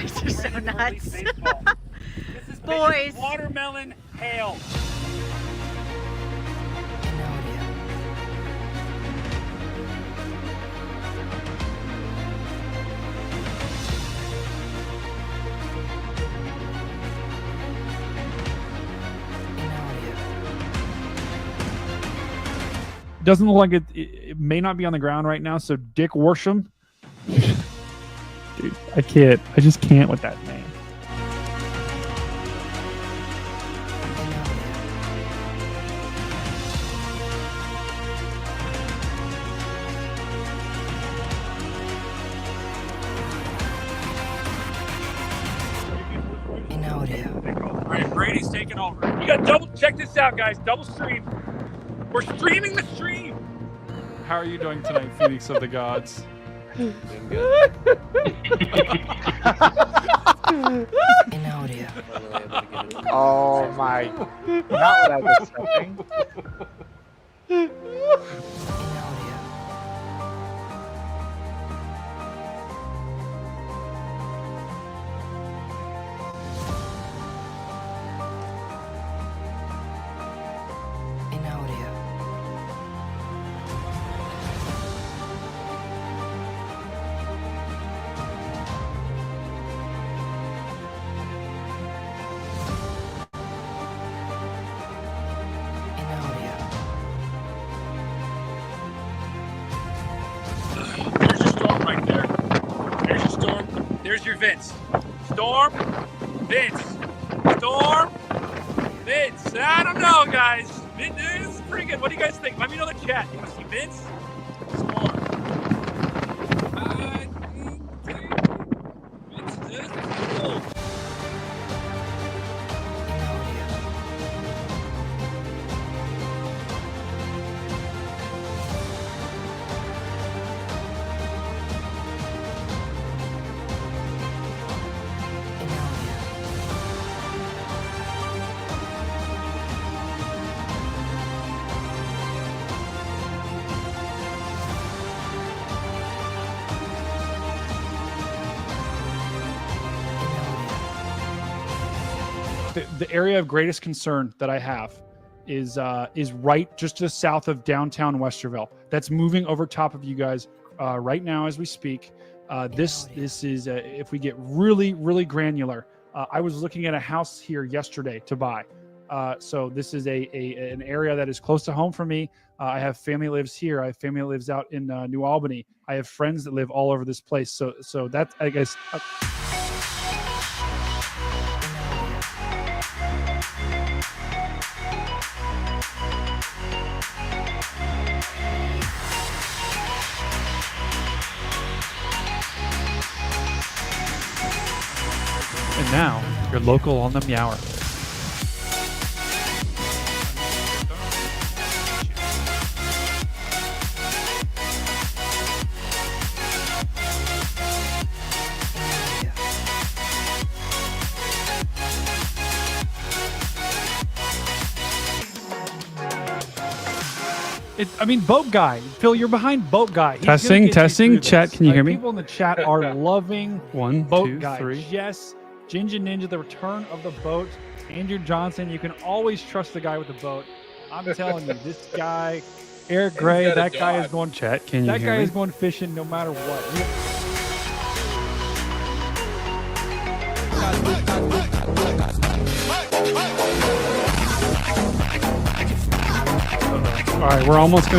guys are so nuts. This is Boys. Watermelon hail. Doesn't look like it may not be on the ground right now, so Dick Worsham. Dude, I can't. I just can't with that name. All right, Brady's taking over. You got double. Check this out, guys. Double stream. We're streaming the stream. How are you doing tonight, Phoenix of the Gods? Doing good. Oh my! Not what I was expecting. There's your storm right there. There's your storm. There's your Vince. Storm, Vince. Storm, Vince. I don't know, guys. This is pretty good. What do you guys think? Let me know in the chat. You want to see Vince? Storm. Vince, this is cool. The area of greatest concern that I have is right just to the south of downtown Westerville. That's moving over top of you guys right now as we speak. This is if we get really granular. I was looking at a house here yesterday to buy. So this is an area that is close to home for me. I have family that lives here. I have family that lives out in New Albany. I have friends that live all over this place. So that's, I guess. And now, your local on the Meower. Boat Guy. Phil, you're behind Boat Guy. He's Testing. Chat, can you hear me? People in the chat are loving One, Boat two, Guy. three. Yes, Ginger Ninja, the return of the boat. Andrew Johnson, you can always trust the guy with the boat. I'm telling you, this guy, Eric Gray, that guy is going. Chat, can you That hear guy me? is going fishing no matter what. All right, we're almost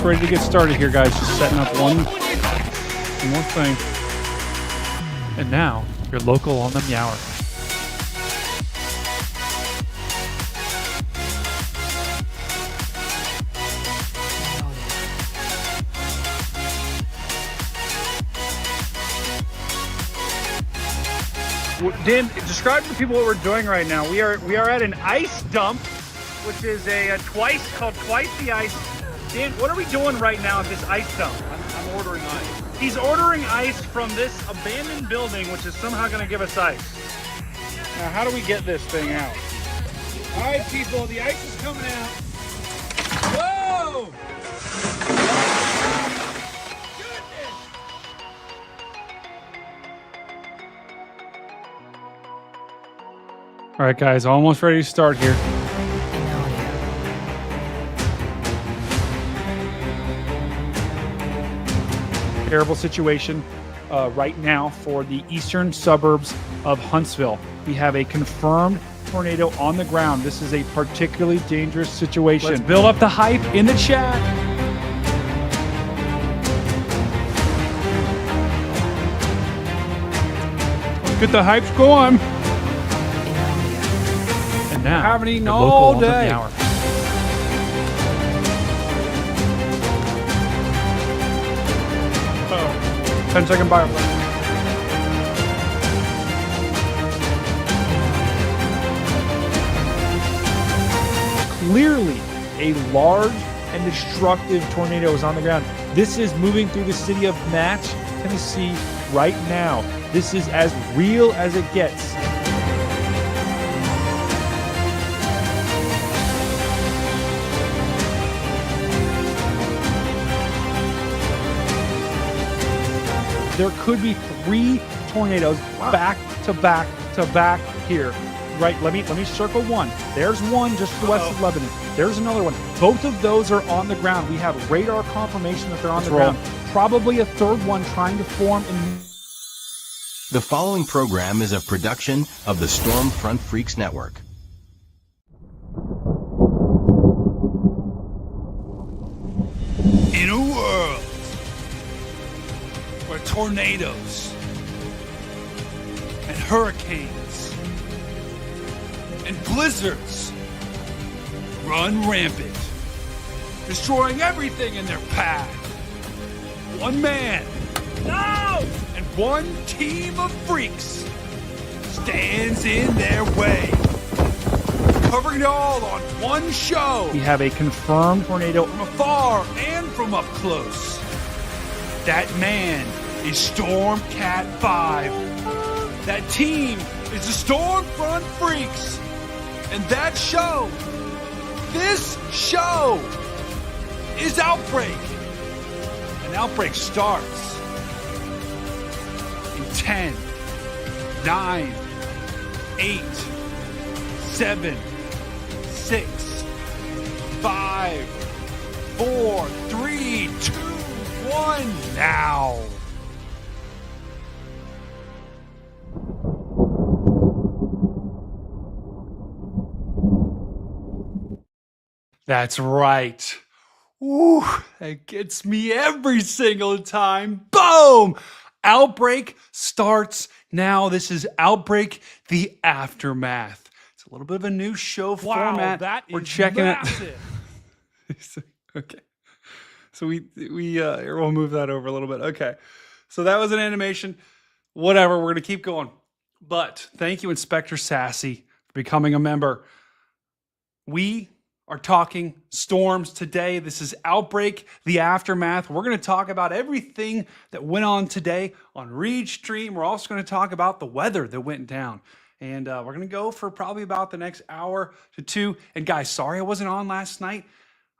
ready to get started here, guys. Just setting up one more thing. And now, your local on the Meower. Dan, describe to people what we're doing right now. We are at an ice dump, which is called Twice the Ice. Dan, what are we doing right now at this ice dump? I'm ordering ice. He's ordering ice from this abandoned building, which is somehow going to give us ice. Now, how do we get this thing out? All right, people, the ice is coming out. Whoa! All right, guys, almost ready to start here. Terrible situation right now for the eastern suburbs of Huntsville. We have a confirmed tornado on the ground. This is a particularly dangerous situation. Let's build up the hype in the chat. Let's get the hypes going. And now, Haven't eaten the all local day. of the hour. Oh, 10-second bio. Clearly, a large and destructive tornado is on the ground. This is moving through the city of Match, Tennessee right now. This is as real as it gets. There could be 3 tornadoes back to back to back here. Right, let me circle one. There's one just to the west of Lebanon. There's another one. Both of those are on the ground. We have radar confirmation that they're on the ground. Probably a third one trying to form in. The following program is a production of the Stormfront Freaks Network. In a world where tornadoes and hurricanes and blizzards run rampant, destroying everything in their path, one man, no, and one team of freaks stands in their way, covering it all on one show. We have a confirmed tornado. From afar and from up close. That man is Storm Cat 5. That team is the Stormfront Freaks. And that show, this show, is Outbreak. And Outbreak starts in 10, 9, 8, 7, 6, 5, 4, 3, 2, 1, now. That's right. Ooh, that gets me every single time. Boom! Outbreak starts now. This is Outbreak, the Aftermath. It's a little bit of a new show format. We're checking massive. it. Okay. So we'll move that over a little bit. Okay. So that was an animation. Whatever. We're going to keep going. But thank you, Inspector Sassy, for becoming a member. We are talking storms today. This is Outbreak, the Aftermath. We're going to talk about everything that went on today on Reed Stream. We're also going to talk about the weather that went down. And we're going to go for probably about the next hour to 2. And guys, sorry I wasn't on last night.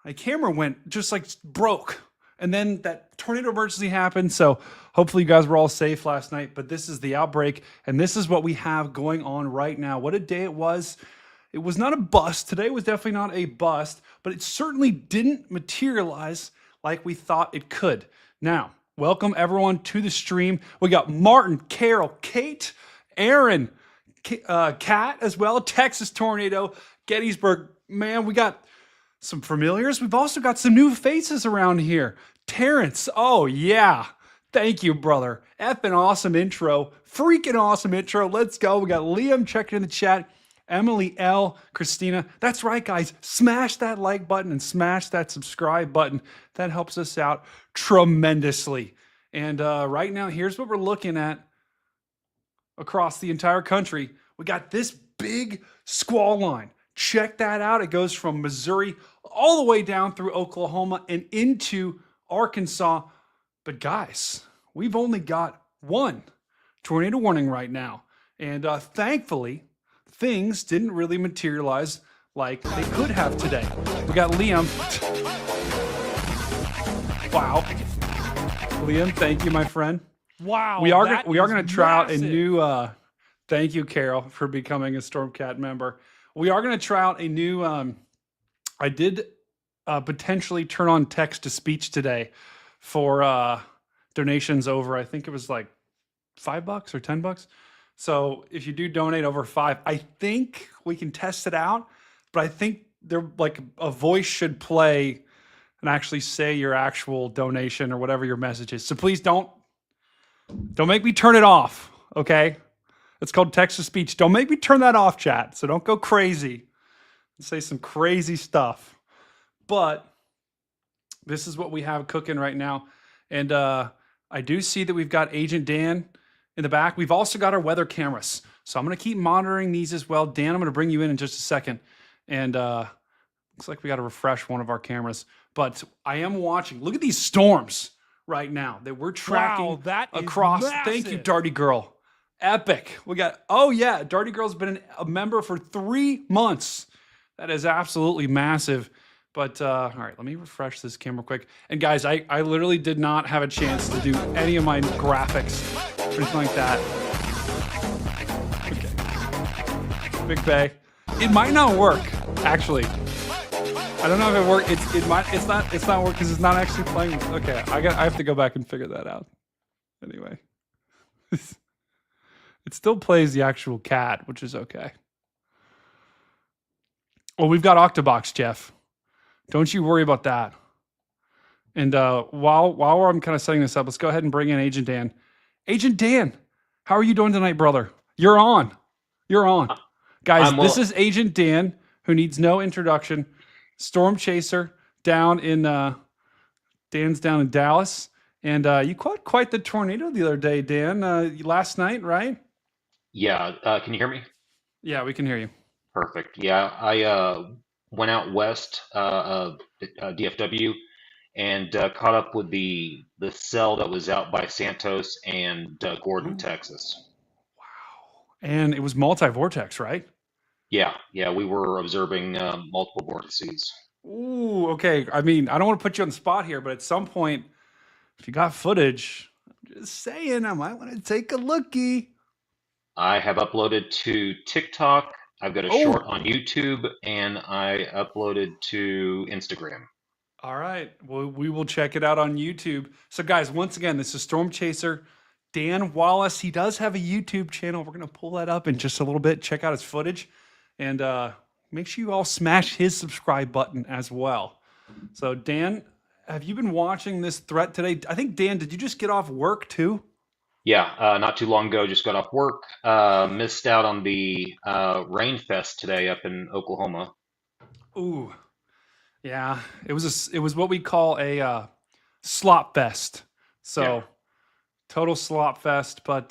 My camera went just like broke. And then that tornado emergency happened. So hopefully you guys were all safe last night. But this is the Outbreak. And this is what we have going on right now. What a day it was. It was not a bust. Today was definitely not a bust, but it certainly didn't materialize like we thought it could. Now, welcome everyone to the stream. We got Martin, Carol, Kate, Aaron, Kat as well, Texas Tornado, Gettysburg. Man, we got some familiars. We've also got some new faces around here. Terrence, oh yeah. Thank you, brother. Effing awesome intro. Freaking awesome intro. Let's go. We got Liam checking in the chat. Emily L, Christina. That's right, guys. Smash that like button and smash that subscribe button. That helps us out tremendously. And right now, here's what we're looking at across the entire country. We got this big squall line. Check that out. It goes from Missouri all the way down through Oklahoma and into Arkansas. But guys, we've only got one tornado warning right now. And thankfully, things didn't really materialize like they could have today. We got Liam. Wow. Liam, thank you, my friend. Wow. We are going to try out a new Thank you, Carol, for becoming a Stormcat member. We are going to try out a new. I did potentially turn on text to speech today for donations over. I think it was like $5 or $10. So if you do donate over $5, I think we can test it out. But I think there like a voice should play and actually say your actual donation or whatever your message is. So please don't make me turn it off. Okay. It's called text to speech. Don't make me turn that off, chat. So don't go crazy and say some crazy stuff. But this is what we have cooking right now. And I do see that we've got Agent Dan in the back. We've also got our weather cameras. So I'm going to keep monitoring these as well. Dan, I'm going to bring you in just a second. And looks like we got to refresh one of our cameras. But I am watching. Look at these storms right now that we're tracking across. Thank you, Darty Girl. Epic. We got, oh yeah, Darty Girl's been a member for 3 months. That is absolutely massive. But all right, let me refresh this camera quick. And guys, I literally did not have a chance to do any of my graphics or anything like that. Okay. Big Bay. It might not work, actually. I don't know if it worked. It's not working because it's not actually playing. Okay, I have to go back and figure that out. Anyway. It still plays the actual cat, which is okay. Well, we've got Octabox, Jeff. Don't you worry about that. And while I'm kind of setting this up, let's go ahead and bring in Agent Dan. Agent Dan, how are you doing tonight, brother? You're on. Guys, this is Agent Dan, who needs no introduction. Storm chaser down in Dan's down in Dallas. And you caught quite the tornado the other day, Dan, last night, right? Yeah. Can you hear me? Yeah, we can hear you. Perfect. Yeah, I went out west, DFW, and caught up with the cell that was out by Santos and Gordon, Texas. Wow. And it was multi-vortex, right? Yeah, we were observing multiple vortices. Ooh, okay. I mean, I don't want to put you on the spot here, but at some point, if you got footage, I'm just saying, I might want to take a lookie. I have uploaded to TikTok. I've got a short on YouTube, and I uploaded to Instagram. All right. Well, we will check it out on YouTube. So, guys, once again, this is Storm Chaser Dan Wallace. He does have a YouTube channel. We're going to pull that up in just a little bit. Check out his footage. And make sure you all smash his subscribe button as well. So, Dan, have you been watching this threat today? I think, Dan, did you just get off work too? Yeah, not too long ago, just got off work. Missed out on the Rain Fest today up in Oklahoma. Ooh, yeah. It was what we call a slop fest. So Yeah. total slop fest. But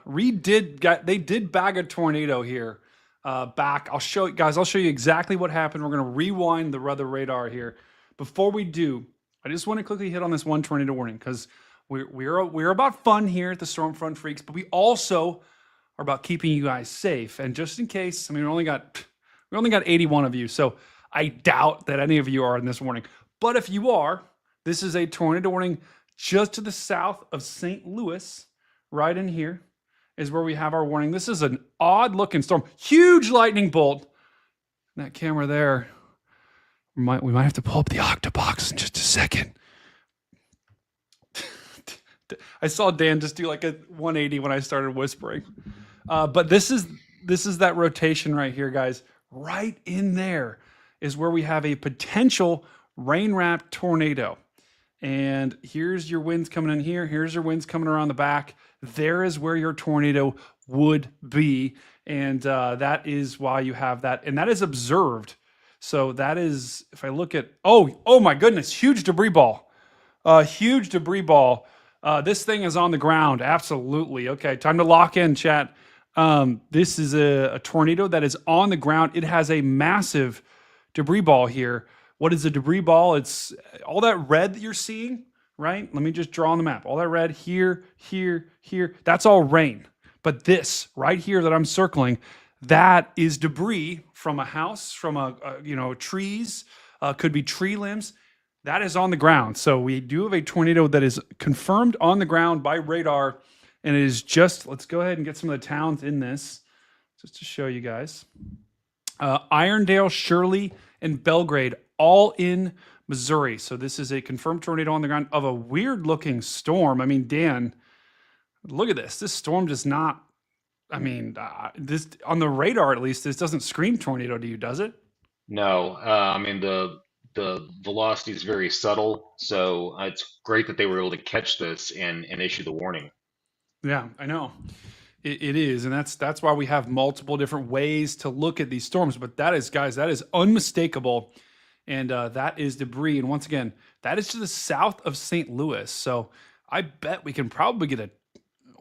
they did bag a tornado here. Back. I'll show you exactly what happened. We're gonna rewind the weather radar here. Before we do, I just want to quickly hit on this one tornado warning because we're about fun here at the Stormfront Freaks, but we also are about keeping you guys safe. And just in case, I mean, we only got 81 of you, so I doubt that any of you are in this warning. But if you are, this is a tornado warning just to the south of St. Louis. Right in here is where we have our warning. This is an odd-looking storm, huge lightning bolt. And that camera there, we might have to pull up the Octabox in just a second. I saw Dan just do like a 180 when I started whispering. But this is that rotation right here, guys. Right in there is where we have a potential rain-wrapped tornado. And here's your winds coming in here. Here's your winds coming around the back. There is where your tornado would be. And that is why you have that. And that is observed. So that is, if I look at, oh my goodness, huge debris ball. Huge debris ball. This thing is on the ground. Absolutely. Okay, time to lock in, chat. This is a tornado that is on the ground. It has a massive debris ball here. What is a debris ball? It's all that red that you're seeing, right? Let me just draw on the map. All that red here, here, here. That's all rain. But this right here that I'm circling, that is debris from a house, from trees, could be tree limbs. That is on the ground. So we do have a tornado that is confirmed on the ground by radar And it is just, let's go ahead and get some of the towns in this just to show you guys. Irondale, Shirley, and Belgrade, all in Missouri. So this is a confirmed tornado on the ground of a weird looking storm. I mean, Dan, look at this. This storm does not, this on the radar, at least, this doesn't scream tornado to you, does it? No, I mean the velocity is very subtle, so it's great that they were able to catch this and issue the warning. Yeah, I know. It is, and that's why we have multiple different ways to look at these storms. But that is, guys, that is unmistakable, and that is debris. And once again, that is to the south of St. Louis. So I bet we can probably get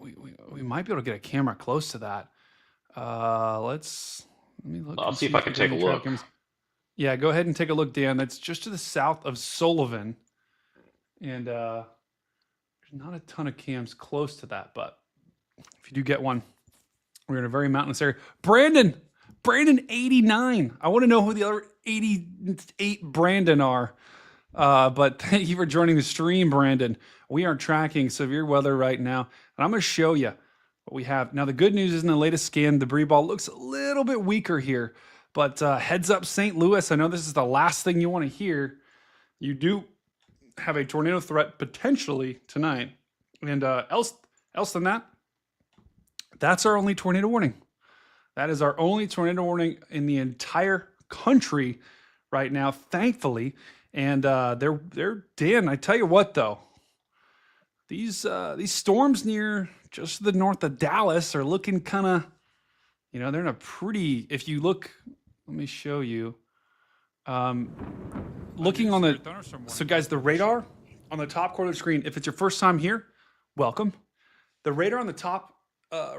we might be able to get a camera close to that. Let me look. I'll see if I can take a look. Yeah, go ahead and take a look, Dan. That's just to the south of Sullivan, and there's not a ton of cams close to that, but if you do get one, we're in a very mountainous area. Brandon 89. I want to know who the other 88 Brandon are. But thank you for joining the stream, Brandon. We are tracking severe weather right now, and I'm going to show you what we have. Now, the good news is in the latest scan, the debris ball looks a little bit weaker here, but heads up, St. Louis. I know this is the last thing you want to hear. You do have a tornado threat potentially tonight, and else than that, that's our only tornado warning. That is our only tornado warning in the entire country right now, thankfully. And they're Dan. I tell you what, though, these storms near just to the north of Dallas are looking kind of, they're in a pretty. If you look, let me show you. Looking on the so guys, the radar on the top corner of the screen. If it's your first time here, welcome. The radar on the top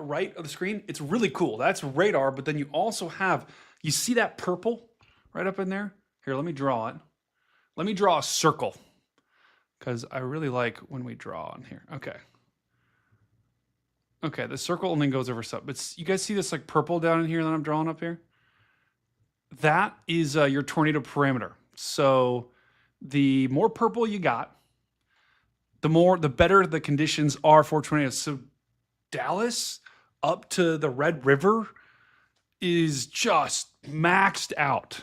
right of the screen, it's really cool. That's radar, but then you also have, you see that purple right up in there? Here, let me draw it. Let me draw a circle because I really like when we draw on here. Okay, the circle only goes over stuff. But you guys see this like purple down in here that I'm drawing up here? That is your tornado parameter. So the more purple you got, the better the conditions are for tornadoes. So Dallas up to the Red River is just maxed out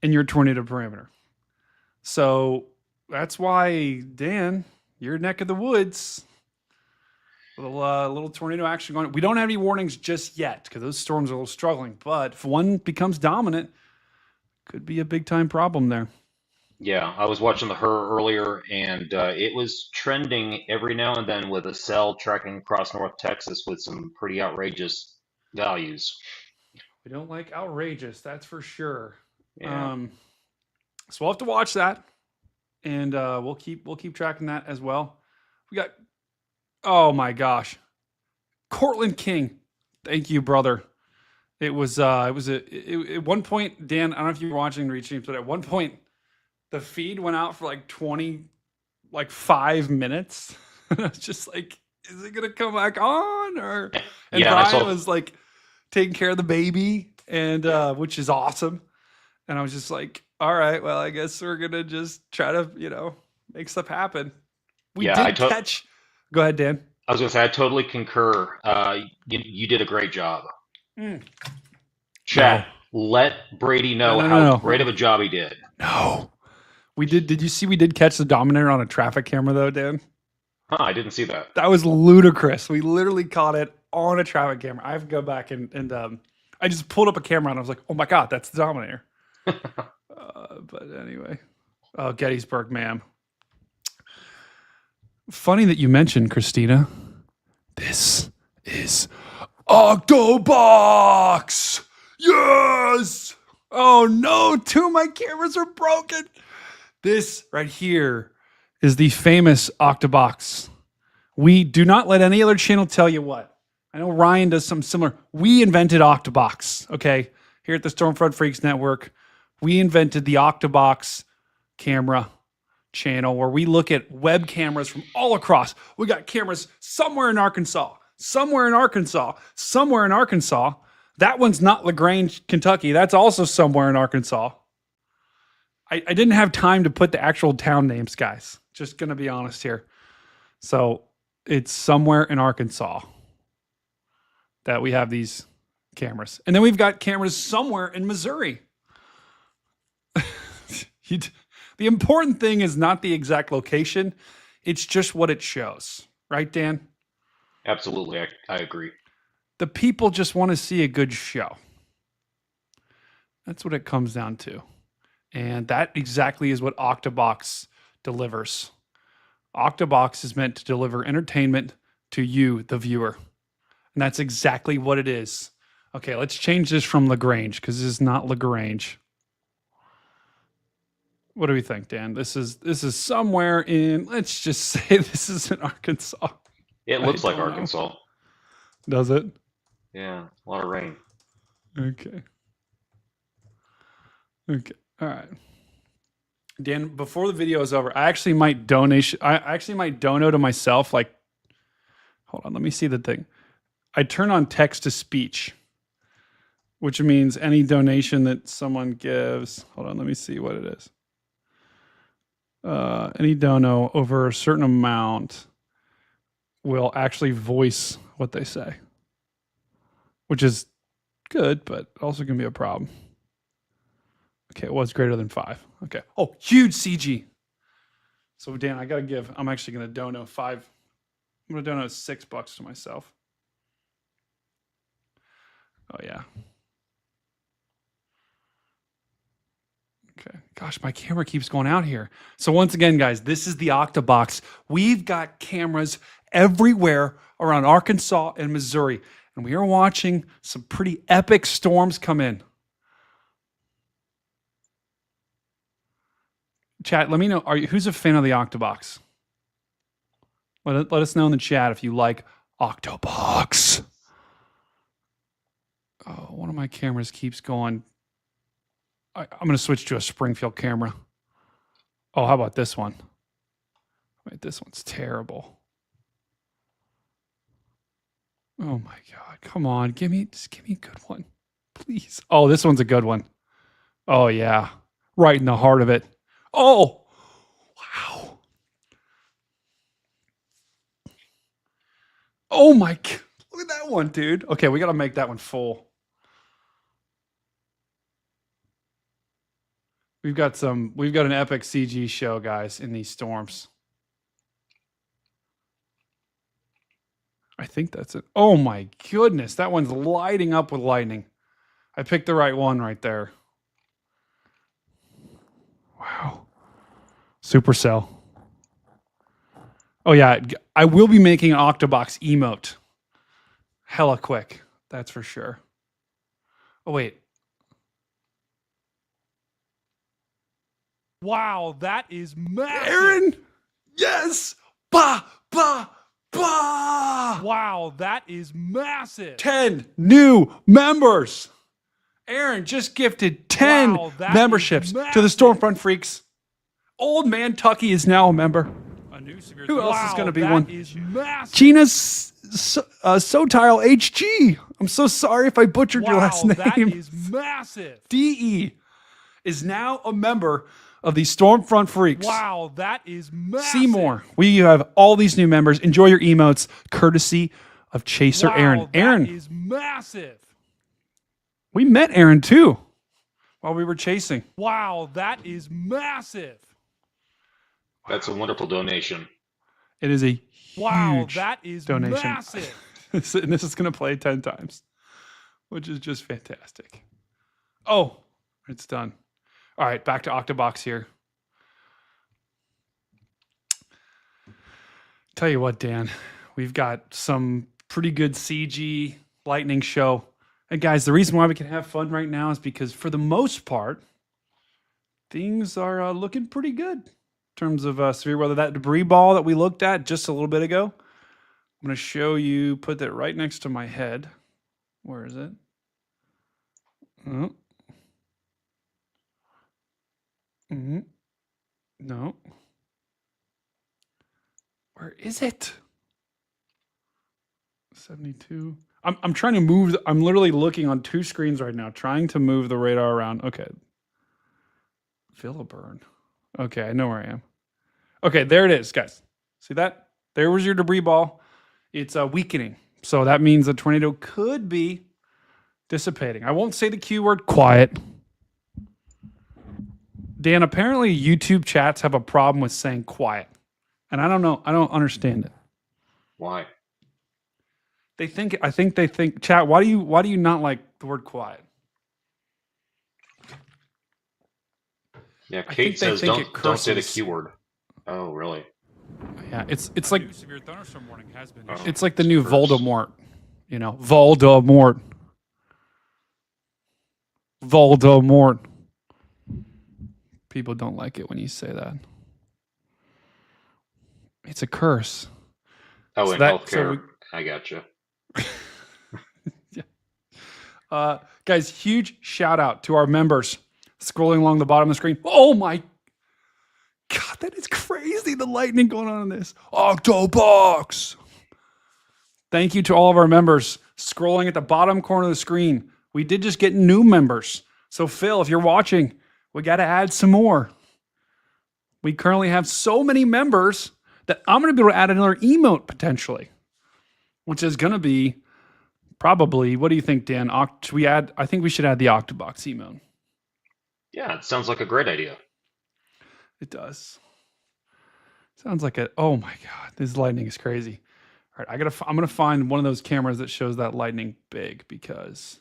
in your tornado parameter. So that's why, Dan, your neck of the woods, little tornado action going. We don't have any warnings just yet because those storms are a little struggling. But if one becomes dominant, could be a big time problem there. Yeah, I was watching the HER earlier, and it was trending every now and then with a cell tracking across North Texas with some pretty outrageous values. We don't like outrageous, that's for sure. Yeah. So we'll have to watch that, and we'll keep tracking that as well. We got, oh my gosh, Cortland King, thank you, brother. It was at one point, Dan, I don't know if you were watching Reach Streams, but at one point the feed went out for like 5 minutes. I was just like, is it gonna come back on? And Yeah, Brian was like taking care of the baby, and which is awesome. And I was just like, all right, well, I guess we're gonna just try to, make stuff happen. We did catch. Go ahead, Dan. I was gonna say I totally concur. You did a great job. Chat, let Brady know how great of a job he did. No. We did. Did you see we did catch the Dominator on a traffic camera though, Dan? Huh, I didn't see that. That was ludicrous. We literally caught it on a traffic camera. I have to go back and I just pulled up a camera and I was like, oh my God, that's the Dominator. But anyway. Oh, Gettysburg, ma'am. Funny that you mentioned, Christina. This is Octabox! Yes! Oh no, 2 of my cameras are broken. This right here is the famous Octabox. We do not let any other channel tell you what. I know Ryan does something similar. We invented Octabox, okay? Here at the Stormfront Freaks Network, we invented the Octabox camera channel where we look at web cameras from all across. We got cameras somewhere in Arkansas, somewhere in Arkansas, somewhere in Arkansas. That one's not LaGrange, Kentucky. That's also somewhere in Arkansas. I didn't have time to put the actual town names, guys. Just going to be honest here. So It's somewhere in Arkansas that we have these cameras. And then we've got cameras somewhere in Missouri. The important thing is not the exact location. It's just what it shows. Right, Dan? Absolutely. I agree. The people just want to see a good show. That's what it comes down to. And that exactly is what Octabox delivers. Octabox is meant to deliver entertainment to you, the viewer. And that's exactly what it is. Okay, let's change this from LaGrange because this is not LaGrange. What do we think, Dan? This is somewhere in, let's just say this is in Arkansas. It looks like Arkansas. Does it? Yeah, a lot of rain. Okay. All right. Dan, before the video is over, I actually might dono to myself. Like, hold on, let me see the thing. I turn on text to speech, which means any donation that someone gives. Hold on, let me see what it is. Any dono over a certain amount will actually voice what they say, which is good, but also can be a problem. Okay, it was greater than 5. Okay. Oh, huge CG. So Dan, I'm actually going to dono 5. I'm going to dono $6 to myself. Oh yeah. Okay. Gosh, my camera keeps going out here. So once again, guys, this is the Octabox. We've got cameras everywhere around Arkansas and Missouri, and we are watching some pretty epic storms come in. Chat, let me know. Who's a fan of the Octabox? Let us know in the chat if you like Octabox. Oh, one of my cameras keeps going. I'm going to switch to a Springfield camera. Oh, how about this one? Wait, this one's terrible. Oh my God. Come on. Just give me a good one. Please. Oh, this one's a good one. Oh yeah. Right in the heart of it. Oh, wow. Oh my God. Look at that one, dude. Okay, we got to make that one full. We've got an epic CG show, guys, in these storms. I think that's it. Oh my goodness, that one's lighting up with lightning. I picked the right one right there. Wow. Supercell. Oh yeah, I will be making an Octabox emote. Hella quick, that's for sure. Oh wait. Wow, that is massive. Aaron! Yes! Bah! Bah! Bah! Wow, that is massive. 10 new members. Aaron just gifted 10 Wow, that memberships is to the massive. Stormfront Freaks. Old Man Tucky is now a member. Who else is going to be one? That is massive. Gina Sotile HG. I'm so sorry if I butchered your last name. That is massive. DE is now a member of the Stormfront Freaks. Wow, that is massive. See more. We have all these new members. Enjoy your emotes, courtesy of Chaser Wow, Aaron. Aaron is massive. We met Aaron too while we were chasing. Wow, that is massive. That's a wonderful donation. It is a huge Wow, that is donation. massive. And this is going to play 10 times, which is just fantastic. Oh, it's done. All right, back to Octabox here. Tell you what, Dan, we've got some pretty good CG lightning show. And guys, the reason why we can have fun right now is because for the most part, things are looking pretty good in terms of severe weather. That debris ball that we looked at just a little bit ago, I'm going to show you, put that right next to my head. Where is it? Oh. No. Where is it? 72. I'm trying to move. I'm literally looking on 2 screens right now, trying to move the radar around. Okay. Villaburn. Okay, I know where I am. Okay, there it is, guys. See that? There was your debris ball. It's weakening. So that means the tornado could be dissipating. I won't say the Q word, quiet. Dan, apparently YouTube chats have a problem with saying quiet. And I don't know. I don't understand it. Why? I think they think, chat, why do you not like the word quiet? Yeah, I Kate think they says think it don't say the curses. Q word. Oh, really? Yeah, it's like New severe thunderstorm warning has been Oh. issued. it's like the new Curse. Voldemort. You know, Voldemort. Voldemort. People don't like it when you say that. It's a curse. Oh, So in that- so healthcare. we- I gotcha. Guys, huge shout out to our members scrolling along the bottom of the screen. Oh my God, that is crazy. The lightning going on in this. Octabox. Thank you to all of our members scrolling at the bottom corner of the screen. We did just get new members. So, Phil, if you're watching, we got to add some more. We currently have so many members that I'm going to be able to add another emote potentially, which is going to be probably, what do you think, Dan? I think we should add the Octabox emote. Yeah, it sounds like a great idea. It does. Sounds like oh my God, this lightning is crazy. All right, I'm gonna find one of those cameras that shows that lightning big because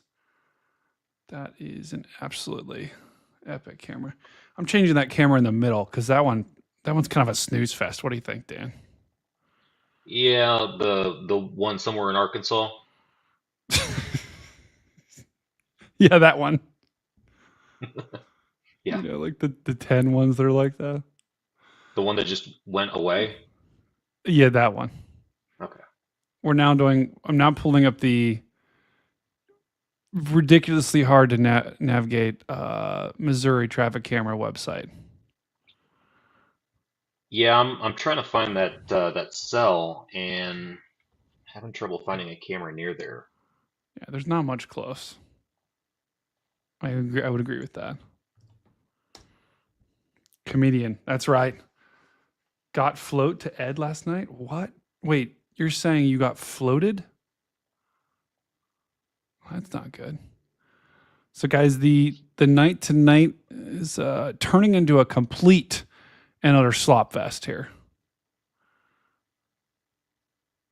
that is an absolutely epic camera. I'm changing that camera in the middle because that one's kind of a snooze fest. What do you think, Dan? Yeah, the one somewhere in Arkansas. Yeah, that one. Yeah. You know, like the 10 ones that are like that. The one that just went away. Yeah, that one. Okay. I'm now pulling up the ridiculously hard to navigate Missouri traffic camera website. Yeah, I'm trying to find that cell and having trouble finding a camera near there. Yeah, there's not much close. I would agree with that. Comedian, that's right. Got float to Ed last night? What? Wait, you're saying you got floated? That's not good. So guys, the night tonight is turning into a complete and utter slop fest here.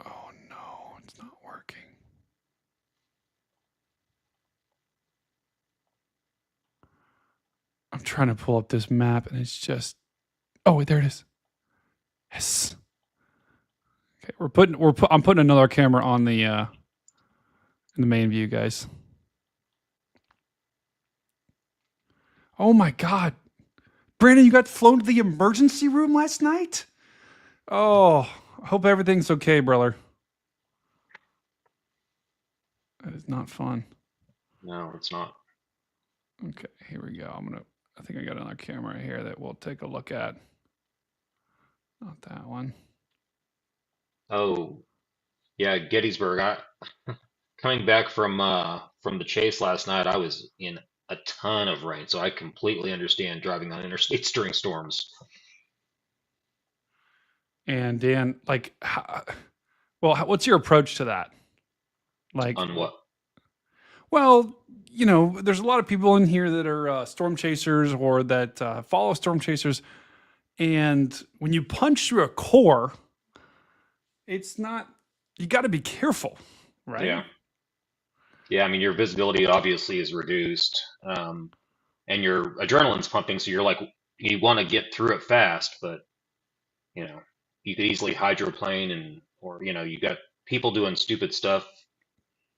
Oh no, it's not working. I'm trying to pull up this map and it's just, oh wait, there it is. Yes. Okay, I'm putting another camera on the in the main view, guys. Oh my God. Brandon, you got flown to the emergency room last night? Oh, I hope everything's okay, brother. That is not fun. No, it's not. Okay, here we go. I think I got another camera here that we'll take a look at. Not that one. Oh, yeah, Gettysburg. Coming back from the chase last night, I was in a ton of rain, so I completely understand driving on interstates during storms. And Dan, like, what's your approach to that? Like, On what? well, you know, there's a lot of people in here that are storm chasers or that follow storm chasers. And when you punch through a core, it's not, you got to be careful, right? Yeah. Yeah, I mean, your visibility obviously is reduced, and your adrenaline's pumping, so you're like, you want to get through it fast, but, you know, you could easily hydroplane or, you know, you got people doing stupid stuff,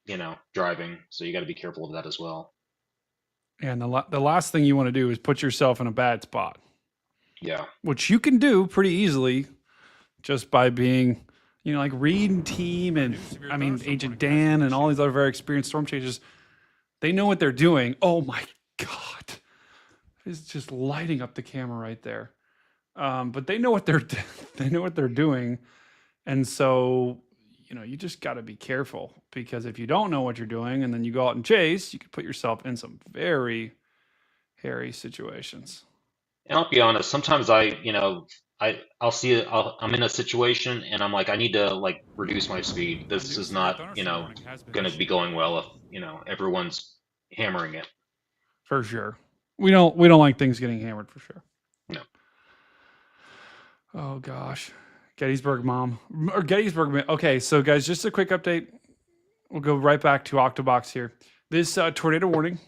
you know, driving, so you got to be careful of that as well. And the last thing you want to do is put yourself in a bad spot. Yeah. Which you can do pretty easily just by being, you know, like Reed and team and I mean Agent Dan and all these other very experienced storm chasers. They know what they're doing. Oh my God. It's just lighting up the camera right there. But they know what they're doing. And so, you know, you just got to be careful because if you don't know what you're doing and then you go out and chase, you could put yourself in some very hairy situations. And I'll be honest, sometimes I'll see it. I'm in a situation and I'm like, I need to like reduce my speed. A This new is severe not, thunderstorm warning has been going to be issued. going well if, everyone's hammering it. For sure. We don't like things getting hammered for sure. No. Oh gosh. Gettysburg mom. Or Gettysburg. Okay, so guys, just a quick update. We'll go right back to Octabox here. This tornado warning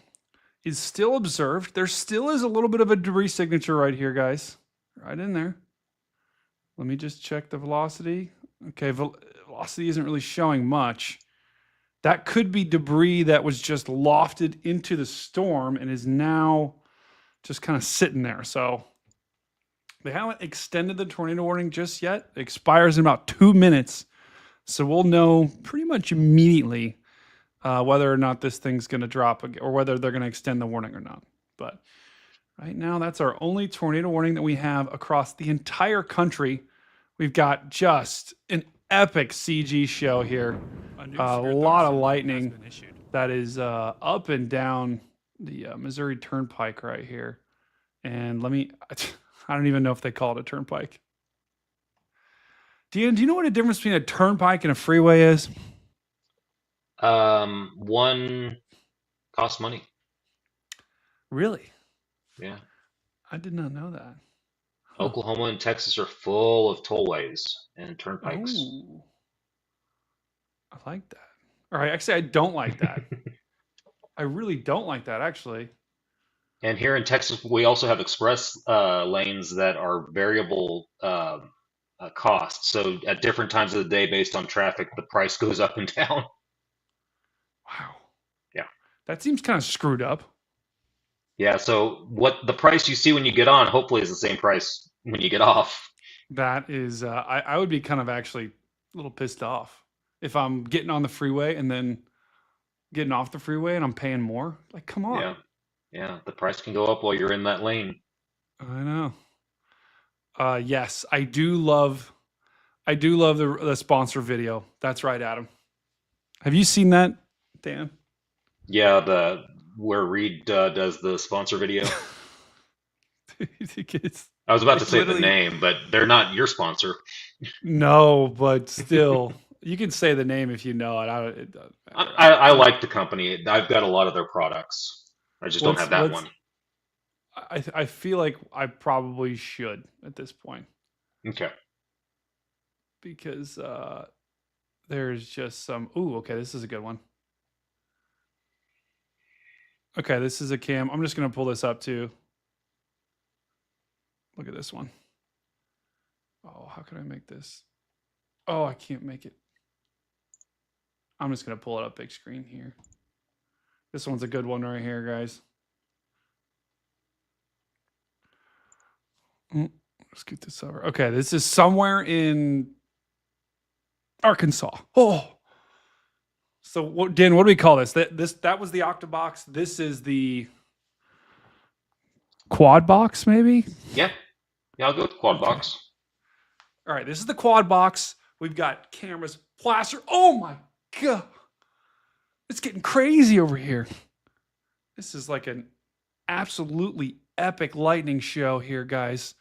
is still observed. There still is a little bit of a debris signature right here, guys. Right in there. Let me just check the velocity. Okay, velocity isn't really showing much. That could be debris that was just lofted into the storm and is now just kind of sitting there. So they haven't extended the tornado warning just yet. It expires in about 2 minutes. So we'll know pretty much immediately whether or not this thing's going to drop or whether they're going to extend the warning or not. But right now, that's our only tornado warning that we have across the entire country. We've got just an epic CG show here. A lot of lightning that is up and down the Missouri Turnpike right here. And I don't even know if they call it a turnpike. Dean, do you know what the difference between a turnpike and a freeway is? One costs money. Really? Yeah. I did not know that. Oklahoma and Texas are full of tollways and turnpikes. Oh, I like that. All right, actually, I don't like that. I really don't like that, actually. And here in Texas, we also have express lanes that are variable cost. So at different times of the day, based on traffic, the price goes up and down. Wow. Yeah. That seems kind of screwed up. Yeah. So what the price you see when you get on, hopefully, is the same price when you get off. That is, I would be kind of actually a little pissed off if I'm getting on the freeway and then getting off the freeway and I'm paying more. Like, come on. Yeah. Yeah. The price can go up while you're in that lane. I know. Yes, I do love the sponsor video. That's right, Adam. Have you seen that, Dan? Yeah, where Reed does the sponsor video. I was about to say the name, but they're not your sponsor. No, but still, you can say the name if you know it. I like the company. I've got a lot of their products. I just don't have that one. I feel like I probably should at this point. Okay. Because there's just some. Ooh, okay, this is a good one. Okay, this is a cam. I'm just gonna pull this up too. Look at this one. Oh, how can I make this? Oh, I can't make it. I'm just gonna pull it up big screen here. This one's a good one right here, guys. Let's get this over. Okay, this is somewhere in Arkansas. Oh, so Dan, what do we call this? That was the Octabox. This is the quad box, maybe. Yeah, I'll go with the quad box. All right, this is the quad box. We've got cameras, plaster. Oh my god, it's getting crazy over here. This is like an absolutely epic lightning show here, guys.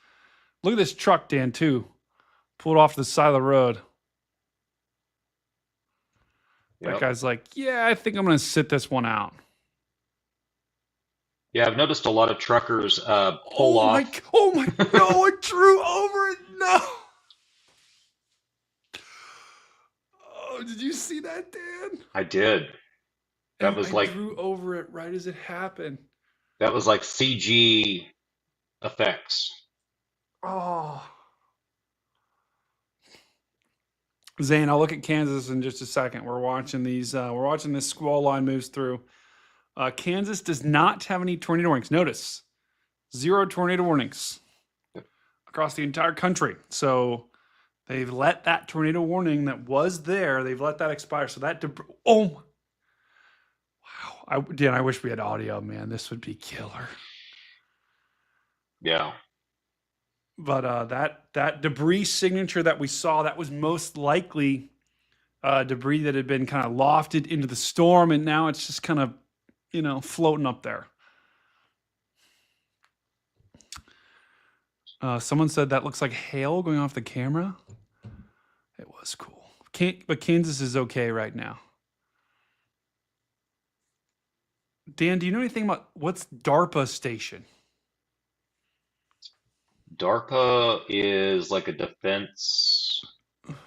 Look at this truck, Dan, too. Pulled off the side of the road. That guy's like, yeah, I think I'm going to sit this one out. Yeah, I've noticed a lot of truckers pull off. Oh my, no, it drew over it. No. Oh, did you see that, Dan? I did. That was like. I drew over it right as it happened. That was like CG effects. Oh. Zane, I'll look at Kansas in just a second. We're watching these. We're watching this squall line moves through. Kansas does not have any tornado warnings. Notice, 0 tornado warnings across the entire country. So they've let that tornado warning that was there. They've let that expire. So that wow. Dan, I wish we had audio, man. This would be killer. Yeah. But that debris signature that we saw, that was most likely debris that had been kind of lofted into the storm, and now it's just kind of, floating up there. Someone said that looks like hail going off the camera. It was cool. But Kansas is okay right now. Dan, do you know anything about what's DARPA station? DARPA is like a defense,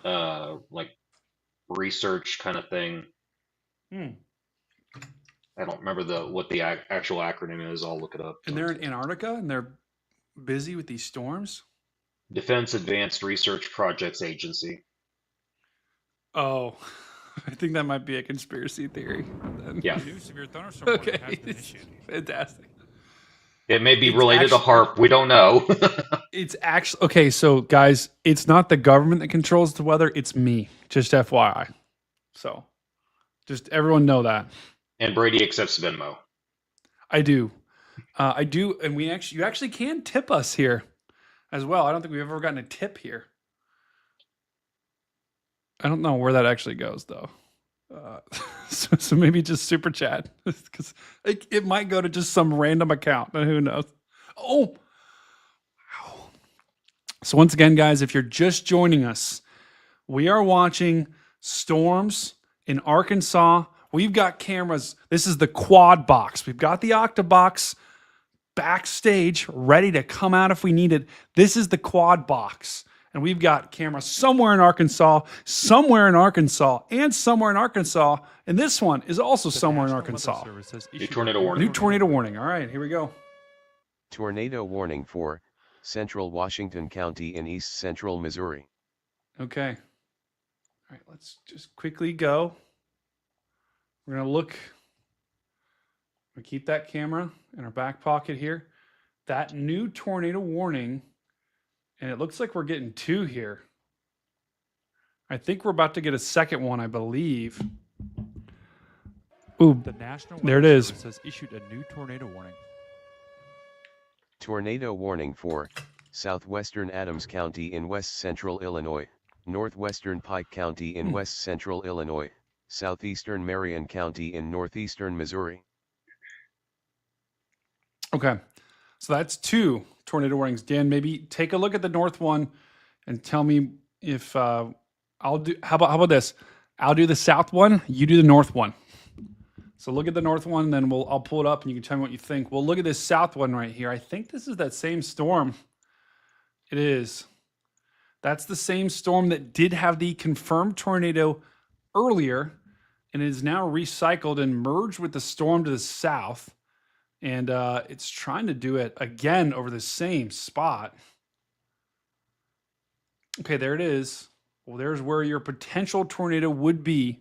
like research kind of thing. Hmm. I don't remember what the actual acronym is. I'll look it up. And they're in Antarctica, and they're busy with these storms. Defense Advanced Research Projects Agency. Oh, I think that might be a conspiracy theory. Then. Yeah. New severe thunderstorm warning has Okay, been issued. fantastic. It may be It's related to actually- HARP. We don't know. It's actually okay. So, guys, it's not the government that controls the weather. It's me. Just FYI. So, just everyone know that. And Brady accepts Venmo. I do, and you actually can tip us here as well. I don't think we've ever gotten a tip here. I don't know where that actually goes though. So maybe just super chat because it might go to just some random account. Who knows? Oh, wow. So once again, guys, if you're just joining us, we are watching storms in Arkansas. We've got cameras. This is the quad box. We've got the Octabox backstage ready to come out if we need it. This is the quad box. And we've got cameras somewhere in Arkansas, somewhere in Arkansas, and somewhere in Arkansas. And this one is also somewhere in Arkansas. New tornado warning. New tornado warning. All right, here we go. Tornado warning for Central Washington County in east central Missouri. Okay. All right, let's just quickly go. We're going to look. We keep that camera in our back pocket here. That new tornado warning. And it looks like we're getting two here. I think we're about to get a second one, I believe. Ooh, The National there it Weather is. Service has issued a new tornado warning. Tornado warning for southwestern Adams County in west central Illinois, northwestern Pike County in west central Illinois, southeastern Marion County in northeastern Missouri. Okay. So that's two tornado warnings. Dan, maybe take a look at the north one and tell me if I'll do. How about this? I'll do the south one. You do the north one. So look at the north one, then I'll pull it up and you can tell me what you think. Well, look at this south one right here. I think this is that same storm. It is. That's the same storm that did have the confirmed tornado earlier, and it is now recycled and merged with the storm to the south. And it's trying to do it again over the same spot. Okay, there it is. Well, there's where your potential tornado would be.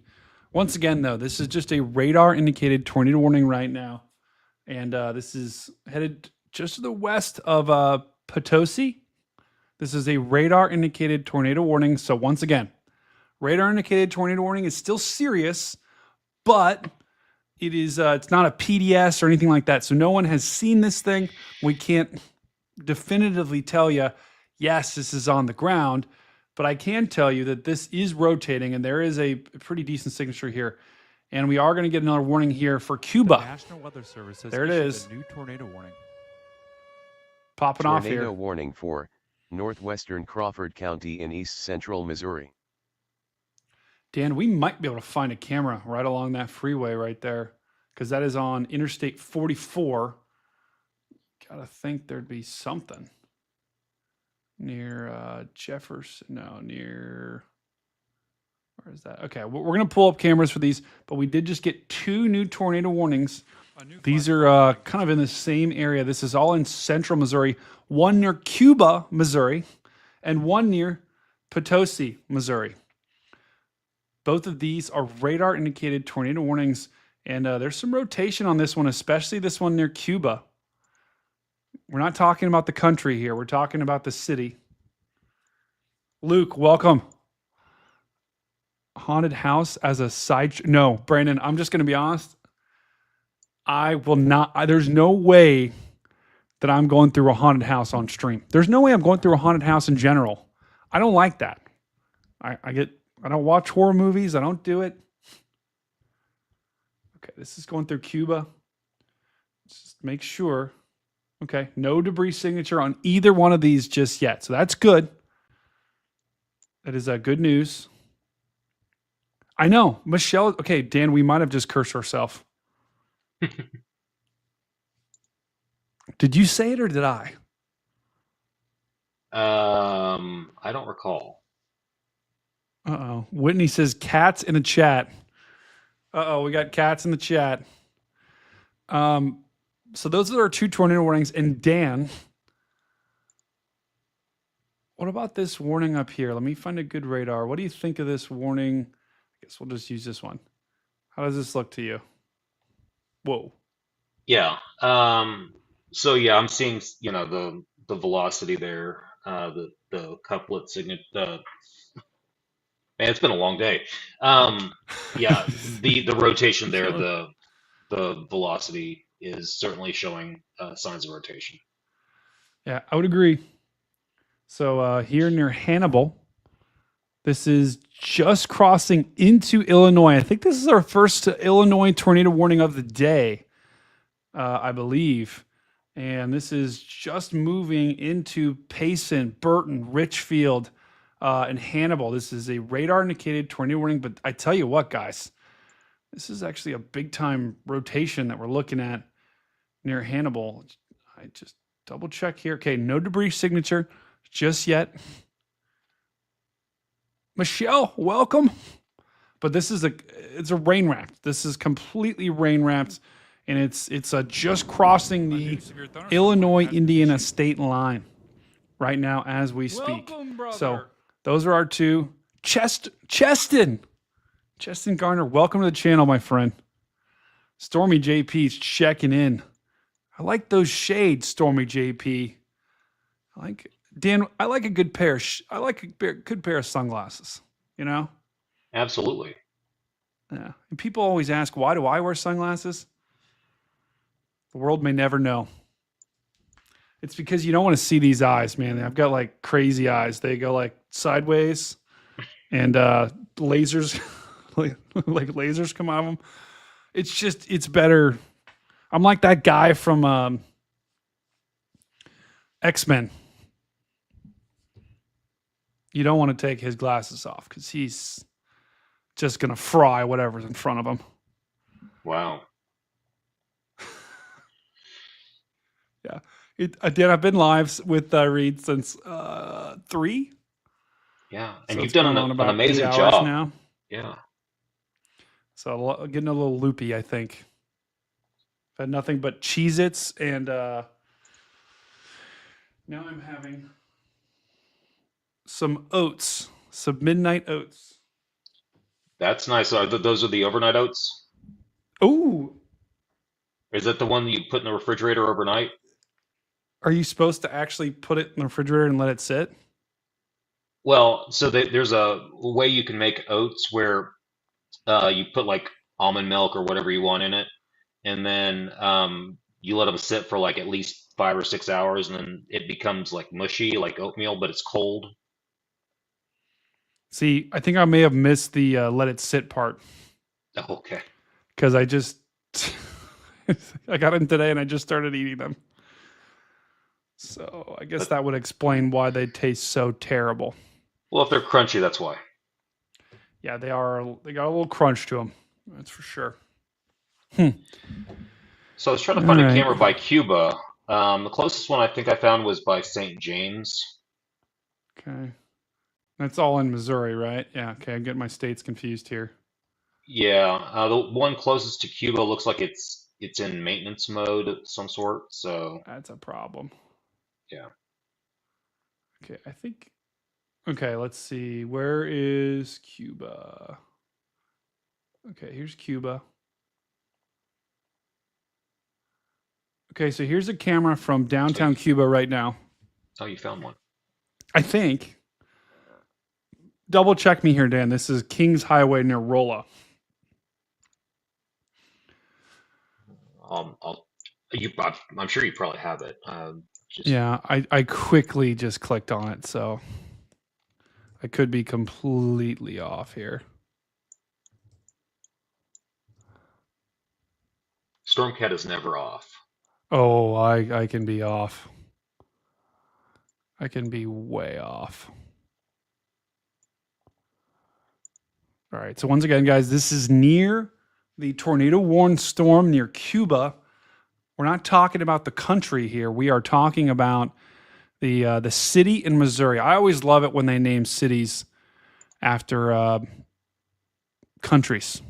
Once again, though, this is just a radar-indicated tornado warning right now. And this is headed just to the west of Potosi. This is a radar-indicated tornado warning. So once again, radar-indicated tornado warning is still serious, but it is it's not a PDS or anything like that. So no one has seen this thing. We can't definitively tell you, yes, this is on the ground, but I can tell you that this is rotating and there is a pretty decent signature here. And we are going to get another warning here for The Cuba. National Weather Service has There it issued is. a new tornado warning. Popping off Tornado here. warning for northwestern Crawford County in east central Missouri. Dan, we might be able to find a camera right along that freeway right there because that is on Interstate 44. Gotta think there'd be something near Jefferson. No, near, where is that? Okay, we're going to pull up cameras for these, but we did just get two new tornado warnings. These are kind of in the same area. This is all in central Missouri, one near Cuba, Missouri, and one near Potosi, Missouri. Both of these are radar indicated tornado warnings, and there's some rotation on this one, especially this one near Cuba. We're not talking about the country here. We're talking about the city. Luke, welcome. Haunted house as a side. No, Brandon, I'm just going to be honest. I will not. There's no way that I'm going through a haunted house on stream. There's no way I'm going through a haunted house in general. I don't like that. I don't watch horror movies. I don't do it. Okay, this is going through Cuba. Let's just make sure. Okay. No debris signature on either one of these just yet. So that's good. That is good news. I know. Michelle. Okay, Dan, we might have just cursed ourselves. Did you say it or did I? I don't recall. Uh-oh. Whitney says cats in the chat. Uh-oh, we got cats in the chat. So those are our 2 tornado warnings. And Dan, what about this warning up here? Let me find a good radar. What do you think of this warning? I guess we'll just use this one. How does this look to you? Whoa. Yeah. So yeah, I'm seeing, the velocity there, the couplet signet. Man, it's been a long day. Yeah, the rotation there, the velocity is certainly showing signs of rotation. Yeah, I would agree. So here near Hannibal, this is just crossing into Illinois. I think this is our first Illinois tornado warning of the day, I believe. And this is just moving into Payson, Burton, Richfield, and Hannibal. This is a radar indicated tornado warning. But I tell you what, guys, this is actually a big time rotation that we're looking at near Hannibal. I just double check here. Okay, no debris signature just yet. Michelle, welcome. But this is it's a rain wrapped. This is completely rain wrapped, and it's just crossing the Illinois-Indiana state line right now as we speak. Welcome, brother. So those are our 2. Cheston Garner, welcome to the channel, my friend. Stormy JP's checking in. I like those shades, Stormy JP. Dan, I like a good pair. I like a good pair of sunglasses, you know? Absolutely. Yeah. And people always ask, why do I wear sunglasses? The world may never know. It's because you don't want to see these eyes, man. I've got like crazy eyes. They go like sideways and lasers, like lasers come out of them. It's better. I'm like that guy from X-Men. You don't want to take his glasses off because he's just going to fry whatever's in front of him. Wow. Yeah. Dan, I've been live with Reed since 3. Yeah. And So you've it's done going an on about amazing 8 hours job. now. Yeah. So getting a little loopy, I think. I've had nothing but Cheez-Its and now I'm having some oats, some midnight oats. That's nice. Those are the overnight oats? Oh, Is that the one that you put in the refrigerator overnight? are you supposed to actually put it in the refrigerator and let it sit? Well, so there's a way you can make oats where you put like almond milk or whatever you want in it, and then you let them sit for like at least 5 or 6 hours, and then it becomes like mushy, like oatmeal, but it's cold. See, I think I may have missed the let it sit part Oh, okay. because I just I got them today and I just started eating them. So I guess that would explain why they taste so terrible. Well, if they're crunchy, that's why. Yeah, they are. They got a little crunch to them. That's for sure. So I was trying to find All a right. camera by Cuba. The closest one I think I found was by St. James. Okay. That's all in Missouri, right? Yeah. Okay. I'm getting my states confused here. Yeah, the one closest to Cuba looks like it's in maintenance mode of some sort. So That's a problem. yeah. Okay. I think. Okay. Let's see. Where is Cuba? Okay. Here's Cuba. Okay. So here's a camera from downtown Cuba right now. Oh, you found one. I think. Double check me here, Dan. This is Kings Highway near Rolla. I'm sure you probably have it. Yeah, I quickly just clicked on it, so I could be completely off here. Stormcat is never off. Oh, I can be off. I can be way off. All right. So once again, guys, this is near the tornado warned storm near Cuba. We're not talking about the country here. We are talking about the city in Missouri. I always love it when they name cities after countries.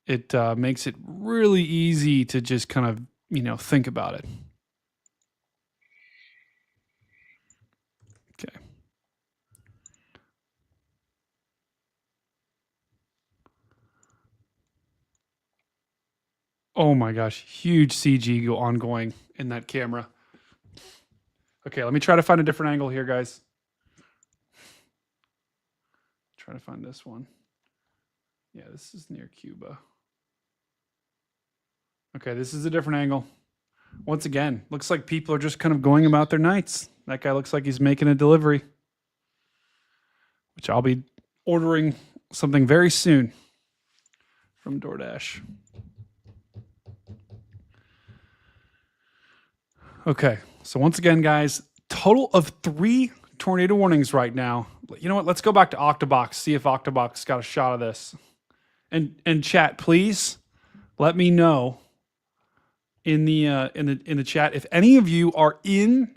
It makes it really easy to just kind of, think about it. Okay. Oh my gosh, huge CG ongoing in that camera. Okay, let me try to find a different angle here, guys. Try to find this one. Yeah, this is near Cuba. Okay, this is a different angle. Once again, looks like people are just kind of going about their nights. That guy looks like he's making a delivery, which I'll be ordering something very soon from DoorDash. Okay, so once again, guys, total of 3 tornado warnings right now. You know what? Let's go back to Octabox, see if Octabox got a shot of this. And chat, please let me know in the chat if any of you are in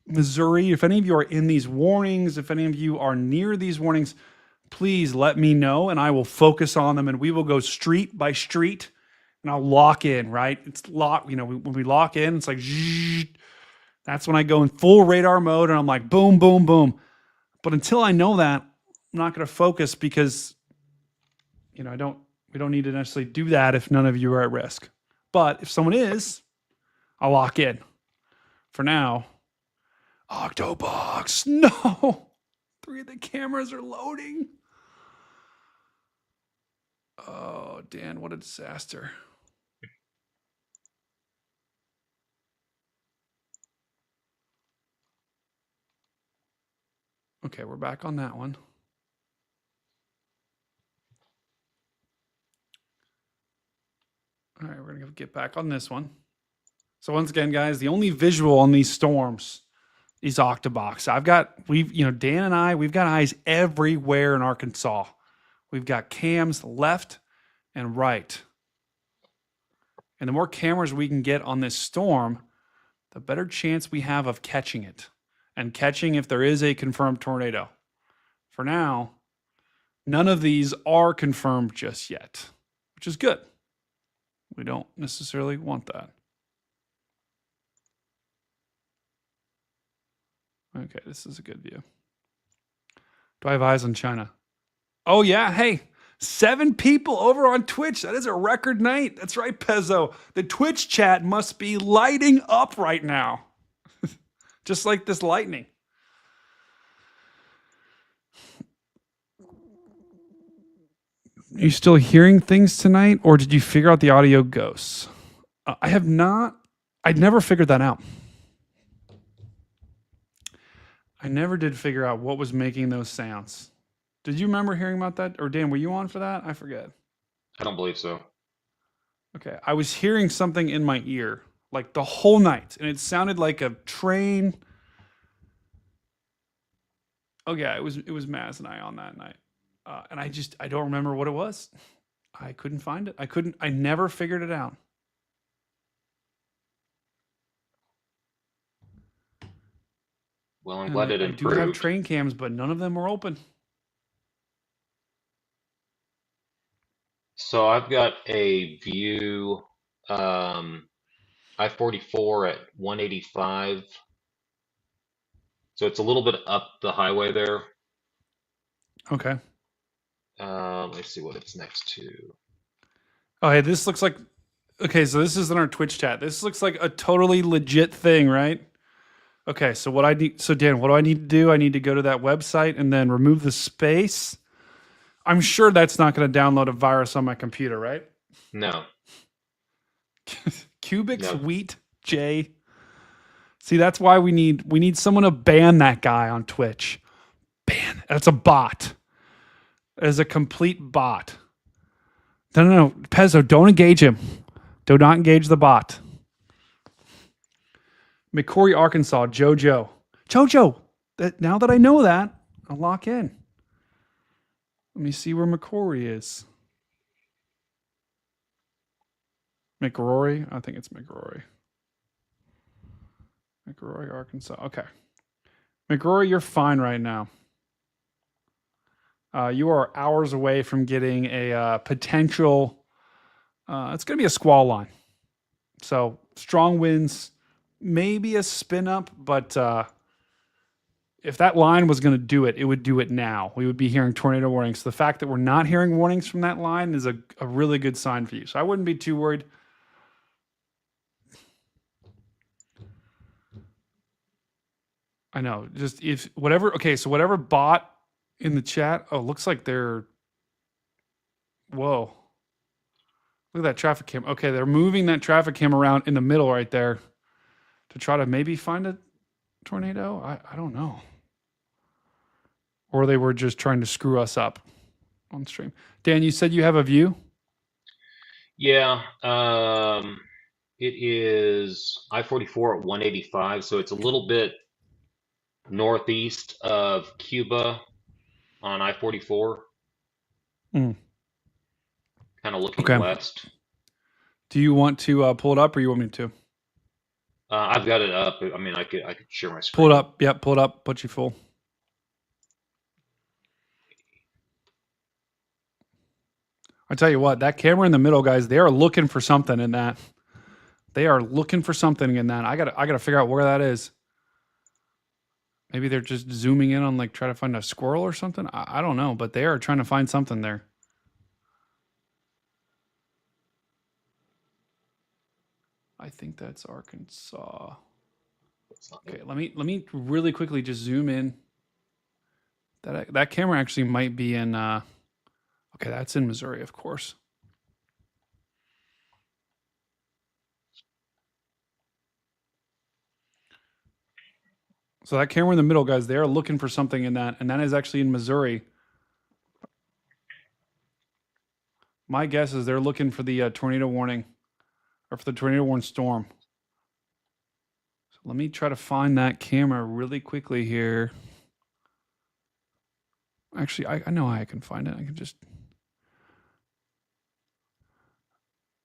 Missouri, if any of you are in these warnings, if any of you are near these warnings, please let me know and I will focus on them and we will go street by street and I'll lock in, right? It's lock, when we lock in, it's like, zzz, that's when I go in full radar mode and I'm like, boom, boom, boom. But until I know that, I'm not going to focus because, we don't need to necessarily do that if none of you are at risk. But if someone is, I'll lock in. For now, Octabox, no! 3 of the cameras are loading. Oh, Dan, what a disaster. Okay, we're back on that one. All right, we're going to get back on this one. So once again, guys, the only visual on these storms is Octabox. Dan and I, we've got eyes everywhere in Arkansas. We've got cams left and right. And the more cameras we can get on this storm, the better chance we have of catching it. And catching if there is a confirmed tornado. For now, none of these are confirmed just yet, which is good. We don't necessarily want that. Okay, this is a good view. Do I have eyes on China? Oh, yeah. Hey, 7 people over on Twitch. That is a record night. That's right, Pezzo. The Twitch chat must be lighting up right now. Just like this lightning. Are you still hearing things tonight, or did you figure out the audio ghosts? I have not. I'd never figured that out. I never did figure out what was making those sounds. Did you remember hearing about that? Or Dan, were you on for that? I forget. I don't believe so. Okay. I was hearing something in my ear like the whole night, and it sounded like a train. Oh yeah, it was Maz and I on that night. And I don't remember what it was. I couldn't find it. I never figured it out. Well, I'm glad it I do have improved. train cams, but none of them were open. So I've got a view, I-44 at 185. So it's a little bit up the highway there. Okay. Let's see what it's next to. Oh, hey, this looks like. Okay, so this is in our Twitch chat. This looks like a totally legit thing, right? Okay, so what I need. So Dan, what do I need to do? I need to go to that website and then remove the space. I'm sure that's not going to download a virus on my computer, right? No. Cubics No. Wheat J. See, that's why we need someone to ban that guy on Twitch. Ban. That's a bot. That is a complete bot. No. Pezzo, don't engage him. Do not engage the bot. McCory, Arkansas. Jojo. Now that I know that, I'll lock in. Let me see where McCory is. McRory? I think it's McRory. McRory, Arkansas. Okay. McRory, you're fine right now. You are hours away from getting a potential. It's going to be a squall line. So strong winds, maybe a spin up, but if that line was going to do it, it would do it now. We would be hearing tornado warnings. So the fact that we're not hearing warnings from that line is a really good sign for you. So I wouldn't be too worried. I know. Just if whatever. Okay, so whatever bot in the chat. Oh, looks like they're. Whoa. Look at that traffic cam. Okay, they're moving that traffic cam around in the middle right there to try to maybe find a tornado. I don't know. Or they were just trying to screw us up on stream. Dan, you said you have a view? Yeah. It is I-44 at 185, so it's a little bit northeast of Cuba on I-44. Mm. Kind of looking Okay. west. Do you want to pull it up, or you want me to? I've got it up. I mean, I could share my screen. Pull it up. Yep, pull it up. Put you full. I tell you what, that camera in the middle, guys, they are looking for something in that. They are looking for something in that. I gotta figure out where that is. Maybe they're just zooming in on like try to find a squirrel or something. I don't know, but they are trying to find something there. I think that's Arkansas. Okay, let me really quickly just zoom in. That camera actually might be in. Okay, that's in Missouri, of course. So that camera in the middle, guys, they are looking for something in that, and that is actually in Missouri. My guess is they're looking for the tornado warning, or for the tornado warning storm. So let me try to find that camera really quickly here. Actually, I know how I can find it. I can just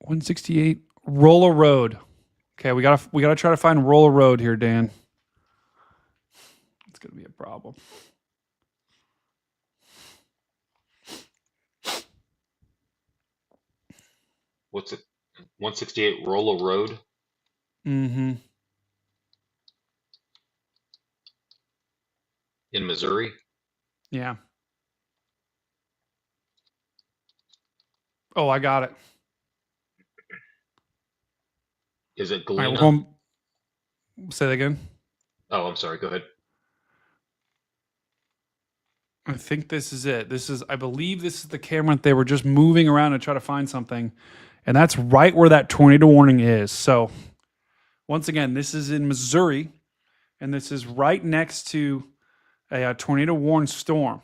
168 Rolla Road. Okay, we gotta try to find Rolla Road here, Dan. It's gonna be a problem. What's it? 168 Rolla Road. Mm-hmm. In Missouri. Yeah. Oh, I got it. Is it All right, Galena? say that again. Oh, I'm sorry. Go ahead. I think this is it. I believe this is the camera that they were just moving around to try to find something. And that's right where that tornado warning is. So once again, this is in Missouri, and this is right next to a tornado warning storm.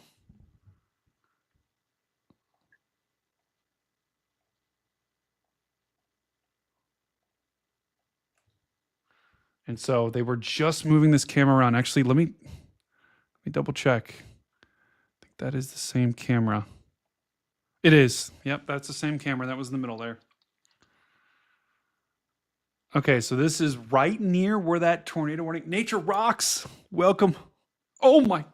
And so they were just moving this camera around. Actually, let me double check. I think that is the same camera. It is. Yep, that's the same camera. That was in the middle there. Okay, so this is right near where that tornado warning. Nature rocks. Welcome. Oh my.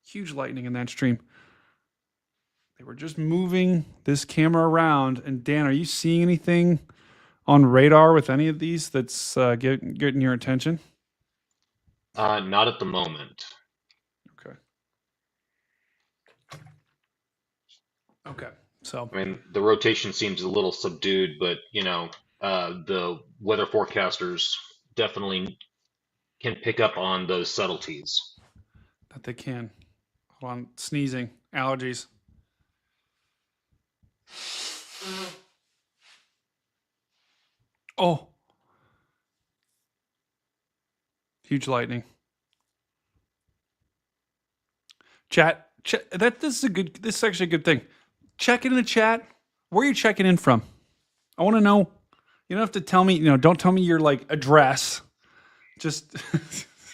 Huge lightning in that stream. They were just moving this camera around. And Dan, are you seeing anything on radar with any of these that's getting your attention? Not at the moment. Okay. So I mean, the rotation seems a little subdued, but the weather forecasters definitely can pick up on those subtleties. that they can. Hold on, sneezing, allergies. Oh, huge lightning. Chat. This is actually a good thing. Check it in the chat. Where are you checking in from? I want to know. You don't have to tell me, don't tell me your like address. Just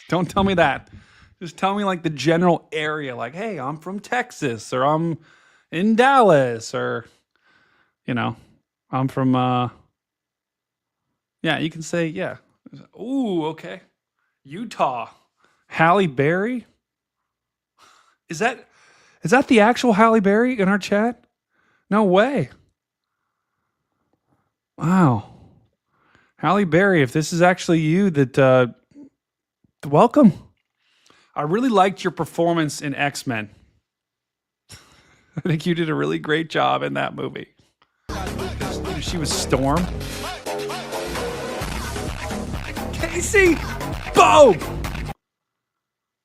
don't tell me that. Just tell me like the general area. Like, hey, I'm from Texas, or I'm in Dallas, or, I'm from, yeah, you can say, yeah. Ooh, okay. Utah. Halle Berry? Is that the actual Halle Berry in our chat? No way. Wow. Halle Berry, if this is actually you, that welcome. I really liked your performance in X-Men. I think you did a really great job in that movie. She was Storm. Casey! Boom!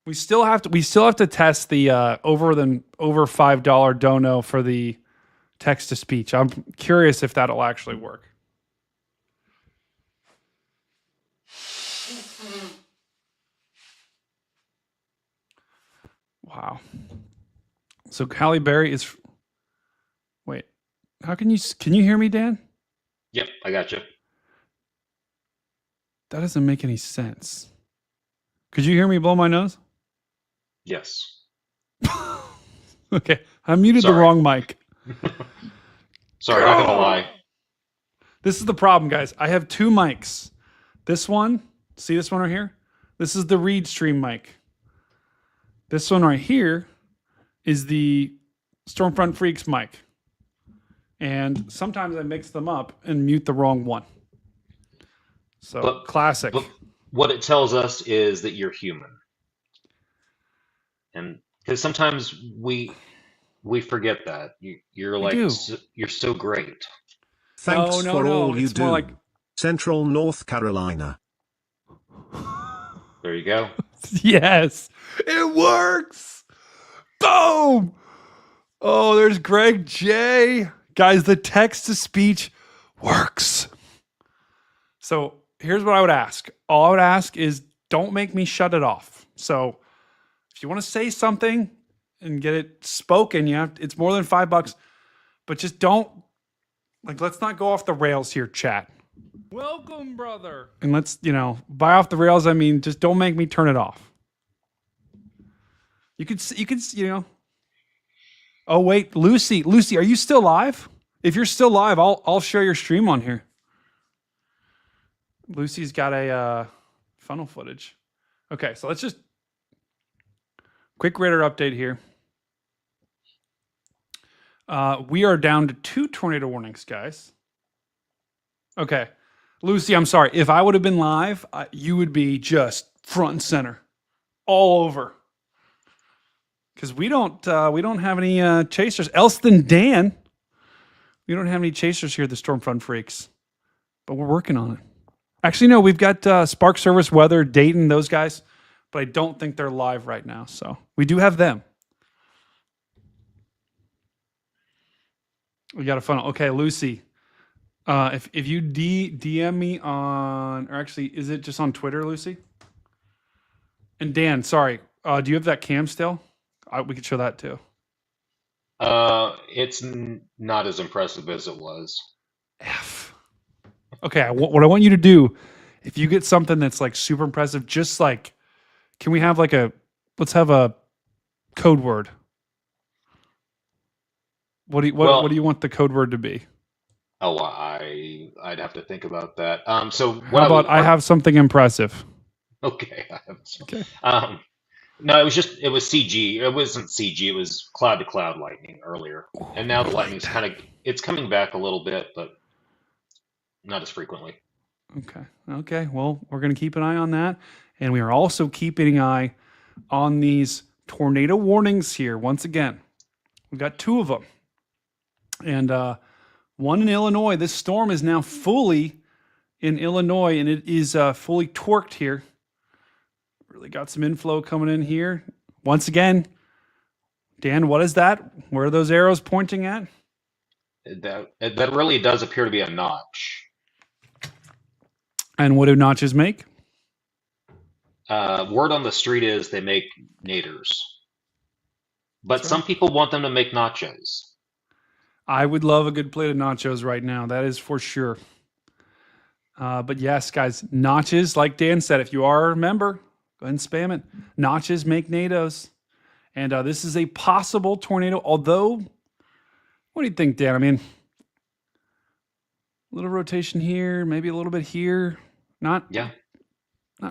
We still have to test the over $5 dono for the text to speech. I'm curious if that'll actually work. Wow. So Halle Berry is. Wait, how can you hear me, Dan? Yep, I got you. That doesn't make any sense. Could you hear me blow my nose? Yes. Okay, I muted the wrong mic. Sorry, not gonna lie. This is the problem, guys. I have two mics. This one, see this one right here? This is the Reed Stream mic. This one right here is the Stormfront Freaks mic. And sometimes I mix them up and mute the wrong one. So, classic. But what it tells us is that you're human. And because sometimes we forget that. You're like, you're so great. Thanks for all you it's do. more like Central North Carolina. There you go. Yes, it works. Boom. Oh, there's Greg J. Guys, the text to speech works. So here's what I would ask. All I would ask is don't make me shut it off. So if you want to say something and get it spoken, it's more than $5, but just don't, let's not go off the rails here, chat. Welcome, brother. And let's, by off the rails, I mean, just don't make me turn it off. You could, oh wait, Lucy, are you still live? If you're still live, I'll share your stream on here. Lucy's got a funnel footage. Okay, so let's just quick radar update here. We are down to 2 tornado warnings, guys. Okay. Lucy, I'm sorry. If I would have been live, you would be just front and center, all over. Because we don't have any chasers else than Dan. We don't have any chasers here at the Stormfront Freaks, but we're working on it. Actually, no, we've got Spark Service, Weather, Dayton, those guys, but I don't think they're live right now. So we do have them. We got a funnel. Okay, Lucy. If you DM me on, or actually, is it just on Twitter, Lucy? And Dan, sorry, do you have that cam still? We could show that too. It's not as impressive as it was. Okay, what I want you to do, if you get something that's like super impressive, just like, can we have like let's have a code word. What do you want the code word to be? Oh, I'd have to think about that. So how about I have something impressive? Okay. Okay. No, it was CG. It wasn't CG. It was cloud to cloud lightning earlier, and now the lightning's it's coming back a little bit, but not as frequently. Okay. Well, we're going to keep an eye on that, and we are also keeping an eye on these tornado warnings here. Once again, we've got 2 of them, and one in Illinois. This storm is now fully in Illinois, and it is fully torqued here. Really got some inflow coming in here. Once again, Dan, what is that? Where are those arrows pointing at? That really does appear to be a notch. And what do notches make? Word on the street is they make naders. But some people want them to make notches. I would love a good plate of nachos right now. That is for sure. But yes, guys, notches, like Dan said, if you are a member, go ahead and spam it. Notches make NATOs. And this is a possible tornado, although, what do you think, Dan? I mean, a little rotation here, maybe a little bit here. Not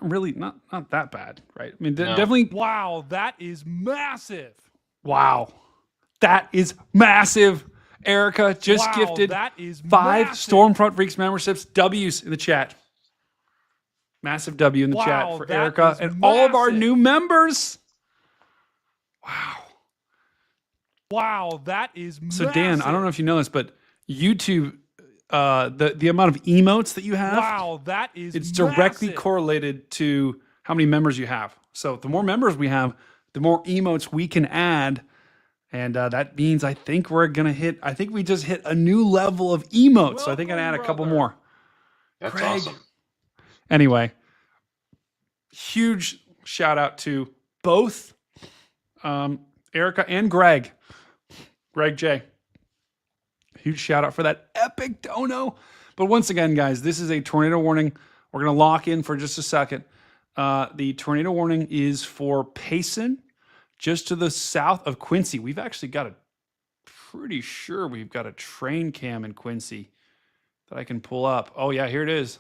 really, not that bad, right? I mean, definitely. Wow, that is massive. Wow, that is massive. Erica just gifted that is 5 massive. Stormfront Freaks memberships. W's in the chat. Massive W in the chat for that Erica is and all of our massive. new members. Wow, that is So massive. Dan, I don't know if you know this, but YouTube, the amount of emotes that you have, Wow, that is it's directly massive. correlated to how many members you have. So the more members we have, the more emotes we can add. And that means I think we're going to I think we just hit a new level of emotes. So I think I'm going to add a couple more. That's Craig. awesome. Anyway, huge shout out to both Erica and Greg J. Huge shout out for that epic dono. But once again, guys, this is a tornado warning. We're going to lock in for just a second. The tornado warning is for Payson, just to the south of Quincy. We've actually got pretty sure we've got a train cam in Quincy that I can pull up. Oh, yeah, here it is.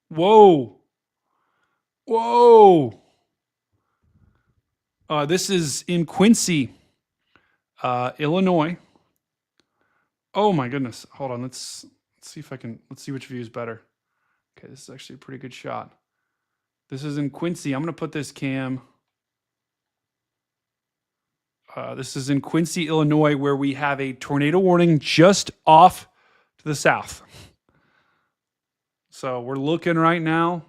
Whoa. Whoa. This is in Quincy, Illinois. Oh my goodness. Hold on. Let's see which view is better. Okay, this is actually a pretty good shot. This is in Quincy. I'm going to put this cam. This is in Quincy, Illinois, where we have a tornado warning just off to the south. So we're looking right now.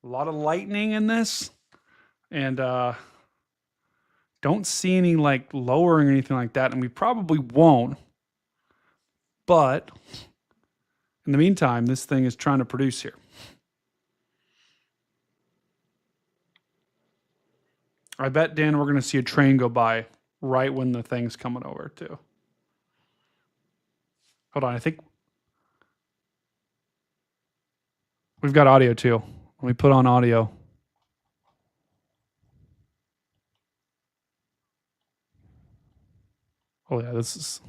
A lot of lightning in this. And don't see any like lowering or anything like that. And we probably won't. But in the meantime, this thing is trying to produce here. I bet, Dan, we're going to see a train go by right when the thing's coming over, too. Hold on, I think we've got audio, too. Let me put on audio. Oh, yeah, this is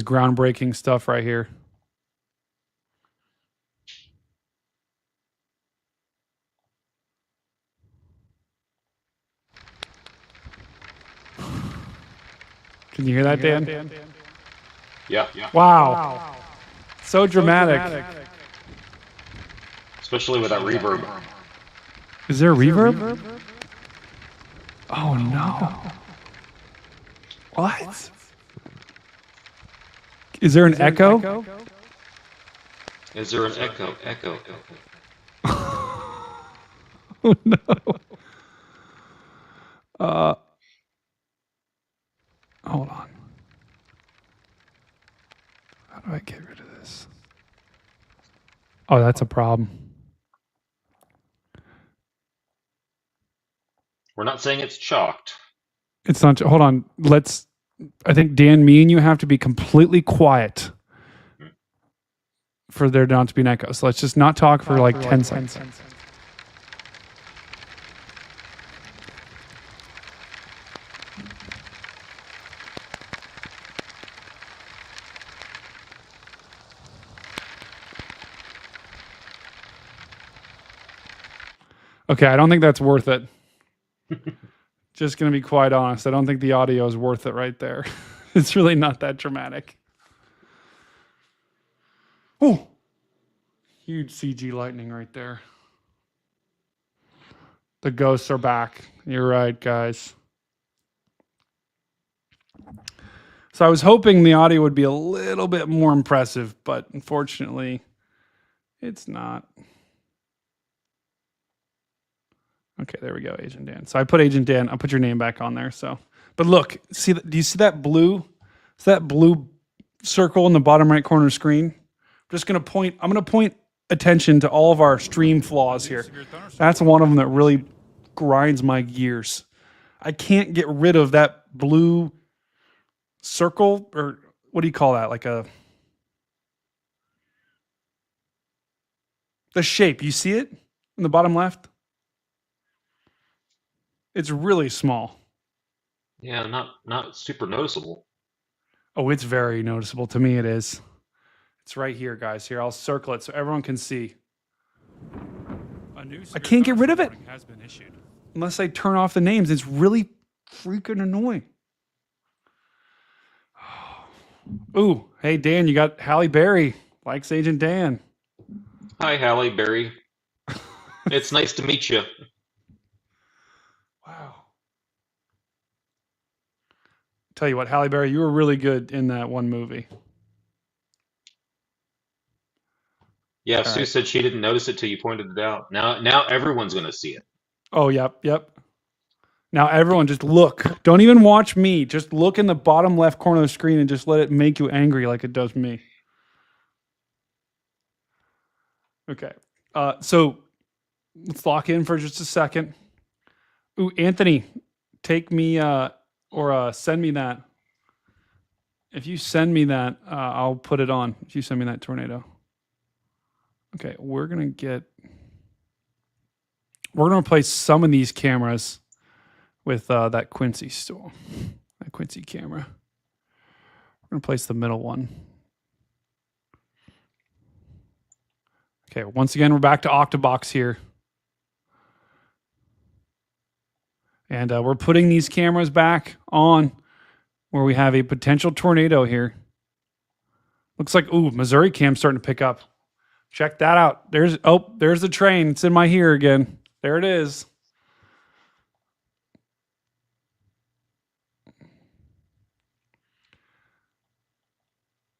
groundbreaking stuff right here. Can you hear that, Dan? Yeah. Wow. So dramatic. Especially with that reverb. Is there a reverb? Oh, no. What? Is there an echo? Is there an echo? Echo. Oh, no. Hold on. How do I get rid of this? Oh, that's a problem. We're not saying it's chalked. It's not. Hold on. I think, Dan, me and you have to be completely quiet for there not to be an echo. So let's just not talk for like 10 seconds. Okay, I don't think that's worth it. Just going to be quite honest. I don't think the audio is worth it right there. It's really not that dramatic. Oh, huge CG lightning right there. The ghosts are back. You're right, guys. So I was hoping the audio would be a little bit more impressive, but unfortunately, it's not. Okay, there we go, Agent Dan. So I put Agent Dan. I'll put your name back on there. So, but look, do you see that blue? It's that blue circle in the bottom right corner of the screen. I'm going to point attention to all of our stream flaws here. That's one of them that really grinds my gears. I can't get rid of that blue circle, or what do you call that? Like the shape. You see it in the bottom left? It's really small. Yeah, not super noticeable. Oh, it's very noticeable. To me, it is. It's right here, guys. Here, I'll circle it so everyone can see. I can't get rid of it has been issued. unless I turn off the names. It's really freaking annoying. Ooh, hey, Dan, you got Halle Berry, likes Agent Dan. Hi, Halle Berry. It's nice to meet you. Wow. Tell you what, Halle Berry, you were really good in that one movie. Yeah, All Sue right. said she didn't notice it till you pointed it out. Now everyone's going to see it. Oh, yep. Now, everyone, just look. Don't even watch me. Just look in the bottom left corner of the screen and just let it make you angry like it does me. Okay. So let's lock in for just a second. Ooh, Anthony, take me or send me that. If you send me that, I'll put it on. If you send me that tornado. Okay, we're going to replace some of these cameras with that Quincy storm, that Quincy camera. We're going to place the middle one. Okay, once again, we're back to Octabox here. And we're putting these cameras back on where we have a potential tornado here. Looks like, ooh, Missouri cam's starting to pick up. Check that out. There's the train. It's in my ear again. There it is.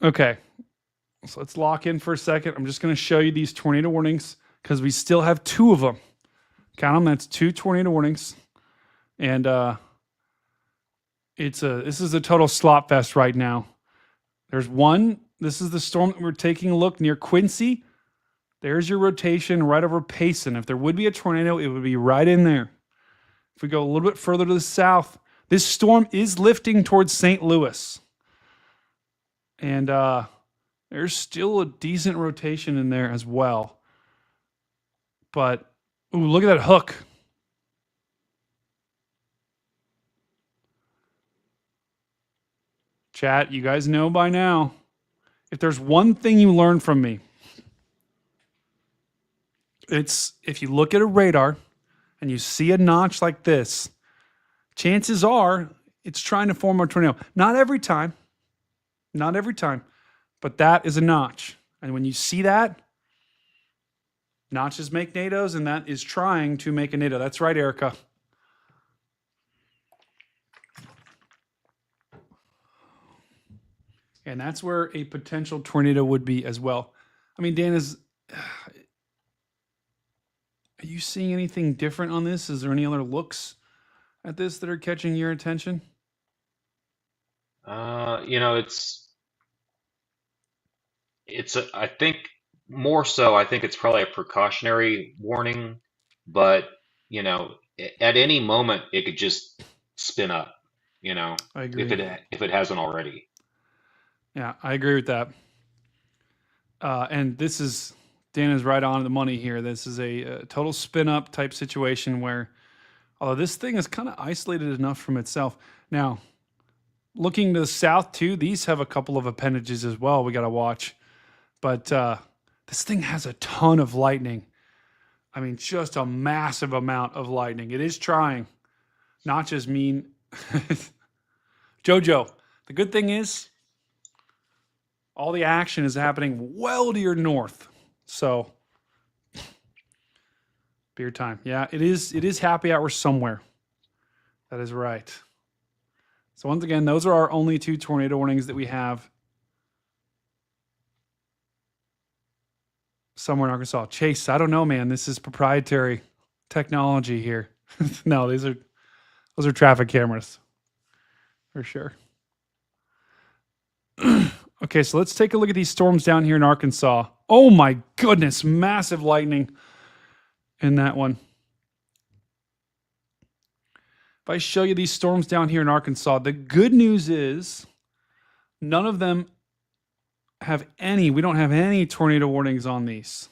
Okay, so let's lock in for a second. I'm just going to show you these tornado warnings because we still have 2 of them. Count them. That's 2 tornado warnings, and this is a total slop fest right now. There's one. This is the storm that we're taking a look near Quincy. There's your rotation right over Payson. If there would be a tornado, it would be right in there. If we go a little bit further to the south, this storm is lifting towards St. Louis. And there's still a decent rotation in there as well. But, ooh, look at that hook. Chat, you guys know by now, if there's one thing you learn from me, it's if you look at a radar and you see a notch like this, chances are it's trying to form a tornado. Not every time, but that is a notch. And when you see that, notches make NATOs, and that is trying to make a NATO. That's right, Erica. And that's where a potential tornado would be as well. I mean, Dan, are you seeing anything different on this? Is there any other looks at this that are catching your attention? I think more so, I think it's probably a precautionary warning, but at any moment it could just spin up, I agree. if it hasn't already. Yeah, I agree with that. And Dan is right on the money here. This is a total spin up type situation where, although this thing is kind of isolated enough from itself. Now, looking to the south too, these have a couple of appendages as well we got to watch. But this thing has a ton of lightning. I mean, just a massive amount of lightning. It is trying. Notches mean... Jojo, the good thing is, all the action is happening well to your north. So, beer time. Yeah, it is happy hour somewhere. That is right. So once again, those are our only 2 tornado warnings that we have. Somewhere in Arkansas. Chase, I don't know, man. This is proprietary technology here. No, those are traffic cameras. For sure. Okay, so let's take a look at these storms down here in Arkansas. Oh my goodness, massive lightning in that one. If I show you these storms down here in Arkansas, the good news is None of them have any. We don't have any tornado warnings on these.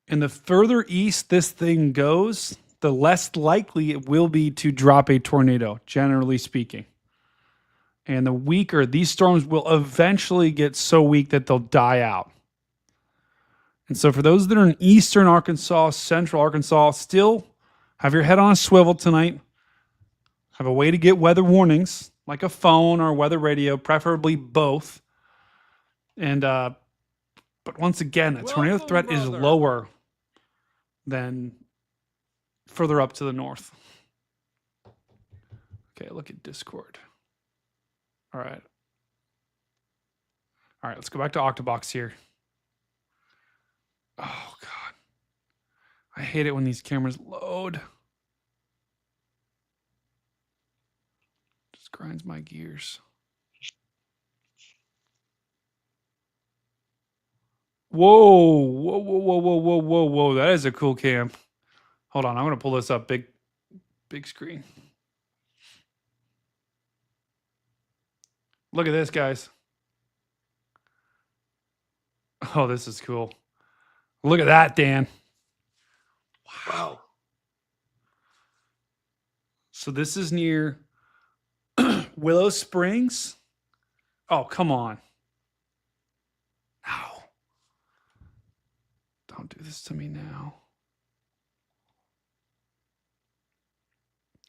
And the further east this thing goes, the less likely it will be to drop a tornado, generally speaking. And the weaker, these storms will eventually get so weak that they'll die out. And so for those that are in eastern Arkansas, central Arkansas, still have your head on a swivel tonight. Have a way to get weather warnings, like a phone or a weather radio, preferably both. And but once again, the tornado threat is lower than further up to the north. Okay, look at Discord. All right. All right, let's go back to Octabox here. Oh, God. I hate it when these cameras load. Just grinds my gears. Whoa, whoa, whoa, whoa, whoa, whoa, whoa, whoa. That is a cool cam. Hold on, I'm going to pull this up big screen. Look at this, guys. Oh, this is cool. Look at that, Dan. Wow. So this is near Willow Springs. Oh, come on. No. Don't do this to me now.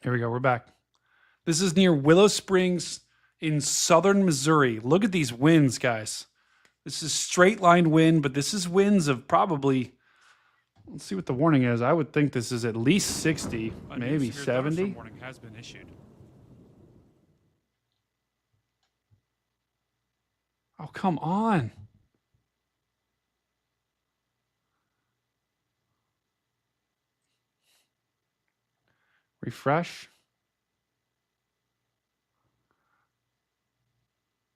Here we go. We're back. This is near Willow Springs in southern Missouri. Look at these winds, guys. This is straight line wind, but this is winds of probably, let's see what the warning is. I would think this is at least 60, maybe 70. Warning has been issued. Oh, come on. Refresh.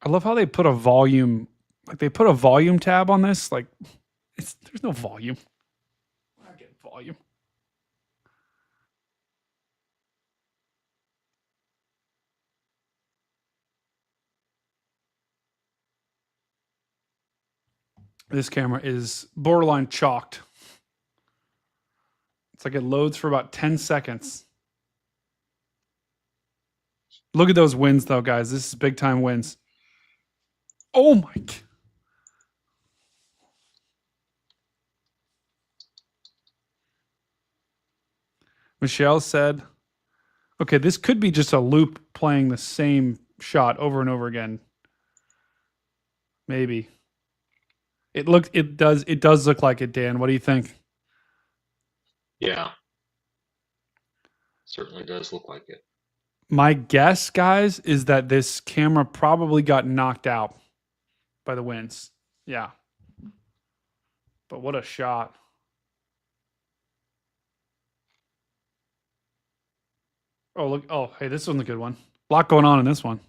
I love how they put a volume, like they put a volume tab on this. Like, there's no volume. We're not getting volume. This camera is borderline chalked. It's like it loads for about 10 seconds. Look at those winds, though, guys. This is big time winds. Oh my God. Michelle said, okay, this could be just a loop playing the same shot over and over again. Maybe. It does look like it, Dan. What do you think? Yeah. Certainly does look like it. My guess, guys, is that this camera probably got knocked out by the winds. Yeah. But what a shot. Oh, look. Oh, hey, this one's a good one. A lot going on in this one.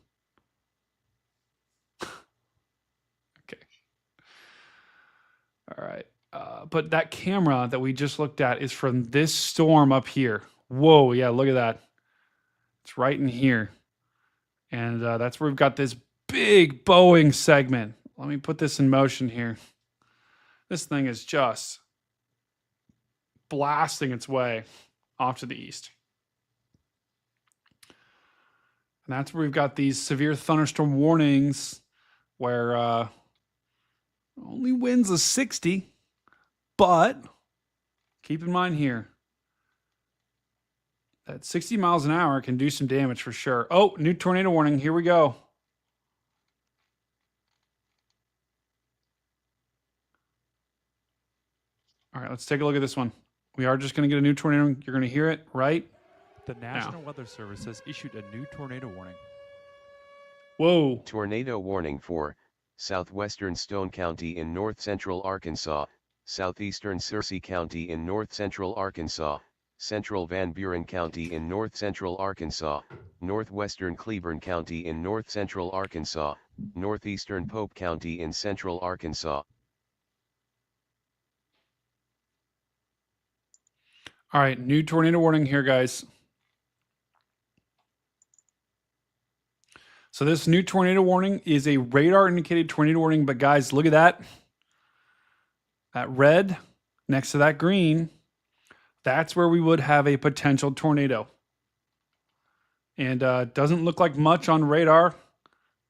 Okay. All right. But that camera that we just looked at is from this storm up here. Whoa, yeah, look at that. It's right in here. And that's where we've got this big bowing segment. Let me put this in motion here. This thing is just blasting its way off to the east. And that's where we've got these severe thunderstorm warnings where only winds of 60. But keep in mind here that 60 miles an hour can do some damage for sure. Oh, new tornado warning. Here we go. All right, let's take a look at this one. We are just going to get a new tornado. You're going to hear it right. The National Weather Service has issued a new tornado warning. Whoa. Tornado warning for southwestern Stone County in north-central Arkansas, southeastern Searcy County in north-central Arkansas, central Van Buren County in north-central Arkansas, northwestern Cleburne County in north-central Arkansas, northeastern Pope County in central Arkansas. All right, new tornado warning here, guys. So this new tornado warning is a radar indicated tornado warning, but guys, look at that. That red next to that green, that's where we would have a potential tornado. And doesn't look like much on radar.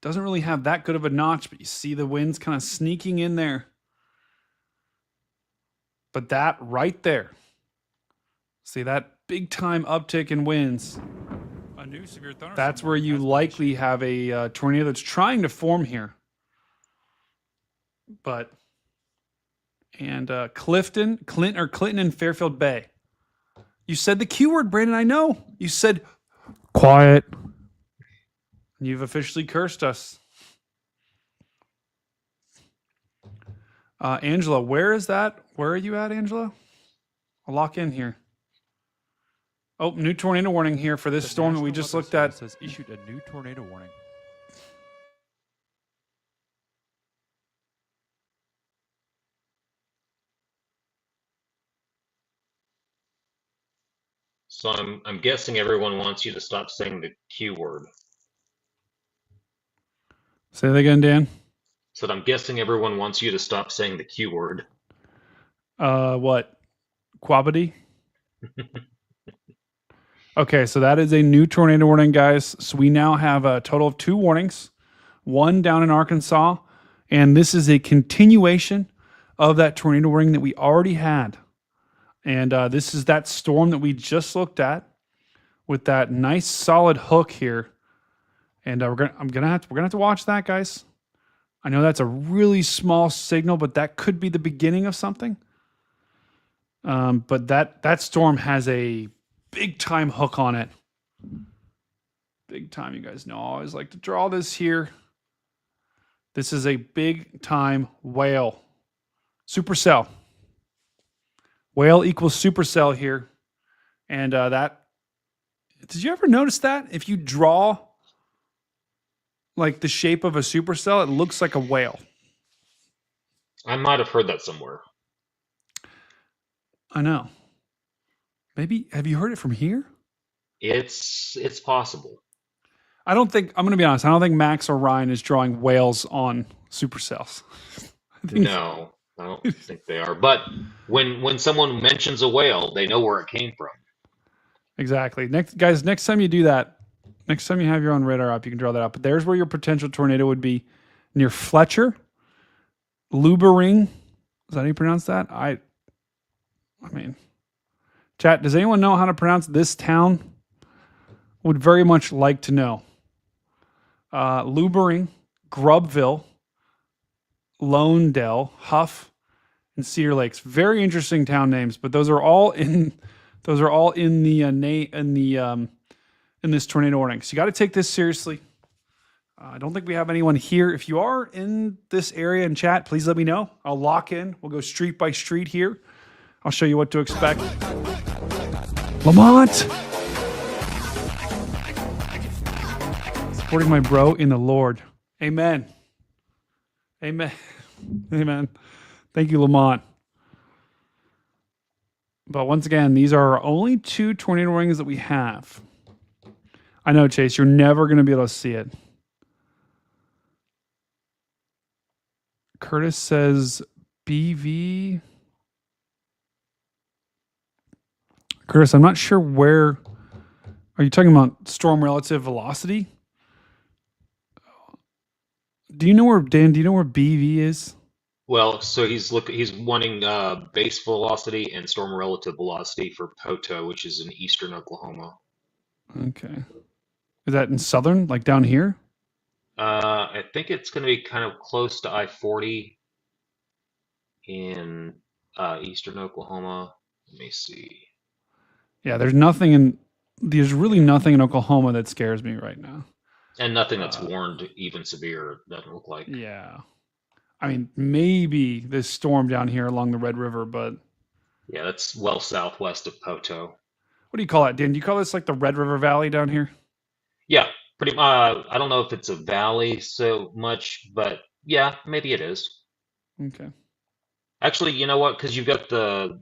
Doesn't really have that good of a notch, but you see the winds kind of sneaking in there. But that right there, see that big time uptick in winds. A new severe thunderstorm That's where warning you has been likely issued. have a tornado that's trying to form here. But Clinton and Fairfield Bay. You said the Q word, Brandon. I know. You said quiet. You've officially cursed us. Angela, where is that? Where are you at, Angela? I'll lock in here. Oh, new tornado warning here for this The storm that we National just Weather looked at. Service has issued a new tornado warning. So I'm guessing everyone wants you to stop saying the Q word. Say that again, Dan. So I'm guessing everyone wants you to stop saying the Q word. What? Quabity? Okay, so that is a new tornado warning, guys. So we now have a total of 2 warnings, one down in Arkansas, and this is a continuation of that tornado warning that we already had. And this is that storm that we just looked at with that nice solid hook here. And we're gonna have to watch that, guys. I know that's a really small signal, but that could be the beginning of something. But that storm has a big time hook on it. Big time, you guys know. I always like to draw this here. This is a big time whale. Supercell. Whale equals supercell here. And that, did you ever notice that? If you draw like the shape of a supercell, it looks like a whale. I might have heard that somewhere. I know. Maybe, have you heard it from here? It's possible. I don't think, I'm going to be honest, I don't think Max or Ryan is drawing whales on supercells. No, I don't think they are. But when someone mentions a whale, they know where it came from. Exactly. Next time you do that, next time you have your own radar up, you can draw that out. But there's where your potential tornado would be near Fletcher, Lubering. Is that how you pronounce that? I mean, chat, does anyone know how to pronounce this town? Would very much like to know. Lubering, Grubville, Lonedale, Huff, and Cedar Lakes. Very interesting town names, but those are all in this tornado warning. So you got to take this seriously. I don't think we have anyone here. If you are in this area in chat, please let me know. I'll lock in. We'll go street by street here. I'll show you what to expect. Lamont! Supporting my bro in the Lord. Amen. Amen. Amen. Thank you, Lamont. But once again, these are our only 2 tornado warnings that we have. I know, Chase, you're never going to be able to see it. Curtis says BV. Curtis, I'm not sure where. Are you talking about storm relative velocity? Do you know where, Dan, do you know where BV is? Well, so he's wanting base velocity and storm relative velocity for Poto, which is in eastern Oklahoma. Okay. Is that in southern, like down here? I think it's going to be kind of close to I-40 in eastern Oklahoma. Let me see. Yeah, there's really nothing in Oklahoma that scares me right now. And nothing that's warned even severe, it doesn't look like. Yeah. I mean, maybe this storm down here along the Red River, but... Yeah, that's well southwest of Poto. What do you call it, Dan? Do you call this like the Red River Valley down here? Yeah, pretty much. I don't know if it's a valley so much, but yeah, maybe it is. Okay. Actually, you know what? Because you've got the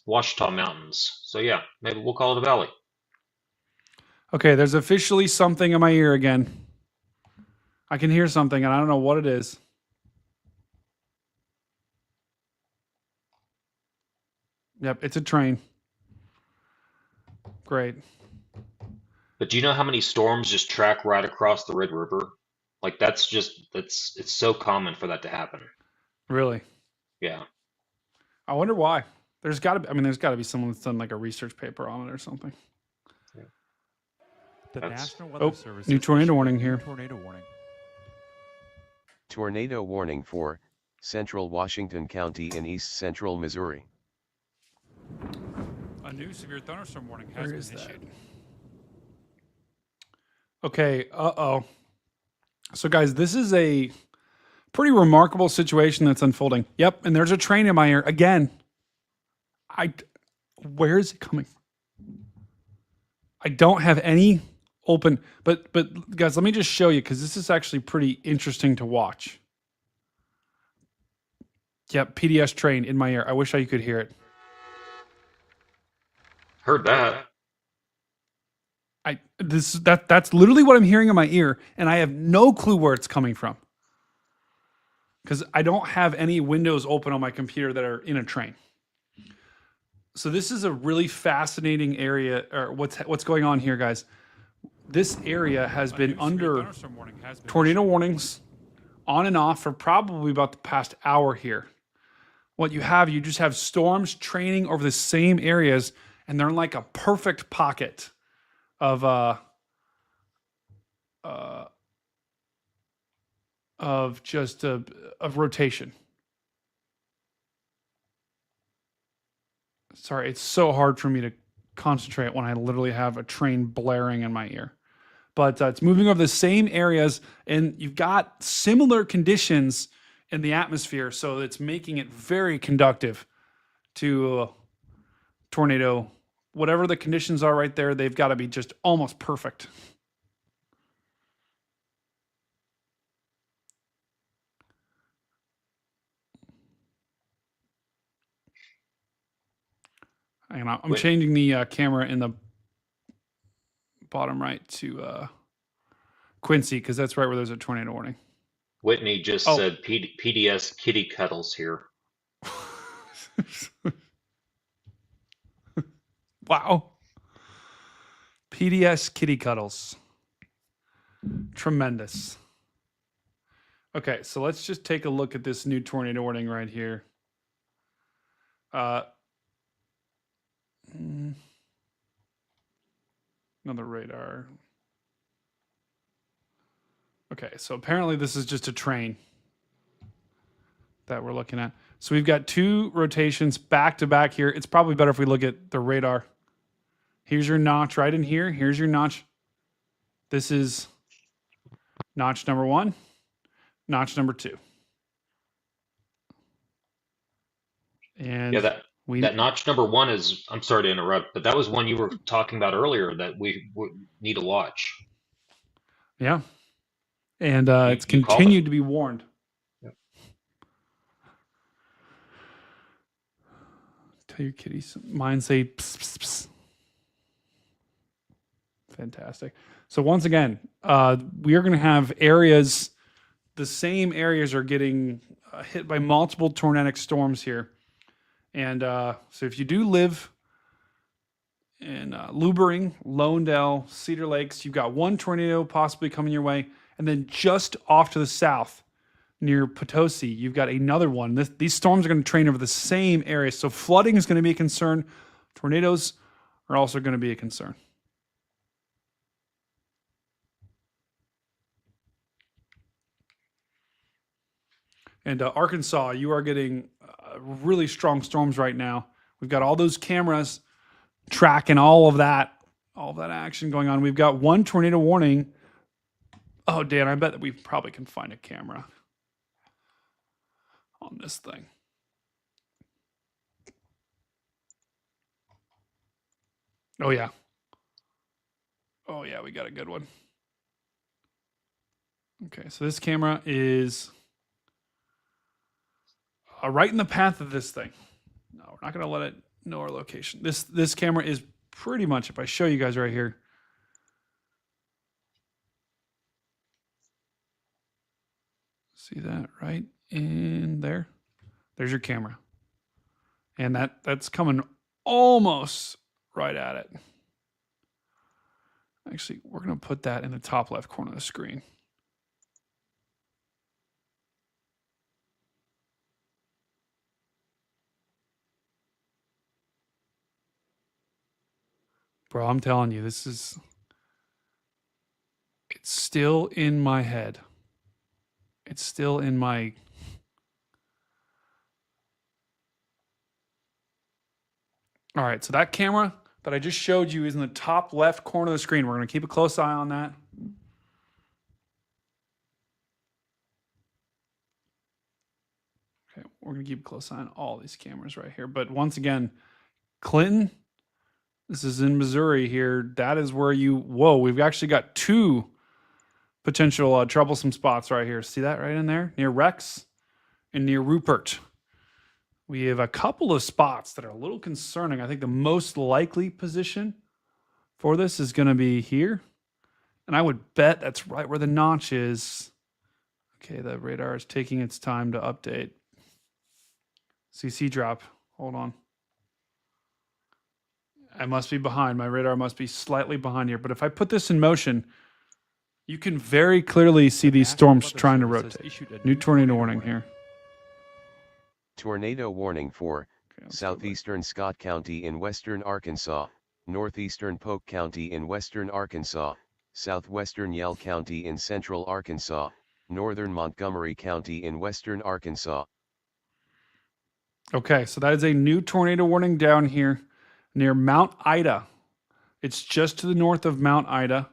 Ouachita Mountains. So yeah, maybe we'll call it a valley. Okay, there's officially something in my ear again. I can hear something, and I don't know what it is. Yep, it's a train. Great. But do you know how many storms just track right across the Red River? Like it's so common for that to happen. Really? Yeah. I wonder why. There's got to be. I mean, there's got to be someone that's done like a research paper on it or something. The That's- National Weather Service. New has tornado issued a warning new here. Tornado warning. Tornado warning for Central Washington County in east central Missouri. A new severe thunderstorm warning has Where been is that? issued. Okay. So, guys, this is a pretty remarkable situation that's unfolding. Yep, and there's a train in my ear again. Where is it coming from? I don't have any open, but guys, let me just show you because this is actually pretty interesting to watch. Yep, PDS train in my ear. I wish I could hear it. Heard that. That's literally what I'm hearing in my ear, and I have no clue where it's coming from. Because I don't have any windows open on my computer that are in a train. So this is a really fascinating area, or what's going on here, guys. This area has been under tornado warnings on and off for probably about the past hour here. What you just have storms training over the same areas, and they're in like a perfect pocket of rotation. Sorry, it's so hard for me to concentrate when I literally have a train blaring in my ear. But it's moving over the same areas, and you've got similar conditions in the atmosphere, so it's making it very conductive to tornado. Whatever the conditions are right there, they've got to be just almost perfect. Hang on, I'm changing the camera in the bottom right to Quincy because that's right where there's a tornado warning. Whitney just said PDS kitty cuddles here. Wow. PDS kitty cuddles. Tremendous. Okay, so let's just take a look at this new tornado warning right here. Another radar. Okay, so apparently this is just a train that we're looking at. So we've got two rotations back to back here. It's probably better if we look at the radar. Here's your notch right in here. Here's your notch. This is notch number 1, notch number 2. And yeah, that notch number 1 is, I'm sorry to interrupt, but that was one you were talking about earlier that we would need to watch. Yeah. And it's continued to be warned. Yep. Tell your kitties. Mine say pss, pss, pss. Fantastic. So once again, we are going to have areas, the same areas are getting hit by multiple tornadic storms here. And so if you do live in Lubering, Lowendale, Cedar Lakes, you've got one tornado possibly coming your way. And then just off to the south, near Potosi, you've got another one. These storms are going to train over the same area. So flooding is going to be a concern. Tornadoes are also going to be a concern. And Arkansas, you are getting really strong storms right now. We've got all those cameras tracking all of that action going on. We've got one tornado warning. Oh, Dan, I bet that we probably can find a camera on this thing. Oh, yeah. Oh, yeah, we got a good one. Okay, so this camera is right in the path of this thing. No, we're not going to let it know our location. This camera is pretty much, if I show you guys right here, See that right in there? There's your camera. And that's coming almost right at it. Actually, we're going to put that in the top left corner of the screen. Bro, I'm telling you, it's still in my head. It's still in my... All right, so that camera that I just showed you is in the top left corner of the screen. We're going to keep a close eye on that. Okay, we're going to keep a close eye on all these cameras right here. But once again, Clinton, this is in Missouri here. That is where whoa, we've actually got two potential troublesome spots right here. See that right in there? Near Rex and near Rupert. We have a couple of spots that are a little concerning. I think the most likely position for this is going to be here. And I would bet that's right where the notch is. Okay, the radar is taking its time to update. CC drop. Hold on. I must be behind. My radar must be slightly behind here. But if I put this in motion, you can very clearly see these storms trying to rotate. New tornado warning here. Tornado warning for southeastern Scott County in western Arkansas, northeastern Polk County in western Arkansas, southwestern Yell County in central Arkansas, northern Montgomery County in western Arkansas. Okay, so that is a new tornado warning down here near Mount Ida. It's just to the north of Mount Ida.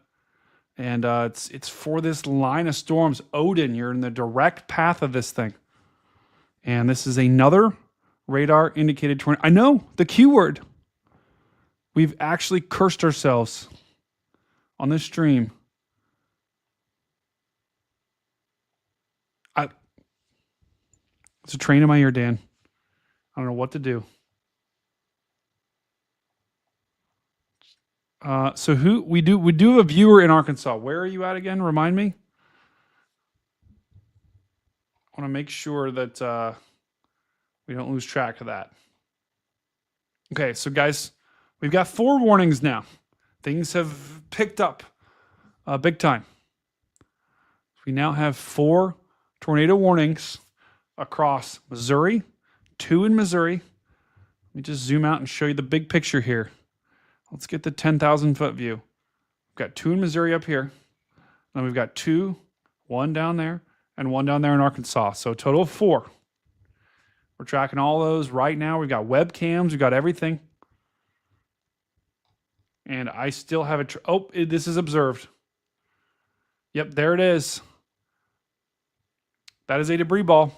And it's for this line of storms. Odin, you're in the direct path of this thing. And this is another radar indicated tornado. I know, the Q word. We've actually cursed ourselves on this stream. It's a train in my ear, Dan. I don't know what to do. So we do have a viewer in Arkansas. Where are you at again? Remind me. I want to make sure that we don't lose track of that. Okay, so guys, we've got 4 warnings now. Things have picked up big time. We now have 4 tornado warnings across Missouri, 2 in Missouri. Let me just zoom out and show you the big picture here. Let's get the 10,000 foot view. We've got 2 in Missouri up here. And we've got 2, 1 down there, and 1 down there in Arkansas. So a total of 4. We're tracking all those right now. We've got webcams. We've got everything. And I still have this is observed. Yep, there it is. That is a debris ball.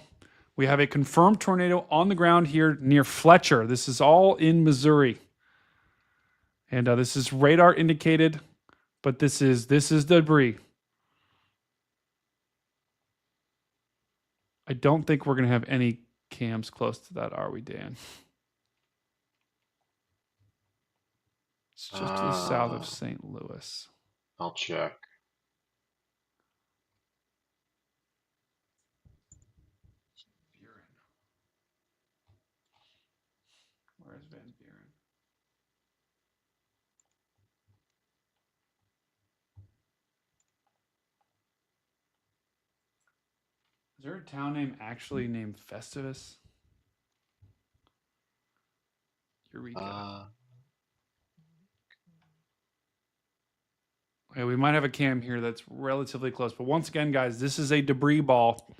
We have a confirmed tornado on the ground here near Fletcher. This is all in Missouri. And this is radar indicated, but this is debris. I don't think we're going to have any cams close to that, are we, Dan? It's just to the south of St. Louis. I'll check. Where's Van Buren? Is there a town name actually named Festivus? Eureka. Okay, we might have a cam here that's relatively close. But once again, guys, this is a debris ball.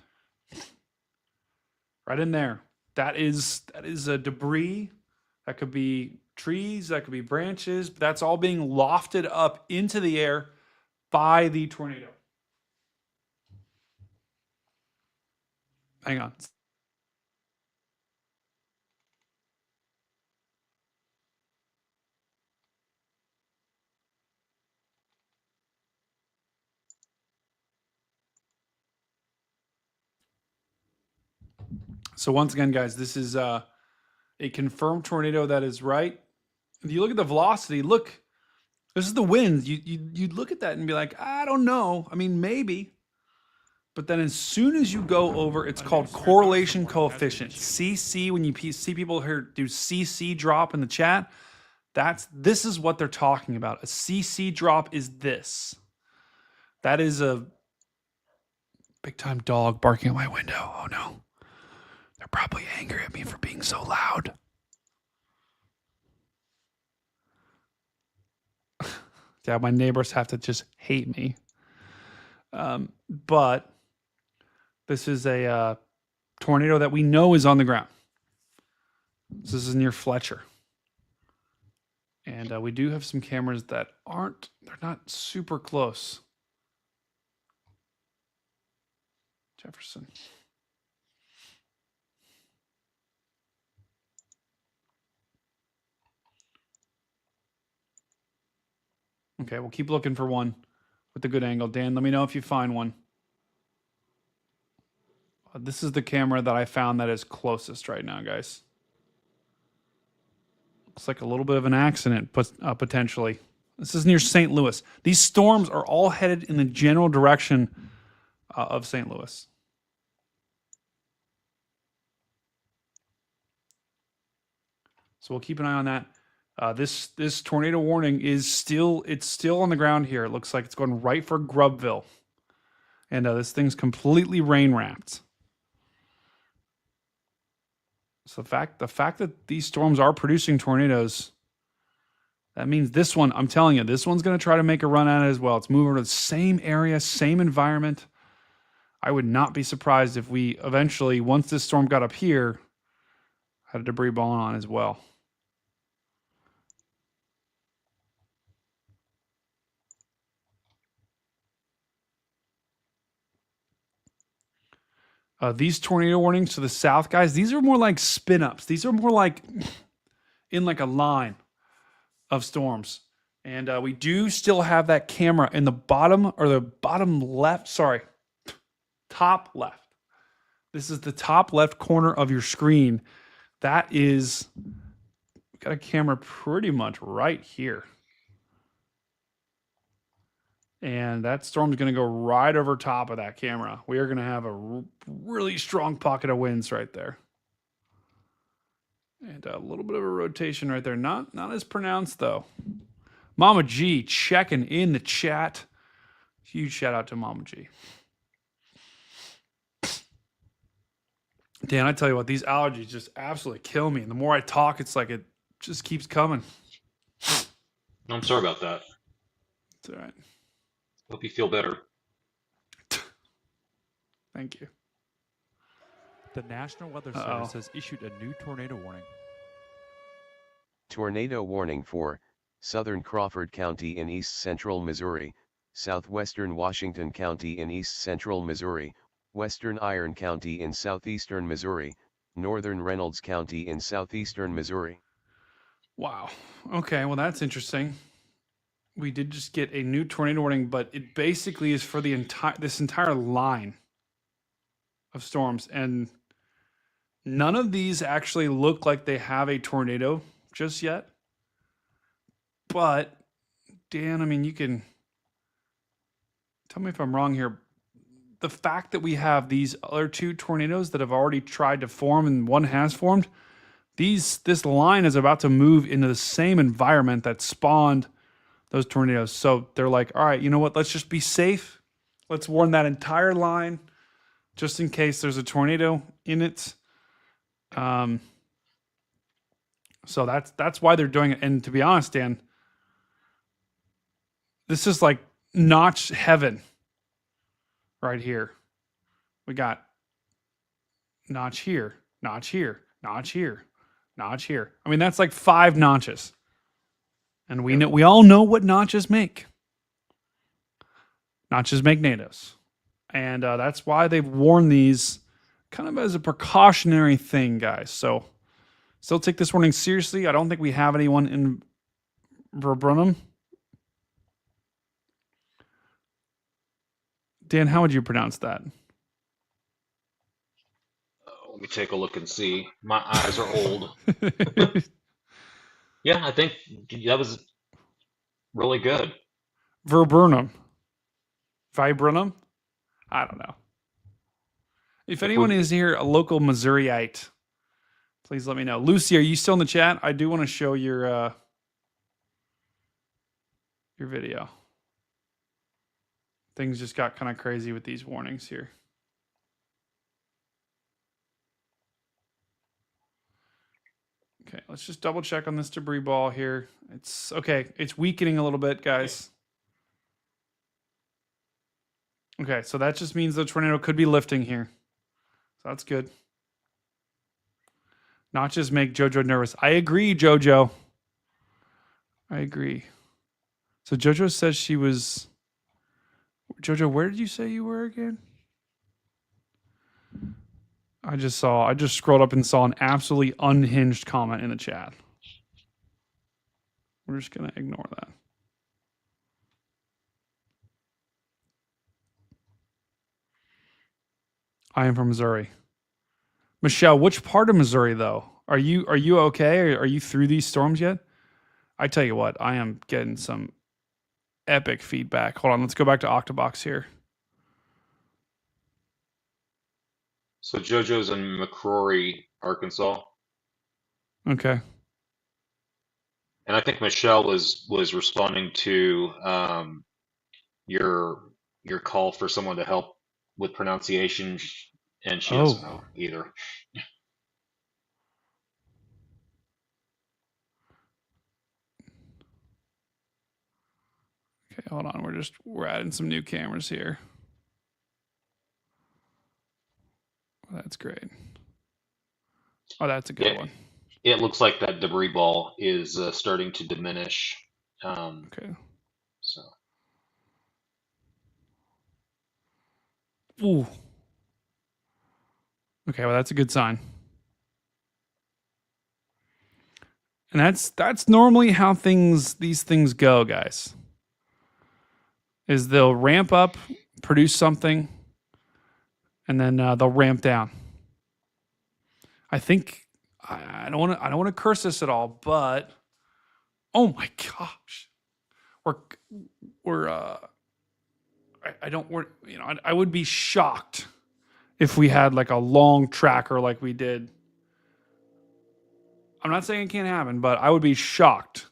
Right in there. That is a debris. That could be trees. That could be branches. But that's all being lofted up into the air by the tornado. Hang on. So once again, guys, this is a confirmed tornado that is right. If you look at the velocity, look, this is the wind. You'd look at that and be like, I don't know. I mean, maybe. But then as soon as you go over, it's called correlation coefficient. CC, when you see people here do CC drop in the chat, this is what they're talking about. A CC drop is this. That is a big time dog barking at my window. Oh no. They're probably angry at me for being so loud. Yeah, my neighbors have to just hate me. But this is a tornado that we know is on the ground. This is near Fletcher. And we do have some cameras that they're not super close. Jefferson. Okay, we'll keep looking for one with a good angle. Dan, let me know if you find one. This is the camera that I found that is closest right now, guys. Looks like a little bit of an accident, potentially. This is near St. Louis. These storms are all headed in the general direction of St. Louis. So we'll keep an eye on that. This tornado warning is still on the ground here. It looks like it's going right for Grubville. And this thing's completely rain wrapped. So the fact that these storms are producing tornadoes, that means this one, I'm telling you, this one's going to try to make a run at it as well. It's moving to the same area, same environment. I would not be surprised if we eventually, once this storm got up here, had a debris ball on as well. These tornado warnings to the south, guys, these are more like spin-ups. These are more like in like a line of storms. And we do still have that camera in the bottom, or the bottom left, sorry, top left. This is the top left corner of your screen. That is, got a camera pretty much right here. And that storm's going to go right over top of that camera. We are going to have a really strong pocket of winds right there. And a little bit of a rotation right there. Not as pronounced, though. Mama G checking in the chat. Huge shout out to Mama G. Dan, I tell you what, these allergies just absolutely kill me. And the more I talk, it's like it just keeps coming. I'm sorry about that. It's all right. Hope you feel better. Thank you. The National Weather Service has issued a new tornado warning. Tornado warning for southern Crawford County in east central Missouri, southwestern Washington County in east central Missouri, western Iron County in southeastern Missouri, northern Reynolds County in southeastern Missouri. Wow. Okay, well that's interesting. We did just get a new tornado warning, but it basically is for this entire line of storms, and none of these actually look like they have a tornado just yet. But Dan, I mean, you can tell me if I'm wrong here. The fact that we have these other two tornadoes that have already tried to form and one has formed, this line is about to move into the same environment that spawned those tornadoes. So they're like, all right, you know what? Let's just be safe. Let's warn that entire line just in case there's a tornado in it. So that's why they're doing it. And to be honest, Dan, this is like notch heaven right here. We got notch here, notch here, notch here, notch here. I mean, that's like 5 notches. And we all know what notches make. Notches make NATOs. And that's why they've worn these kind of as a precautionary thing, guys. So still take this warning seriously. I don't think we have anyone in Verbrunum. Dan, how would you pronounce that? Let me take a look and see. My eyes are old. Yeah, I think that was really good. Viburnum. I don't know. If anyone is here, a local Missouriite, please let me know. Lucy, are you still in the chat? I do want to show your video. Things just got kind of crazy with these warnings here. Okay, let's just double check on this debris ball here. It's okay. It's weakening a little bit, guys. Okay, so that just means the tornado could be lifting here. So that's good. Not just make JoJo nervous. I agree, JoJo. I agree. So JoJo says she was... JoJo, where did you say you were again? I just scrolled up and saw an absolutely unhinged comment in the chat. We're just going to ignore that. I am from Missouri. Michelle, which part of Missouri though? Are you okay? Are you through these storms yet? I tell you what, I am getting some epic feedback. Hold on, let's go back to Octabox here. So JoJo's in McCrory, Arkansas. Okay. And I think Michelle was responding to your call for someone to help with pronunciation, and she doesn't know either. Okay, hold on. We're adding some new cameras here. That's great. Oh, that's a good one. It looks like that debris ball is starting to diminish. Okay. So. Ooh. Okay, well, that's a good sign. And that's normally how these things go, guys. Is they'll ramp up, produce something, and then they'll ramp down. I think I don't want to curse this at all, but oh my gosh, I would be shocked if we had like a long tracker like we did. I'm not saying it can't happen, but I would be shocked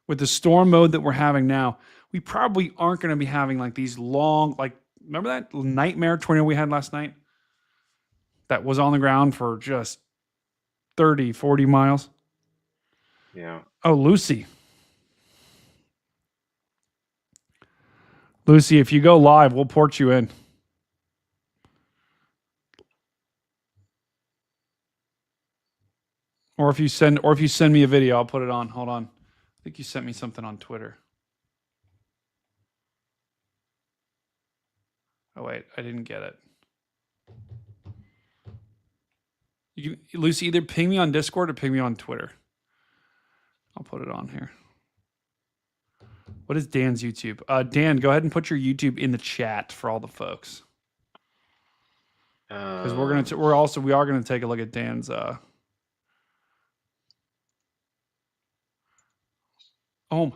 with the storm mode that we're having now. We probably aren't going to be having like these long, like, remember that nightmare tornado we had last night? That was on the ground for just 30, 40 miles. Yeah. Oh, Lucy. Lucy, if you go live, we'll port you in. Or if you send me a video, I'll put it on. Hold on. I think you sent me something on Twitter. Oh wait, I didn't get it. You can, Lucy, either ping me on Discord or ping me on Twitter. I'll put it on here. What is Dan's YouTube? Dan, go ahead and put your YouTube in the chat for all the folks. Because we are gonna take a look at Dan's. Oh,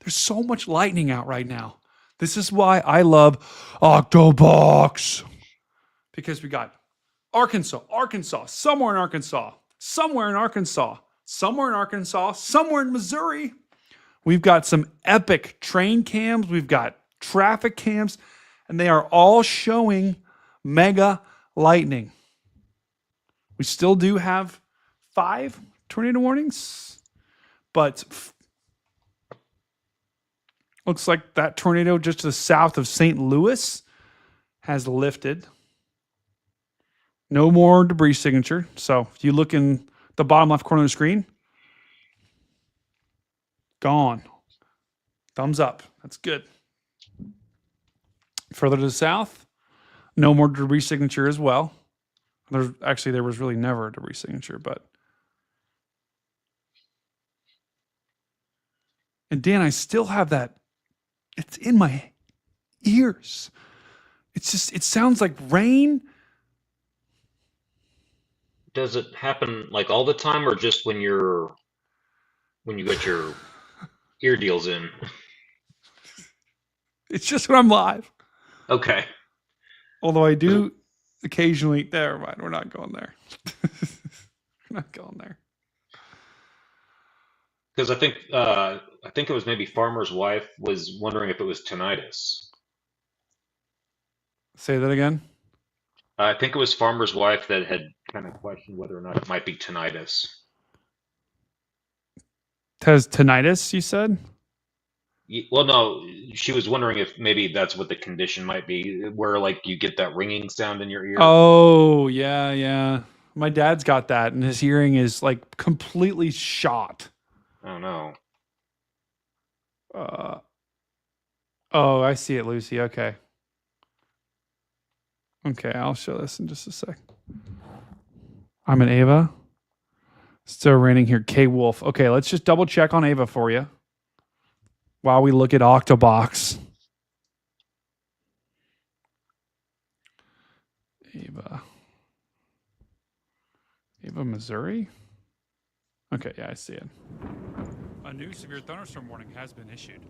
there's so much lightning out right now. This is why I love Octabox. Because we got Arkansas, somewhere in Arkansas, somewhere in Missouri. We've got some epic train cams. We've got traffic cams. And they are all showing mega lightning. We still do have 5 tornado warnings. But looks like that tornado just to the south of St. Louis has lifted. No more debris signature. So if you look in the bottom left corner of the screen, gone. Thumbs up. That's good. Further to the south, no more debris signature as well. There was really never a debris signature, but. And Dan, I still have that. It's in my ears. It sounds like rain. Does it happen like all the time, or just when you got your ear deals in? It's just when I'm live. Okay. Although I do occasionally. Never mind. We're not going there. We're not going there. Because I think it was maybe Farmer's wife was wondering if it was tinnitus. Say that again. I think it was Farmer's wife that had kind of questioned whether or not it might be tinnitus. Has tinnitus, you said? Well, no, she was wondering if maybe that's what the condition might be, where like you get that ringing sound in your ear. Oh, yeah, yeah. My dad's got that, and his hearing is like completely shot. Oh no. Oh, I see it, Lucy. Okay. Okay, I'll show this in just a sec. I'm in Ava. Still raining here. K Wolf. Okay, let's just double check on Ava for you while we look at Octabox. Ava, Missouri? Okay, yeah, I see it. A new severe thunderstorm warning has been issued.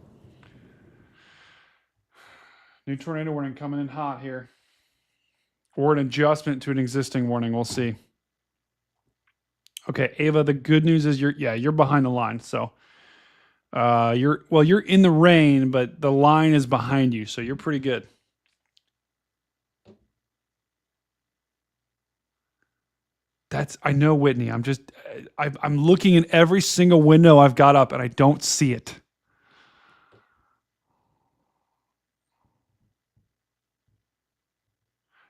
New tornado warning coming in hot here. Or an adjustment to an existing warning. We'll see. Okay, Ava, the good news is you're behind the line. So you're in the rain, but the line is behind you, so you're pretty good. I know, Whitney. I'm looking in every single window I've got up and I don't see it.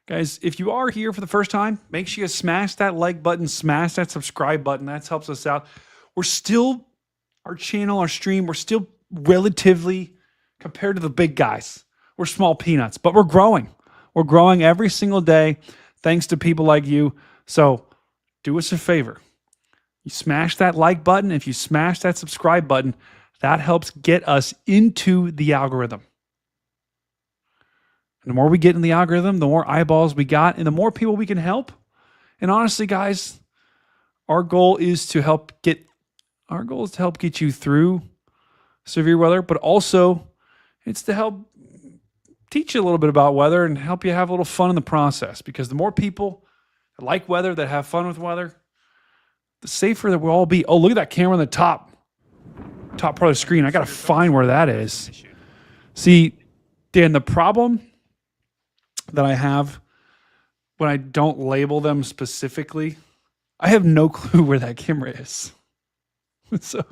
Guys, if you are here for the first time, make sure you smash that like button, smash that subscribe button. That helps us out. We're still, our channel, our stream, we're still relatively, compared to the big guys, we're small peanuts, but we're growing. We're growing every single day thanks to people like you. So do us a favor. You smash that like button. If you smash that subscribe button, that helps get us into the algorithm. And the more we get in the algorithm, the more eyeballs we got and the more people we can help. And honestly, guys, our goal is to help get you through severe weather, but also it's to help teach you a little bit about weather and help you have a little fun in the process. Because the more people that like weather, that have fun with weather, the safer that we'll all be. Oh, look at that camera on the top part of the screen. I got to find where that is. See, Dan, the problem that I have when I don't label them specifically, I have no clue where that camera is. So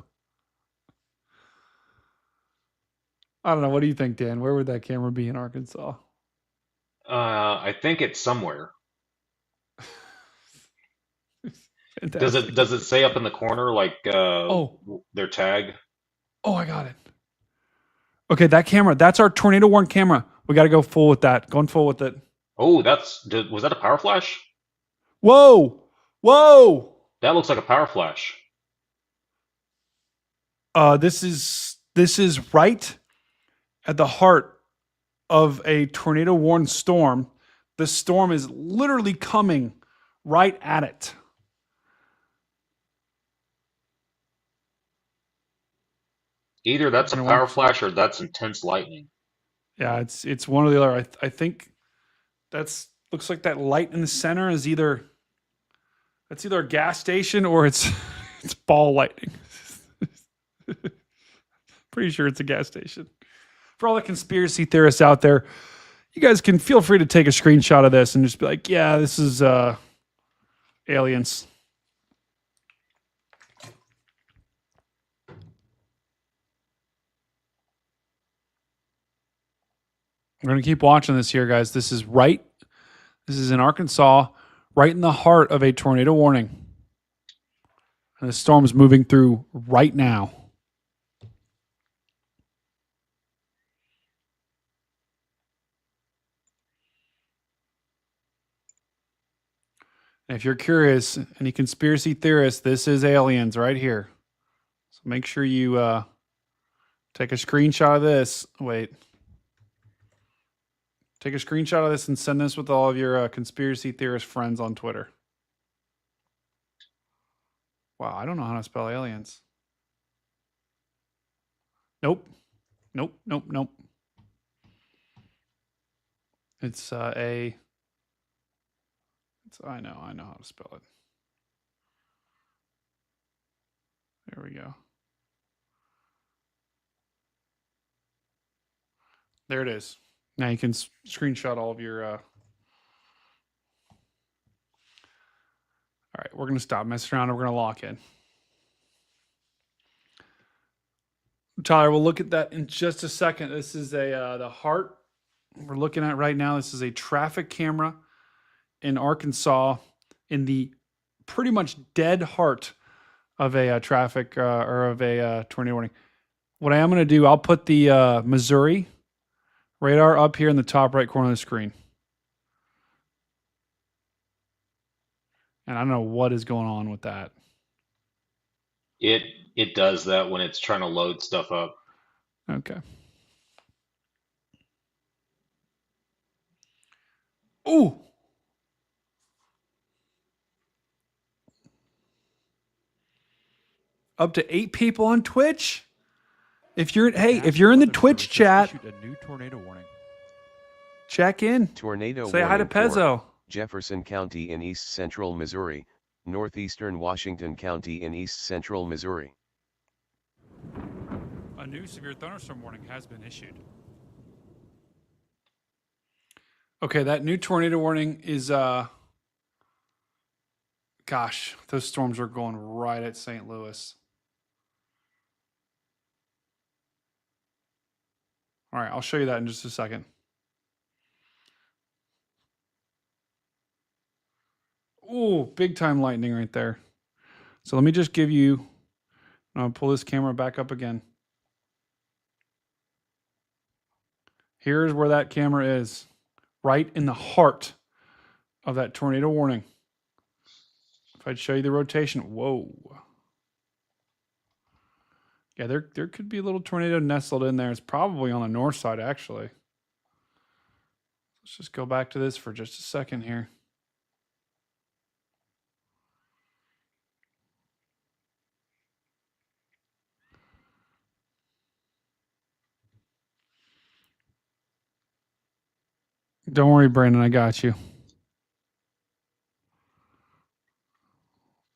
I don't know. What do you think, Dan? Where would that camera be in Arkansas? I think it's somewhere. Fantastic. Does it say up in the corner like their tag? Oh, I got it. Okay, that camera, that's our tornado warning camera. We got to go full with that. Going full with it. Oh, was that a power flash? Whoa. That looks like a power flash. This is right at the heart of a tornado warned storm. The storm is literally coming right at it. Either that's a power flash or that's intense lightning. Yeah, it's one or the other. I think looks like that light in the center is either a gas station or it's ball lightning. Pretty sure it's a gas station. For all the conspiracy theorists out there, you guys can feel free to take a screenshot of this and just be like, yeah, this is aliens. We're going to keep watching this here, guys. This is in Arkansas, right in the heart of a tornado warning. And the storm is moving through right now. And if you're curious, any conspiracy theorists, this is aliens right here. So make sure you take a screenshot of this. Wait. Take a screenshot of this and send this with all of your conspiracy theorist friends on Twitter. Wow, I don't know how to spell aliens. Nope. It's I know how to spell it. There we go. There it is. Now you can screenshot all of your. All right, we're going to stop messing around and we're going to lock in. Tyler, we'll look at that in just a second. This is the heart we're looking at right now. This is a traffic camera in Arkansas in the pretty much dead heart of a traffic or of a tornado warning. What I am going to do, I'll put the Missouri radar up here in the top right corner of the screen. And I don't know what is going on with that. It does that when it's trying to load stuff up. Okay. Ooh. Up to 8 people on Twitch. If you're in the Twitch chat, a new tornado warning. Check in. Tornado Say hi to warning for Pezzo. Jefferson County in east central Missouri, northeastern Washington County in east central Missouri. A new severe thunderstorm warning has been issued. Okay, that new tornado warning is gosh, those storms are going right at St. Louis. All right, I'll show you that in just a second. Ooh, big time lightning right there. So let me just give you, I'll pull this camera back up again. Here's where that camera is, right in the heart of that tornado warning. If I'd show you the rotation, whoa. Yeah, there could be a little tornado nestled in there. It's probably on the north side, actually. Let's just go back to this for just a second here. Don't worry, Brandon, I got you.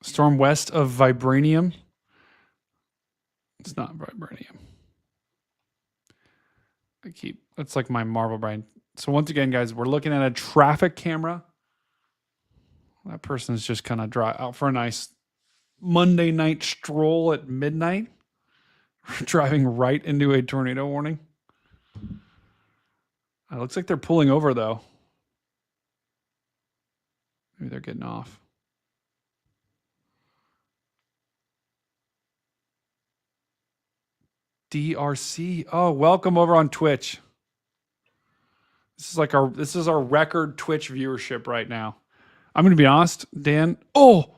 Storm west of Vibranium. It's not Vibranium. That's like my Marvel brain. So once again, guys, we're looking at a traffic camera. That person is just kind of out for a nice Monday night stroll at midnight, driving right into a tornado warning. It looks like they're pulling over, though. Maybe they're getting off. DRC. Oh, welcome over on Twitch. This is our record Twitch viewership right now. I'm going to be honest, Dan. Oh,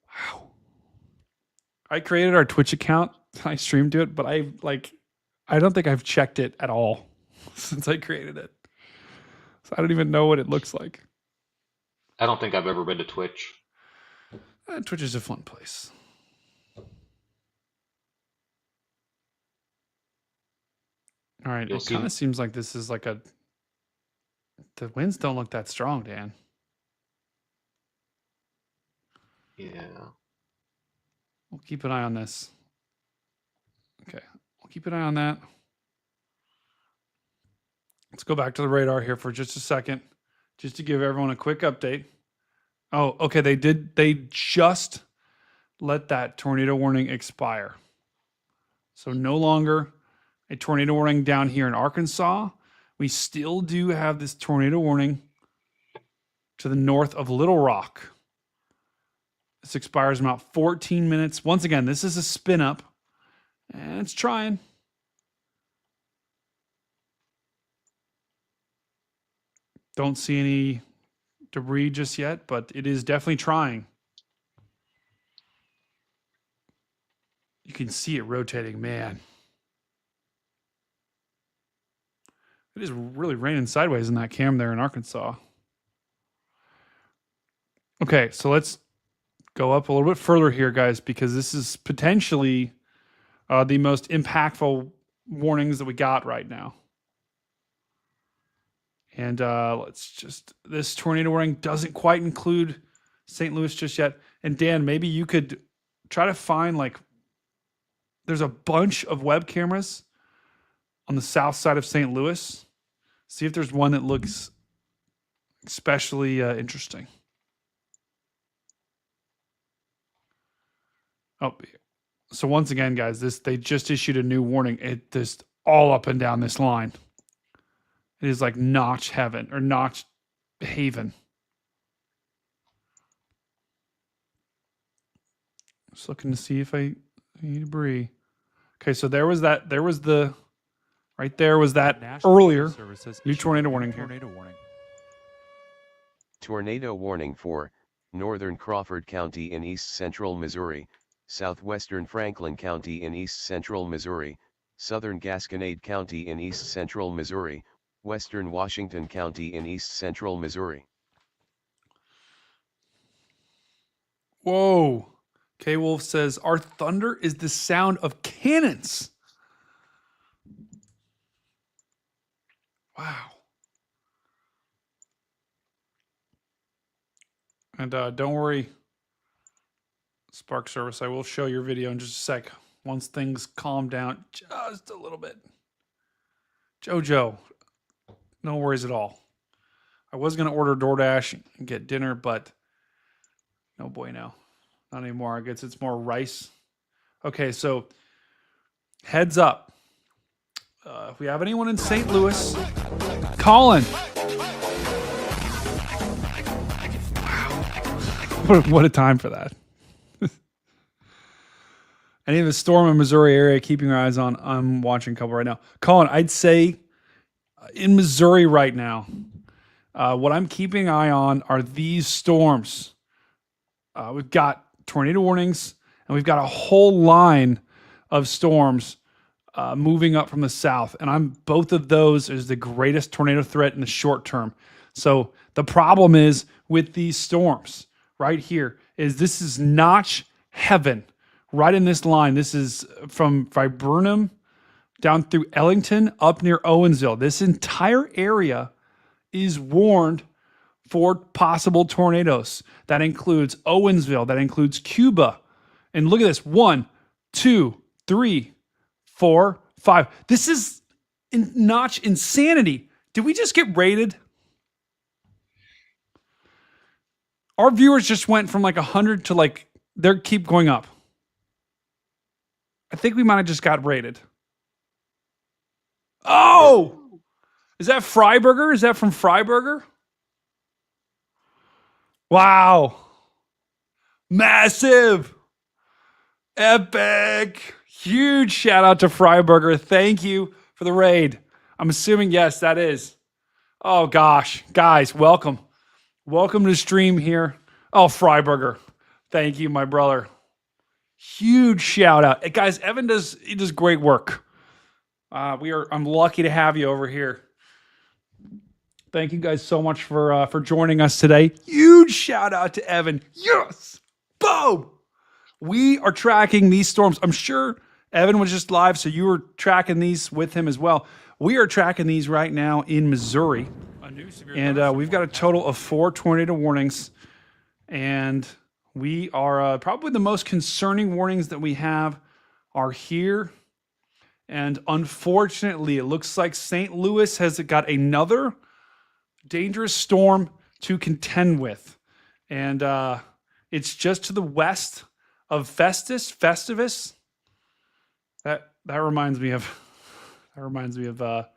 wow. I created our Twitch account. I streamed to it, but I don't think I've checked it at all since I created it. So I don't even know what it looks like. I don't think I've ever been to Twitch. Twitch is a fun place. All right, it kind of seems like this is like the winds don't look that strong, Dan. Yeah. We'll keep an eye on this. Okay, we'll keep an eye on that. Let's go back to the radar here for just a second, just to give everyone a quick update. Oh, okay, they just let that tornado warning expire. So no longer a tornado warning down here in Arkansas. We still do have this tornado warning to the north of Little Rock. This expires in about 14 minutes. Once again, this is a spin up, and it's trying. Don't see any debris just yet, but it is definitely trying. You can see it rotating, man. It is really raining sideways in that cam there in Arkansas. Okay, so let's go up a little bit further here, guys, because this is potentially the most impactful warnings that we got right now. And this tornado warning doesn't quite include St. Louis just yet. And Dan, maybe you could try to find there's a bunch of web cameras on the south side of St. Louis. See if there's one that looks especially interesting. Oh, so once again, guys, they just issued a new warning. It just all up and down this line. It is like notch heaven or notch haven. Just looking to see if I need debris. Okay, so there was that. There was the right there was that National earlier. Weather Service has New issued tornado a warning here. Tornado warning. Tornado warning for northern Crawford County in east central Missouri, southwestern Franklin County in east central Missouri, southern Gasconade County in east central Missouri, western Washington County in east central Missouri. Whoa. K Wolf says our thunder is the sound of cannons. Wow. And don't worry, Spark Service, I will show your video in just a sec once things calm down just a little bit. Jojo, no worries at all. I was going to order DoorDash and get dinner, but no bueno. Not anymore. I guess it's more rice. Okay, so heads up. If we have anyone in St. Louis, Colin. Wow. What a time for that. Any of the storm in Missouri area, keeping your eyes on. I'm watching a couple right now. Colin, I'd say in Missouri right now, what I'm keeping an eye on are these storms. We've got tornado warnings, and we've got a whole line of storms moving up from the south. And both of those is the greatest tornado threat in the short term. So the problem is with these storms right here is this is notch heaven right in this line. This is from Viburnum down through Ellington up near Owensville. This entire area is warned for possible tornadoes. That includes Owensville. That includes Cuba. And look at this. 1, 2, 3, 4, 5. This is notch insanity. Did we just get raided? Our viewers just went from 100 to they keep going up. I think we might have just got raided. Oh! Is that Freiburger? Is that from Freiburger? Wow. Massive. Epic. Huge shout out to Freiburger. Thank you for the raid. I'm assuming, yes, that is. Oh, gosh. Guys, welcome. Welcome to the stream here. Oh, Freiburger. Thank you, my brother. Huge shout out. Hey, guys, Evan does great work. I'm lucky to have you over here. Thank you guys so much for joining us today. Huge shout out to Evan. Yes. Boom. We are tracking these storms. I'm sure Evan was just live, so you were tracking these with him as well. We are tracking these right now in Missouri. And we've got a total of 4 tornado warnings. And we are probably the most concerning warnings that we have are here. And unfortunately, it looks like St. Louis has got another dangerous storm to contend with. And it's just to the west of Festivus. That reminds me of the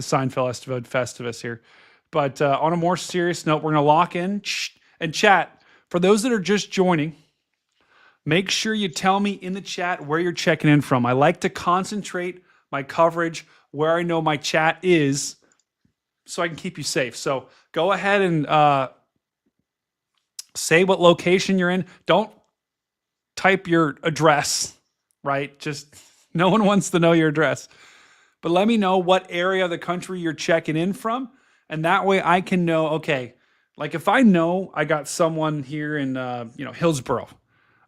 Seinfeld Festivus here. But on a more serious note, we're going to lock in and chat. For those that are just joining, make sure you tell me in the chat where you're checking in from. I like to concentrate my coverage where I know my chat is so I can keep you safe. So go ahead and say what location you're in. Don't type your address, right? Just no one wants to know your address. But let me know what area of the country you're checking in from. And that way I can know, okay, like if I know I got someone here in, Hillsborough,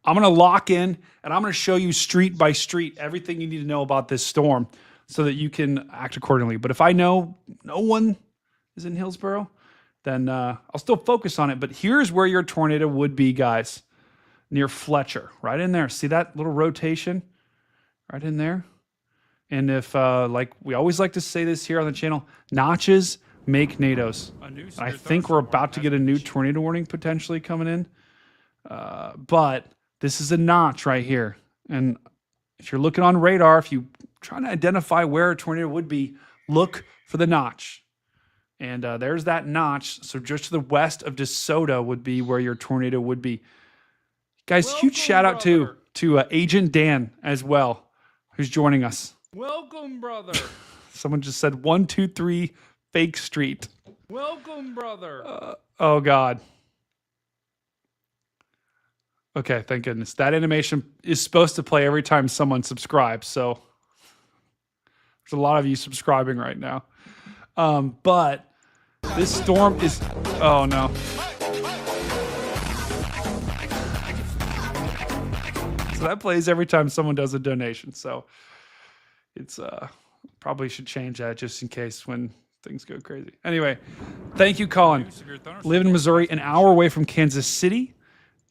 I'm going to lock in and I'm going to show you street by street everything you need to know about this storm so that you can act accordingly. But if I know no one is in Hillsboro, then I'll still focus on it. But here's where your tornado would be, guys, near Fletcher, right in there. See that little rotation right in there? And if, like we always like to say this here on the channel, notches make NATOs. I think we're about to get a new tornado warning potentially coming in. But this is a notch right here. And if you're looking on radar, if you're trying to identify where a tornado would be, look for the notch. And there's that notch. So just to the west of DeSoto would be where your tornado would be. Guys, huge shout out to Agent Dan as well, who's joining us. Welcome, brother. Someone just said 123 Fake Street. Welcome, brother. Oh, God. Okay, thank goodness. That animation is supposed to play every time someone subscribes. So there's a lot of you subscribing right now. But this storm is... Oh, no. So that plays every time someone does a donation. So it's probably should change that just in case when things go crazy. Anyway, thank you, Colin. Live in Missouri, an hour away from Kansas City,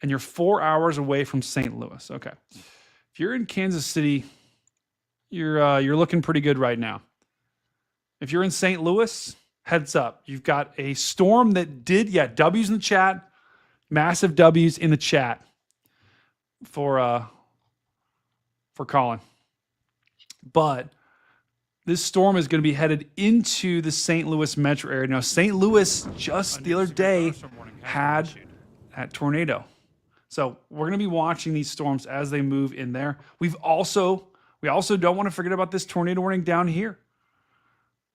and you're 4 hours away from St. Louis. Okay. If you're in Kansas City, you're looking pretty good right now. If you're in St. Louis, heads up. You've got a storm that did, W's in the chat. Massive W's in the chat for Colin. But this storm is going to be headed into the St. Louis metro area. Now, St. Louis just the other day had that tornado. So we're going to be watching these storms as they move in there. We also don't want to forget about this tornado warning down here.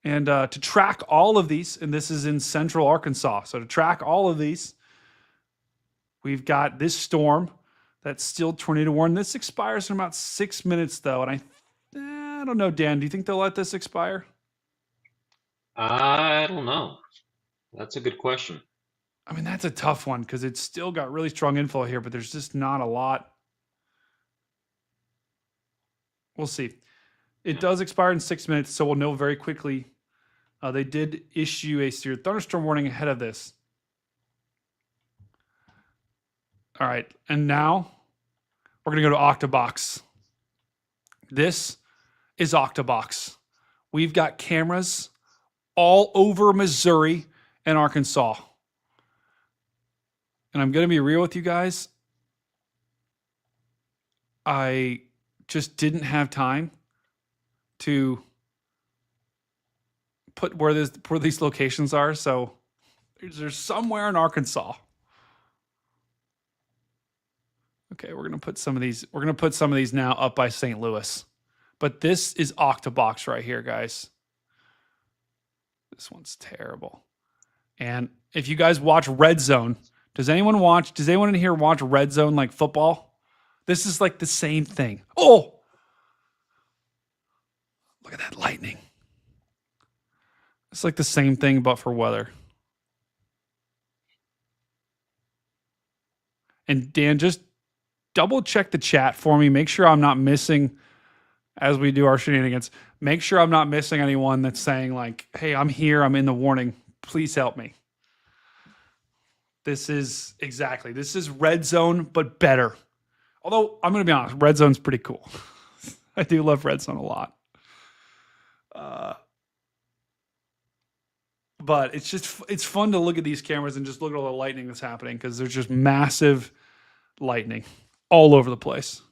And to track all of these, and this is in central Arkansas. So to track all of these, we've got this storm that's still tornado warning. This expires in about 6 minutes, though. And I don't know, Dan. Do you think they'll let this expire? I don't know. That's a good question. I mean, that's a tough one because it's still got really strong inflow here, but there's just not a lot. We'll see. It does expire in 6 minutes, so we'll know very quickly. They did issue a severe thunderstorm warning ahead of this. All right, and now we're going to go to Octabox. This is Octabox. We've got cameras all over Missouri and Arkansas. And I'm going to be real with you guys. I just didn't have time to put where these locations are. So there's somewhere in Arkansas. Okay, we're going to put some of these. We're going to put some of these now up by St. Louis. But this is Octabox right here, guys. This one's terrible. And if you guys watch Red Zone, does anyone in here watch Red Zone like football? This is like the same thing. Oh! Look at that lightning. It's like the same thing, but for weather. And Dan, just double check the chat for me. Make sure I'm not missing, as we do our shenanigans, make sure I'm not missing anyone that's saying like, hey, I'm here, I'm in the warning. Please help me. This is Red Zone, but better. Although, I'm going to be honest, Red Zone's pretty cool. I do love Red Zone a lot. But it's fun to look at these cameras and just look at all the lightning that's happening because there's just massive lightning all over the place.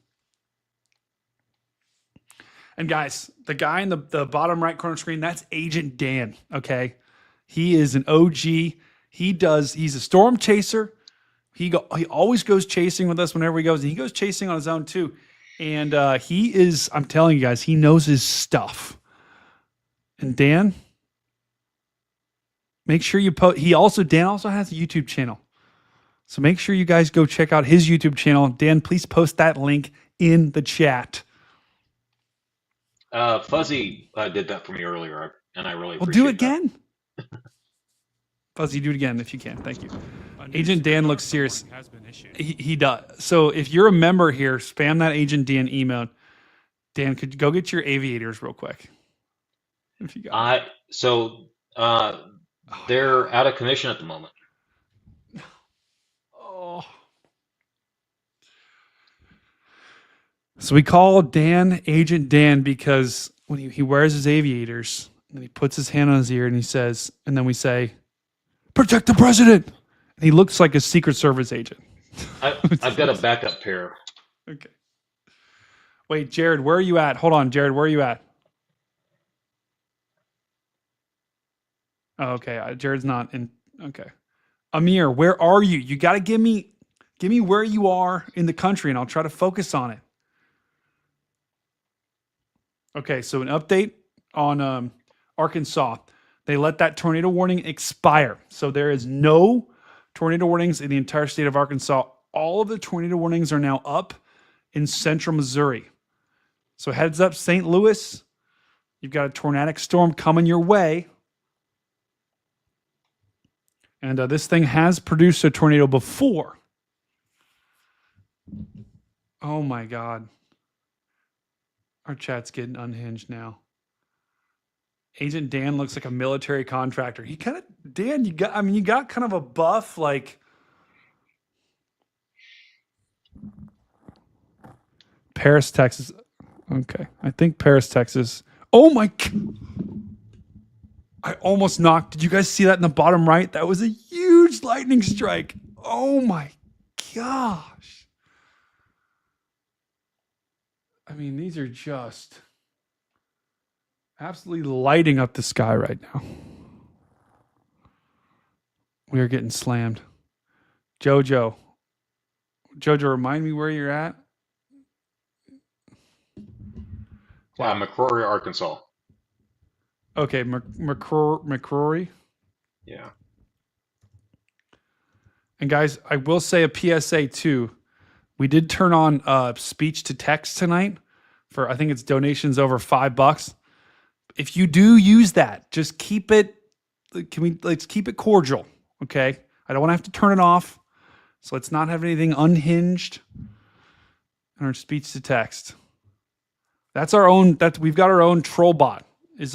And guys, the guy in the bottom right corner screen, that's Agent Dan, okay? He is an OG. He's a storm chaser. He always goes chasing with us whenever he goes. And he goes chasing on his own too. And I'm telling you guys, he knows his stuff. And Dan, make sure you post. Dan also has a YouTube channel. So make sure you guys go check out his YouTube channel. Dan, please post that link in the chat. Fuzzy did that for me earlier, and I really appreciate do it again. Fuzzy, do it again if you can. Thank you. Agent Dan looks serious. He does. So if you're a member here, spam that Agent Dan email. Dan, could you go get your aviators real quick? If you got They're out of commission at the moment. Oh. So we call Dan Agent Dan because when he wears his aviators and he puts his hand on his ear and he says, and then we say, "Protect the president." And he looks like a Secret Service agent. I've got a backup pair. Okay. Wait, Jared, where are you at? Hold on, Jared, where are you at? Oh, okay, Jared's not in. Okay. Amir, where are you? You got to give me where you are in the country and I'll try to focus on it. Okay, so an update on Arkansas. They let that tornado warning expire. So there is no tornado warnings in the entire state of Arkansas. All of the tornado warnings are now up in central Missouri. So heads up, St. Louis. You've got a tornadic storm coming your way. And this thing has produced a tornado before. Oh my God. Our chat's getting unhinged now. Agent Dan looks like a military contractor. He kind of, Dan, you got kind of a buff, like Paris, Texas. Okay. I think Paris, Texas. Oh my God. I almost knocked. Did you guys see that in the bottom right? That was a huge lightning strike. Oh my gosh. I mean, these are just absolutely lighting up the sky right now. We are getting slammed. Jojo, remind me where you're at. McCrory, Arkansas. Okay, McCrory. Yeah. And guys, I will say a PSA too. We did turn on speech to text tonight for, I think it's donations over $5. If you do use that, just keep it. Let's keep it cordial, okay? I don't want to have to turn it off, so let's not have anything unhinged in our speech to text. That's our own. We've got our own troll bot. Is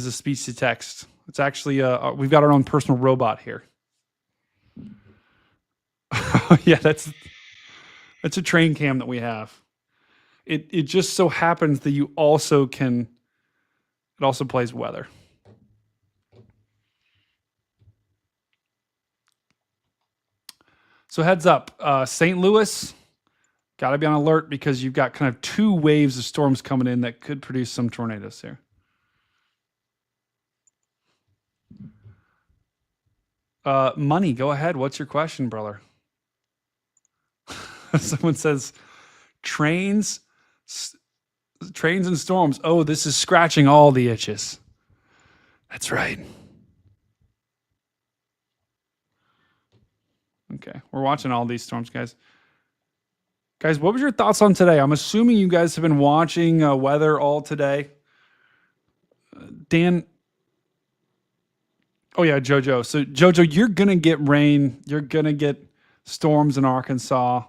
a speech to text. It's actually we've got our own personal robot here. Yeah, that's a train cam that we have. It just so happens that you also can. It also plays weather. So heads up, St. Louis, got to be on alert because you've got kind of two waves of storms coming in that could produce some tornadoes here. Money, go ahead. What's your question, brother? Someone says, trains and storms. Oh, this is scratching all the itches. That's right. Okay, we're watching all these storms, guys. Guys, what was your thoughts on today? I'm assuming you guys have been watching weather all today. Dan. Oh, yeah, Jojo. So, Jojo, you're going to get rain. You're going to get storms in Arkansas.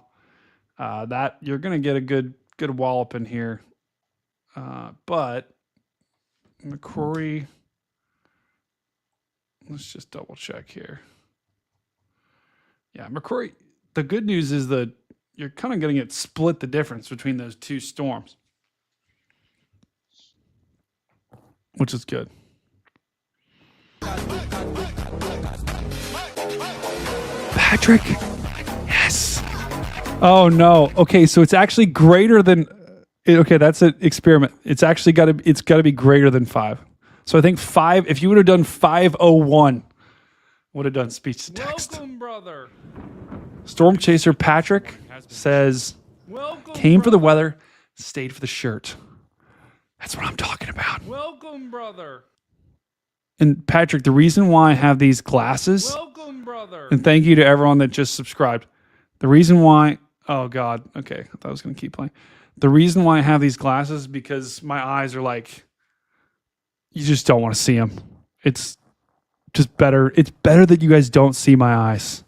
You're going to get a good wallop in here. But McCrory, let's just double check here. Yeah, McCrory, the good news is that you're kind of going to get split the difference between those two storms, which is good. Patrick, yes. Oh no. Okay, so it's actually greater than. Okay, that's an experiment. It's actually got to be greater than 5. So I think 5. If you would have done 501, would have done speech to text. Welcome, brother. Storm Chaser Patrick says, Welcome, came for the weather, stayed for the shirt. That's what I'm talking about. Welcome, brother. And Patrick, the reason why I have these glasses, Welcome, brother. and thank you to everyone that just subscribed. The reason why, oh God, okay, I thought I was going to keep playing. The reason why I have these glasses is because my eyes are like, you just don't want to see them. It's just better. It's better that you guys don't see my eyes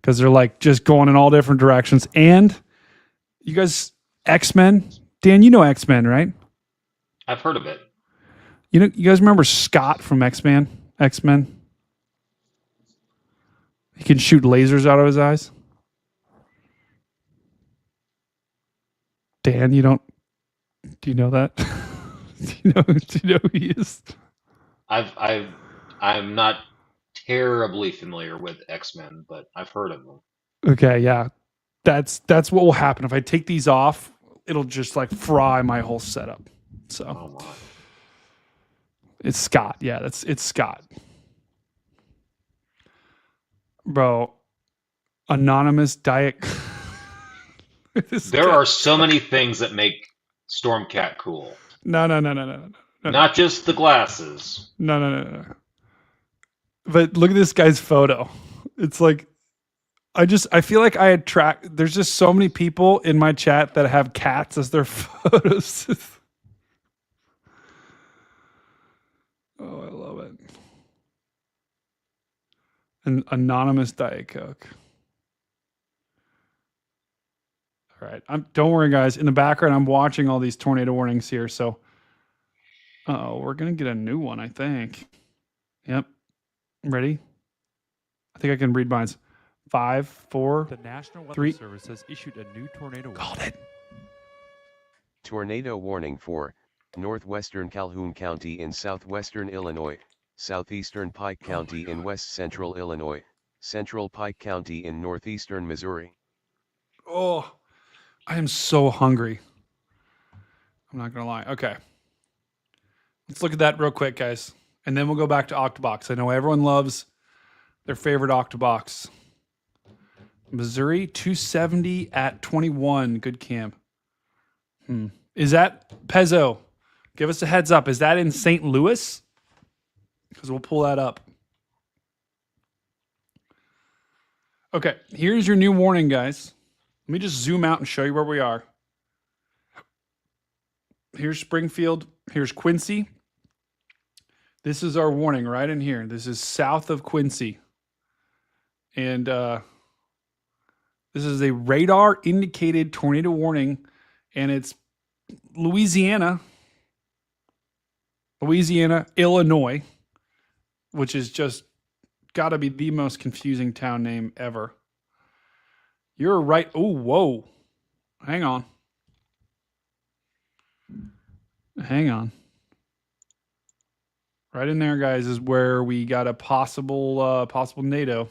because they're like just going in all different directions. And you guys, X-Men, Dan, you know X-Men, right? I've heard of it. You guys remember Scott from X-Men? X-Men? He can shoot lasers out of his eyes. Dan, do you know that? do you know who he is? I'm not terribly familiar with X-Men, but I've heard of them. Okay, yeah. That's what will happen. If I take these off, it'll just like fry my whole setup. So Oh my. it's Scott. Yeah, it's Scott. Bro, anonymous diet. There are so many things that make Stormcat cool. No. Not just the glasses. No. But look at this guy's photo. It's like I feel like I attract. There's just so many people in my chat that have cats as their photos. Oh, I love it. An anonymous Diet Coke. All right. Don't worry, guys. In the background, I'm watching all these tornado warnings here. So, we're gonna get a new one, I think. Yep. Ready? I think I can read mine. 5, 4, The National Weather 3. Service has issued a new tornado warning. Called it. Tornado warning for northwestern Calhoun County in southwestern Illinois, southeastern Pike County in west central Illinois, central Pike County in northeastern Missouri. Oh, I am so hungry. I'm not gonna lie. Okay. Let's look at that real quick, guys. And then we'll go back to Octabox. I know everyone loves their favorite Octabox. Missouri, 270 at 21. Good camp. Is that Pezzo? Give us a heads up. Is that in St. Louis? Because we'll pull that up. Okay, here's your new warning, guys. Let me just zoom out and show you where we are. Here's Springfield. Here's Quincy. This is our warning right in here. This is south of Quincy. And this is a radar indicated tornado warning. And it's Louisiana, Illinois, which is just got to be the most confusing town name ever. You're right. Oh, whoa. Hang on. Right in there, guys, is where we got a possible NATO.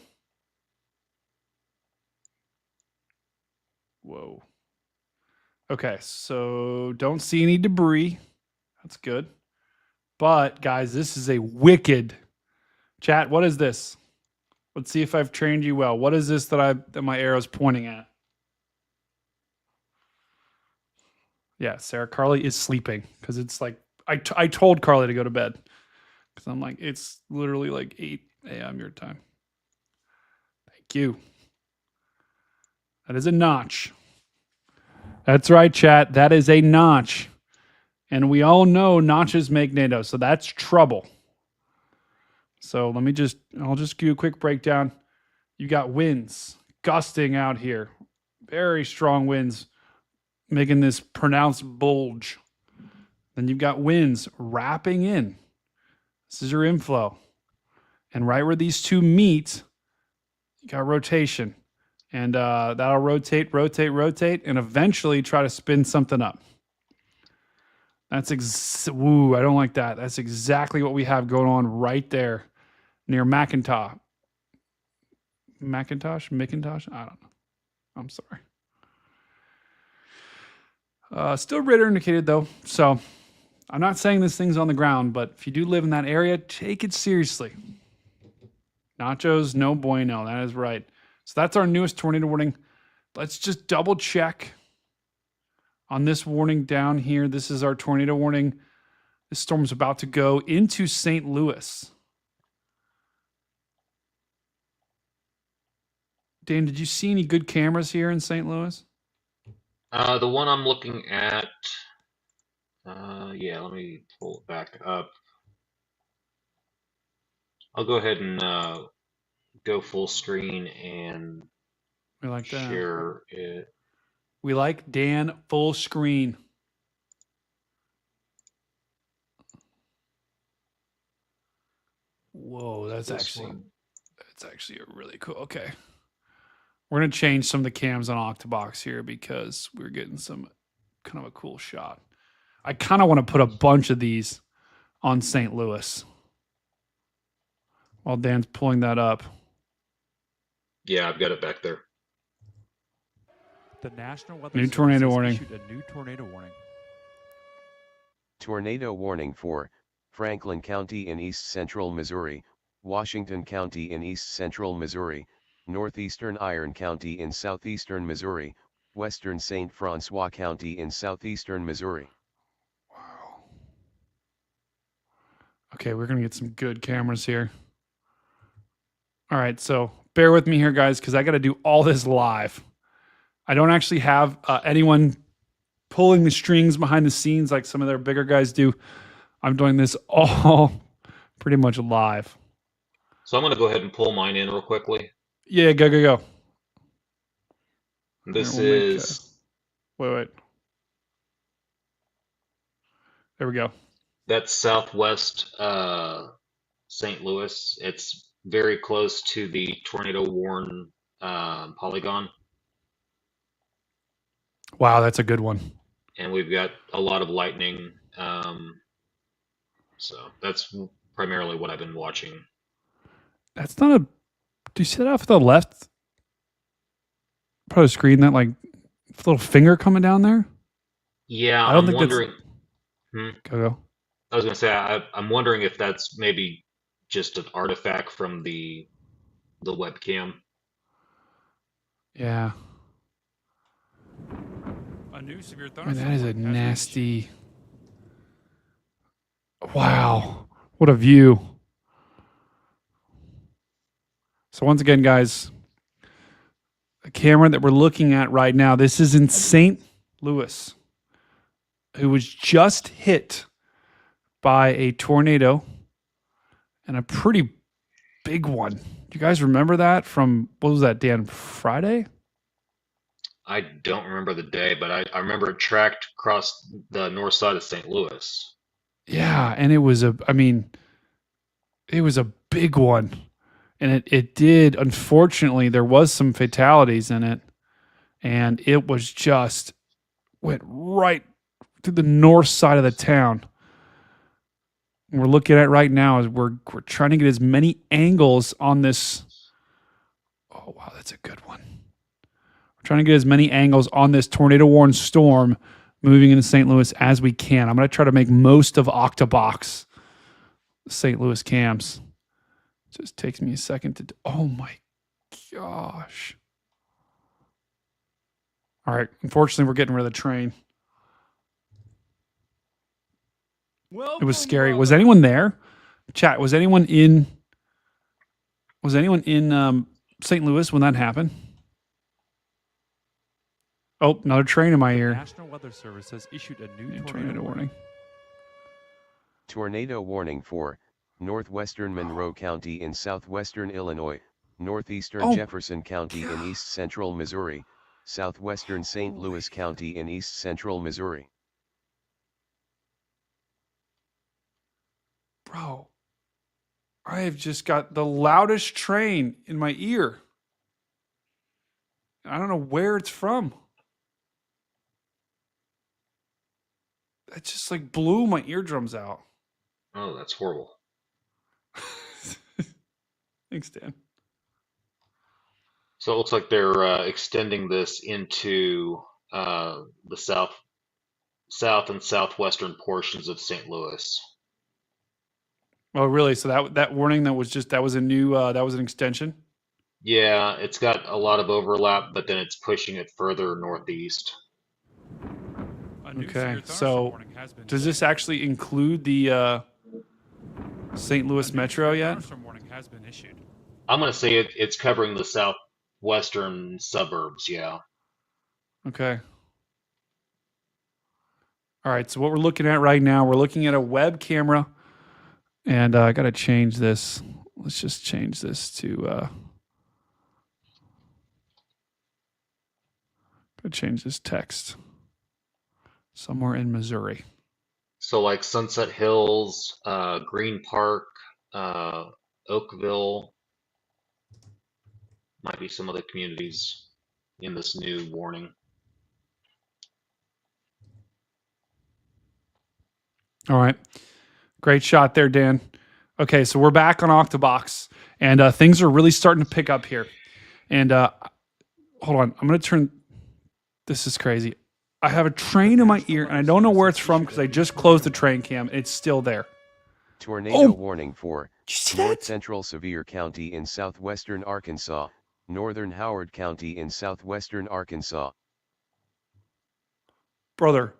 Whoa. Okay, so don't see any debris. That's good. But, guys, this is a wicked... Chat, what is this? Let's see if I've trained you well. What is this that my arrow's pointing at? Yeah, Sarah, Carly is sleeping because it's like I told Carly to go to bed because I'm like, it's literally like 8 a.m. your time. Thank you. That is a notch. That's right, chat. That is a notch. And we all know notches make NATO, so that's trouble. So I'll just give you a quick breakdown. You got winds gusting out here. Very strong winds making this pronounced bulge. Then you've got winds wrapping in. This is your inflow. And right where these two meet, you got rotation. And that'll rotate, and eventually try to spin something up. That's I don't like that. That's exactly what we have going on right there near McIntosh. McIntosh? I don't know. I'm sorry. Still radar indicated though. So I'm not saying this thing's on the ground, but if you do live in that area, take it seriously. Nachos, no bueno. That is right. So that's our newest tornado warning. Let's just double check on this warning down here. This is our tornado warning. This storm's about to go into St. Louis. Dan, did you see any good cameras here in St. Louis? The one I'm looking at, yeah, let me pull it back up. I'll go ahead and go full screen and We like that. share it. We like Dan full screen. Whoa, that's This actually one. a really cool. Okay. We're going to change some of the cams on Octabox here because we're getting some kind of a cool shot. I kind of want to put a bunch of these on St. Louis while Dan's pulling that up. Yeah, I've got it back there. The National Weather New Service tornado has warning. issued a new tornado warning. Tornado warning for Franklin County in east central Missouri, Washington County in east central Missouri, northeastern Iron County in southeastern Missouri, western St. Francois County in southeastern Missouri. Wow. Okay, we're going to get some good cameras here. All right, so bear with me here, guys, because I got to do all this live. I don't actually have anyone pulling the strings behind the scenes like some of their bigger guys do. I'm doing this all pretty much live. So I'm going to go ahead and pull mine in real quickly. Yeah, go. This Here, we'll make, is... wait. There we go. That's southwest St. Louis. It's very close to the tornado-worn polygon. Wow, that's a good one. And we've got a lot of lightning. So that's primarily what I've been watching. That's not a... Do you see that off to the left? Part of the screen, that like little finger coming down there? Yeah, I don't I'm think wondering. Go. I was going to say, I'm wondering if that's maybe just an artifact from the webcam. Yeah. A new severe Man, thunderstorm that is a warning has been nasty... Wow. What a view. So once again, guys, the camera that we're looking at right now, this is in St. Louis, who was just hit by a tornado, and a pretty big one. Do you guys remember that from, what was that, Dan, Friday? I don't remember the day, but I remember it tracked across the north side of St. Louis. Yeah, and it was a big one. And it did, unfortunately, there was some fatalities in it. And it was just, went right through the north side of the town. And we're looking at right now is we're trying to get as many angles on this. Oh, wow, that's a good one. We're trying to get as many angles on this tornado-warned storm moving into St. Louis as we can. I'm going to try to make most of Octabox St. Louis cams. Just takes me a second to... Oh, my gosh. All right. Unfortunately, we're getting rid of the train. It was scary. Was anyone there? Chat, was anyone in St. Louis when that happened? Oh, another train in my The ear. National Weather Service has issued a new Tornado tornado warning. Tornado warning for northwestern Monroe County in southwestern Illinois, northeastern Jefferson County in east central Missouri, southwestern St. Louis County in east central Missouri. Bro, I have just got the loudest train in my ear. I don't know where it's from. That just like blew my eardrums out. Oh, that's horrible. Thanks, Dan. So it looks like they're extending this into the south and southwestern portions of St. Louis. Oh, really? So that warning that was a new that was an extension? Yeah, it's got a lot of overlap, but then it's pushing it further northeast. Okay, so does this actually include the St. Louis Metro yet? Has been issued. I'm going to say it's covering the southwestern suburbs, yeah. Okay. All right, so what we're looking at right now, we're looking at a web camera, and I got to change this. Let's just change this to change this text. Somewhere in Missouri. So like Sunset Hills, Green Park, Oakville, might be some other communities in this new warning. All right. Great shot there, Dan. Okay, so we're back on Octabox, and things are really starting to pick up here. And hold on, I'm going to turn. This is crazy. I have a train in my ear, and I don't know where it's from because I just closed the train cam. It's still there. Tornado warning for Did you see North that? Central Sevier County in southwestern Arkansas, Northern Howard County in southwestern Arkansas. Brother,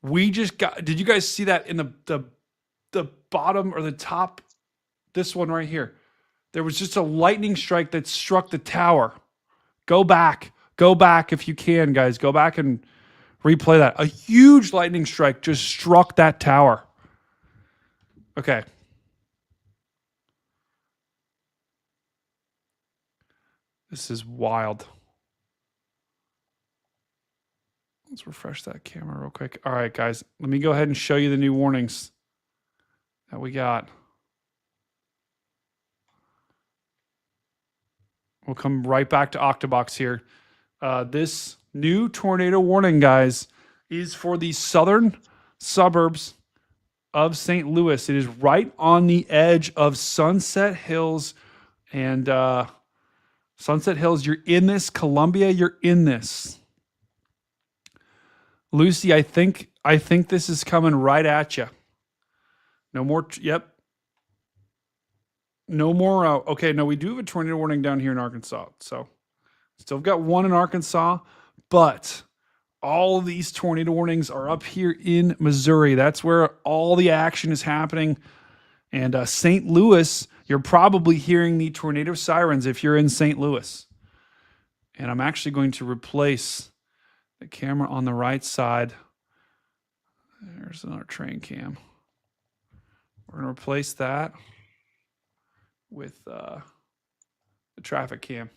we just got. Did you guys see that in the bottom or the top? This one right here. There was just a lightning strike that struck the tower. Go back if you can, guys. Go back and replay that. A huge lightning strike just struck that tower. Okay. This is wild. Let's refresh that camera real quick. All right, guys. Let me go ahead and show you the new warnings that we got. We'll come right back to Octabox here. This new tornado warning, guys, is for the southern suburbs of St. Louis. It is right on the edge of Sunset Hills. And Sunset Hills, you're in this. Columbia, you're in this. Lucy, I think this is coming right at you. No more. Yep. No more. Okay, no, we do have a tornado warning down here in Arkansas. So still got one in Arkansas, but all of these tornado warnings are up here in Missouri. That's where all the action is happening. And St. Louis, you're probably hearing the tornado sirens if you're in St. Louis. And I'm actually going to replace the camera on the right side. There's another train cam. We're going to replace that with the traffic cam.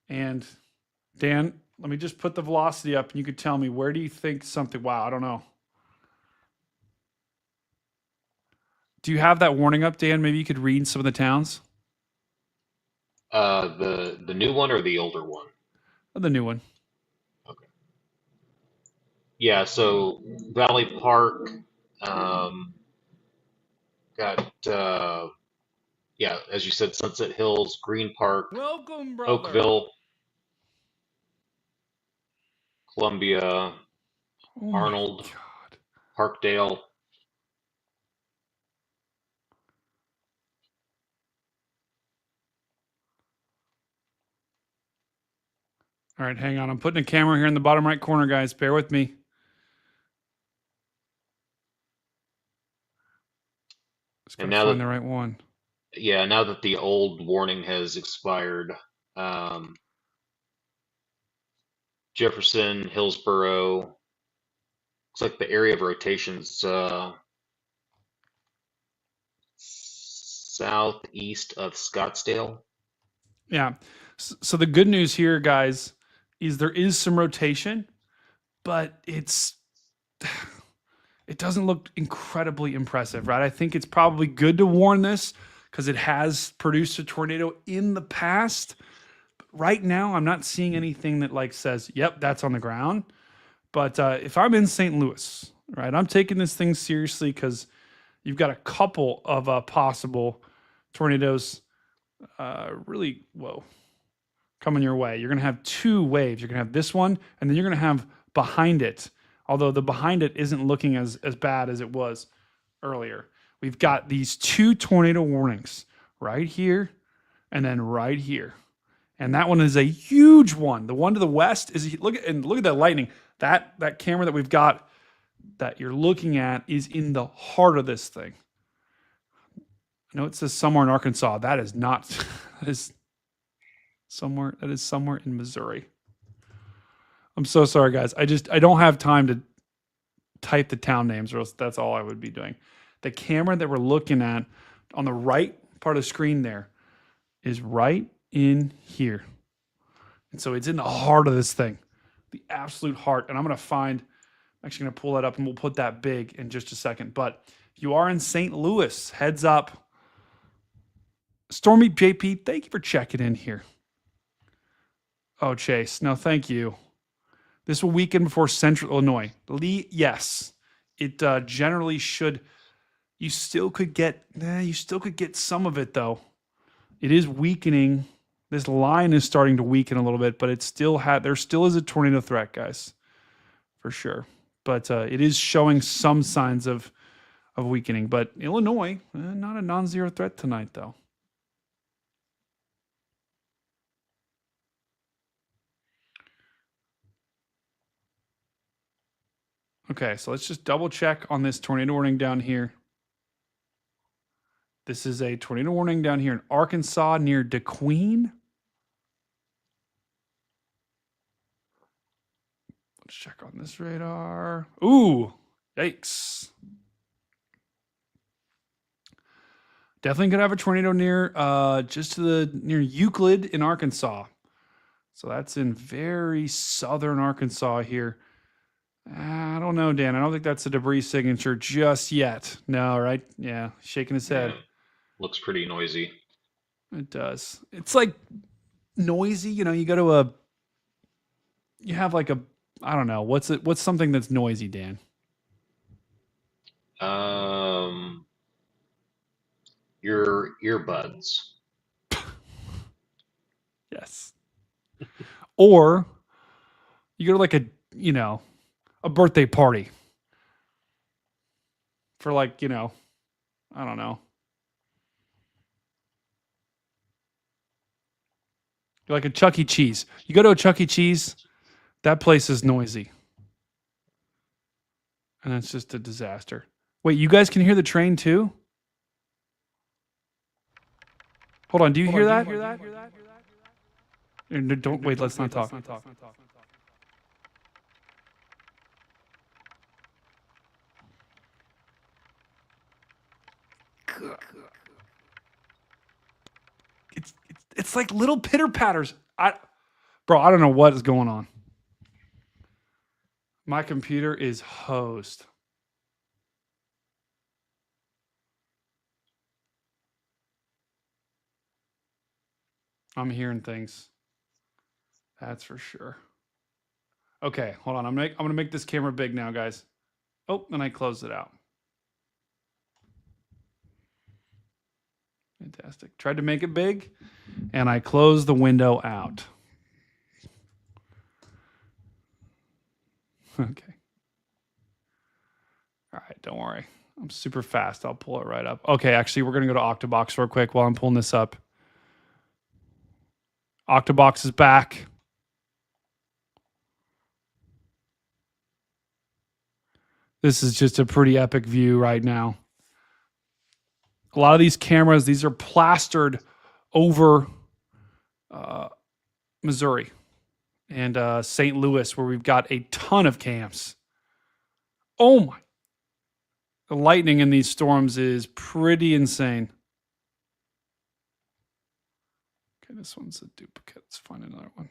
And Dan, let me just put the velocity up and you could tell me, where do you think something, wow, I don't know. Do you have that warning up, Dan? Maybe you could read some of the towns. The new one or the older one? The new one. Okay. Yeah, so Valley Park, got yeah, as you said, Sunset Hills, Green Park, Welcome, brother. Oakville, Columbia, Oh Arnold, God. Parkdale. All right, hang on. I'm putting a camera here in the bottom right corner, guys. Bear with me. Just gotta And now find that- the right one. Yeah, now that the old warning has expired, Jefferson, Hillsborough, looks like the area of rotation's southeast of Scottsdale. Yeah. So the good news here, guys, is there is some rotation, but it doesn't look incredibly impressive, right? I think it's probably good to warn this because it has produced a tornado in the past. But right now, I'm not seeing anything that like says, yep, that's on the ground. But if I'm in St. Louis, right, I'm taking this thing seriously because you've got a couple of possible tornadoes really, coming your way. You're going to have two waves. You're going to have this one, and then you're going to have behind it. Although the behind it isn't looking as bad as it was earlier. We've got these two tornado warnings right here and then right here. And that one is a huge one. The one to the west is look at that lightning. That camera that we've got that you're looking at is in the heart of this thing. I know it says somewhere in Arkansas. That is not. That is somewhere in Missouri. I'm so sorry, guys. I don't have time to type the town names, or else that's all I would be doing. The camera that we're looking at on the right part of the screen there is right in here. And so it's in the heart of this thing, the absolute heart. And I'm actually going to pull that up and we'll put that big in just a second. But if you are in St. Louis, heads up, Stormy JP, thank you for checking in here. Oh, Chase, no, thank you. This will weaken before Central Illinois. Lee, yes, it generally should. You still could get some of it though. It is weakening. This line is starting to weaken a little bit, but it still there still is a tornado threat, guys, for sure. But it is showing some signs of weakening. But Illinois, not a non-zero threat tonight though. Okay, so let's just double check on this tornado warning down here. This is a tornado warning down here in Arkansas near DeQueen. Let's check on this radar. Ooh, yikes. Definitely gonna have a tornado near just to near Euclid in Arkansas. So that's in very southern Arkansas here. I don't know, Dan. I don't think that's a debris signature just yet. No, right? Yeah, shaking his head. Yeah, looks pretty noisy. It does. It's like noisy. You know, you go to you have like I don't know. What's something that's noisy, Dan? Your earbuds. Yes. Or you go to like a birthday party for like, I don't know. You're like a Chuck E. Cheese. You go to a Chuck E. Cheese, that place is noisy. And it's just a disaster. Wait, you guys can hear the train too? Hold on, do you hear that? Don't wait, let's not talk. It's like little pitter patters. Bro, I don't know what is going on. My computer is hosed. I'm hearing things. That's for sure. Okay, hold on. I'm gonna make this camera big now, guys. Oh, and I closed it out. Fantastic. Tried to make it big, and I closed the window out. Okay. All right, don't worry. I'm super fast. I'll pull it right up. Okay, actually, we're going to go to Octabox real quick while I'm pulling this up. Octabox is back. This is just a pretty epic view right now. A lot of these cameras, these are plastered over Missouri and St. Louis, where we've got a ton of cams. Oh my. The lightning in these storms is pretty insane. Okay, this one's a duplicate. Let's find another one.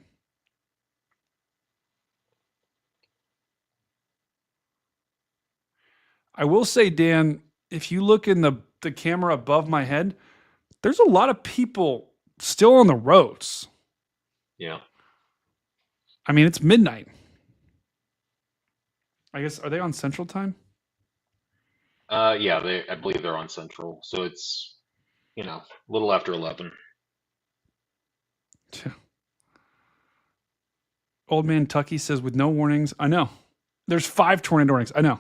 I will say, Dan, if you look in the camera above my head, there's a lot of people still on the roads. Yeah. I mean, it's midnight. I guess, are they on Central Time? Yeah, I believe they're on Central. So it's, a little after 11. Old Man Tucky says, with no warnings. I know. There's 5 tornado warnings. I know.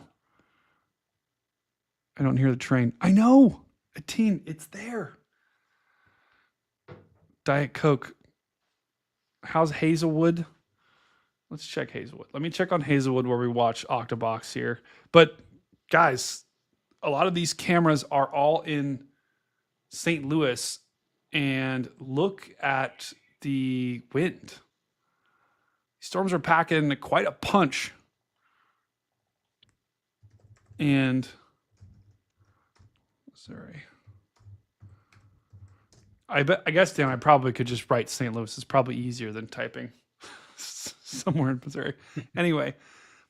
I don't hear the train. I know. A teen. It's there. Diet Coke. How's Hazelwood? Let's check Hazelwood. Let me check on Hazelwood where we watch Octabox here. But guys, a lot of these cameras are all in St. Louis, and look at the wind. Storms are packing quite a punch. And Missouri. I guess, Dan, I probably could just write St. Louis. It's probably easier than typing somewhere in Missouri. Anyway,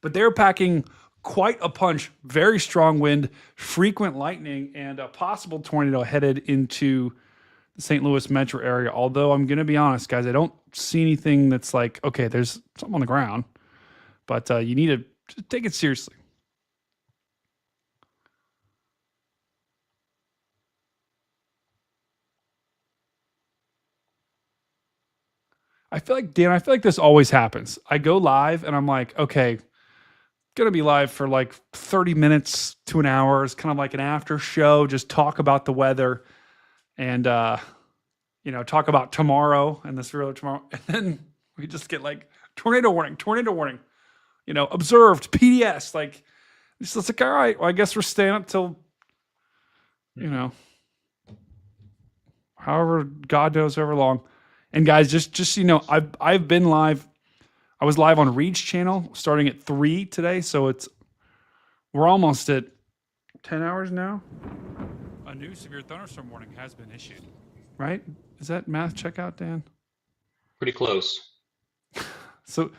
but they're packing quite a punch, very strong wind, frequent lightning, and a possible tornado headed into St. Louis metro area. Although I'm going to be honest, guys, I don't see anything that's like, okay, there's something on the ground, but you need to just take it seriously. I feel like, Dan, this always happens. I go live and I'm like, okay, gonna be live for like 30 minutes to an hour. It's kind of like an after show, just talk about the weather and talk about tomorrow and this real tomorrow. And then we just get like tornado warning, observed PDS. Like it's just like, all right, well, I guess we're staying up till however God knows however long. And guys, just I've been live. I was live on Reed's channel starting at 3 today, so we're almost at 10 hours now. A new severe thunderstorm warning has been issued. Right? Is that math checkout, Dan? Pretty close. So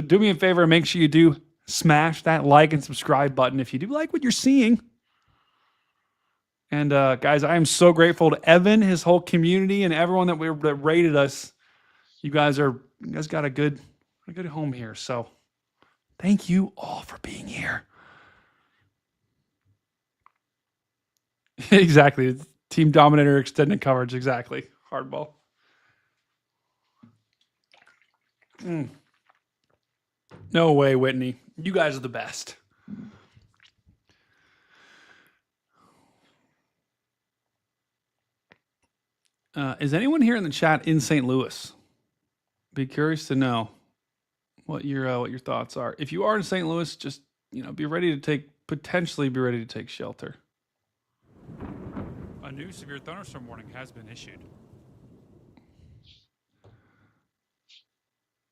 do me a favor and make sure you do smash that like and subscribe button if you do like what you're seeing. And guys, I am so grateful to Evan, his whole community, and everyone that rated us. You guys got a good home here. So thank you all for being here. Exactly. Team Dominator extended coverage. Exactly. Hardball. No way, Whitney. You guys are the best. Is anyone here in the chat in St. Louis? Be curious to know what your thoughts are. If you are in St. Louis, just potentially be ready to take shelter. A new severe thunderstorm warning has been issued.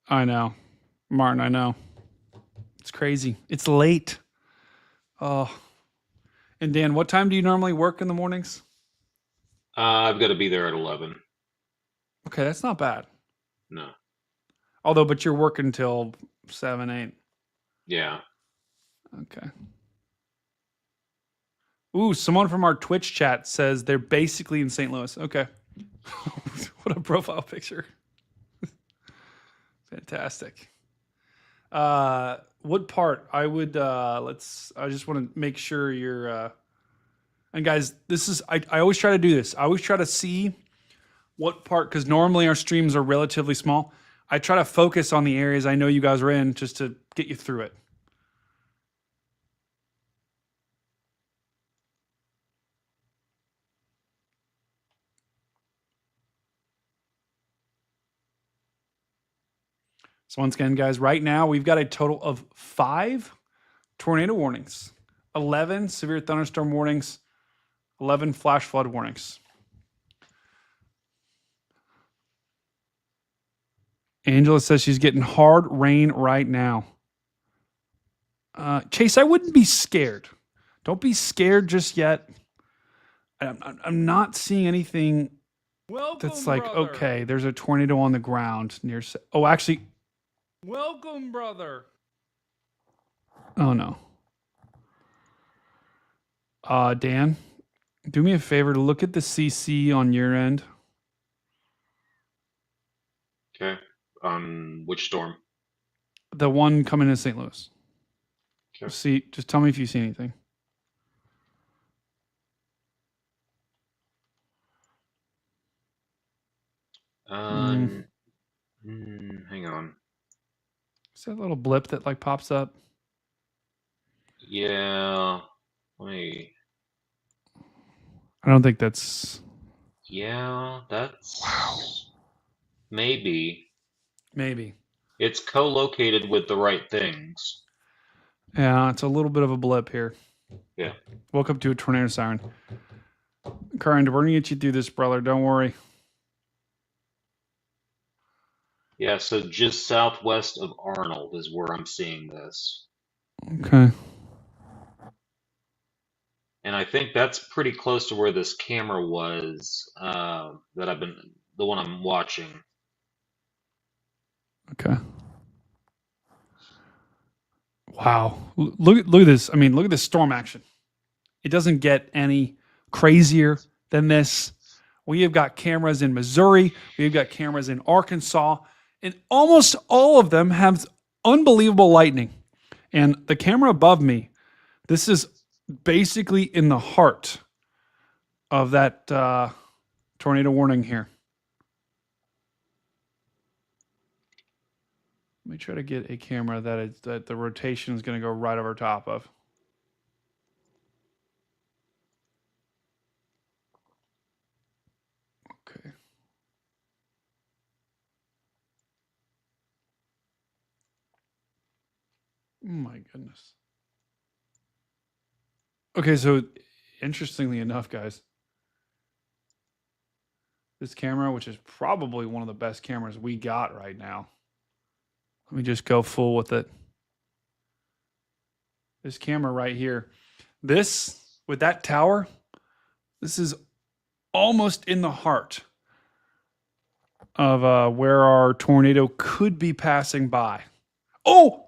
I know, Martin. I know. It's crazy. It's late. Oh. And Dan, what time do you normally work in the mornings? I've got to be there at 11. Okay, that's not bad. No. Although, but you're working till 7, 8. Yeah. Okay. Ooh, someone from our Twitch chat says they're basically in St. Louis. Okay. What a profile picture. Fantastic. What part? I would I just want to make sure you're and guys, I always try to do this. I always try to see what part, because normally our streams are relatively small. I try to focus on the areas I know you guys are in just to get you through it. So once again, guys, right now we've got a total of 5 tornado warnings, 11 severe thunderstorm warnings, 11 flash flood warnings. Angela says she's getting hard rain right now. Chase, I wouldn't be scared. Don't be scared just yet. I'm not seeing anything that's like, brother. Okay, there's a tornado on the ground near. Oh, actually. Welcome, brother. Oh, no. Dan, do me a favor to look at the CC on your end. Okay. On which storm? The one coming in St. Louis. Okay. Just tell me if you see anything. Hang on. Is that a little blip that like pops up? Yeah. Wait. I don't think that's. Yeah, that's. Wow. Maybe. It's co-located with the right things. Yeah, it's a little bit of a blip here. Yeah. Welcome to a tornado siren. Current, we're gonna get you through this, brother. Don't worry. Yeah, so just southwest of Arnold is where I'm seeing this. Okay. And I think that's pretty close to where this camera was the one I'm watching. Okay. Wow. Look at this. I mean, look at this storm action. It doesn't get any crazier than this. We have got cameras in Missouri. We've got cameras in Arkansas. And almost all of them have unbelievable lightning. And the camera above me, this is basically in the heart of that tornado warning here. Let me try to get a camera that the rotation is going to go right over top of. Okay. Oh my goodness. Okay, so interestingly enough, guys, this camera, which is probably one of the best cameras we got right now. Let me just go full with it. This camera right here. This, with that tower, this is almost in the heart of where our tornado could be passing by. Oh!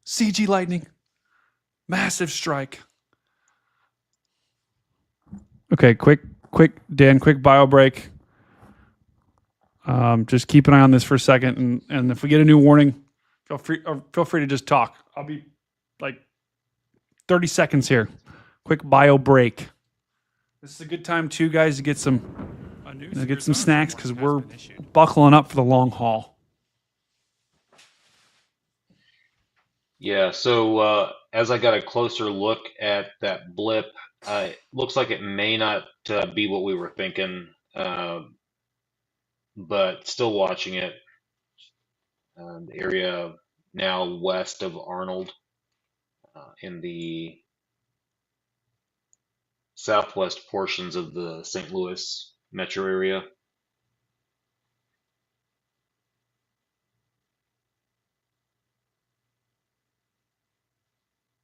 CG lightning. Massive strike. Okay, quick, Dan, quick bio break. Just keep an eye on this for a second, and if we get a new warning, feel free to just talk. I'll be like 30 seconds here. Quick bio break. This is a good time too, guys, to get some snacks because we're buckling up for the long haul. Yeah, so as I got a closer look at that blip, it looks like it may not be what we were thinking, but still watching it. The area now west of Arnold, in the southwest portions of the St. Louis metro area.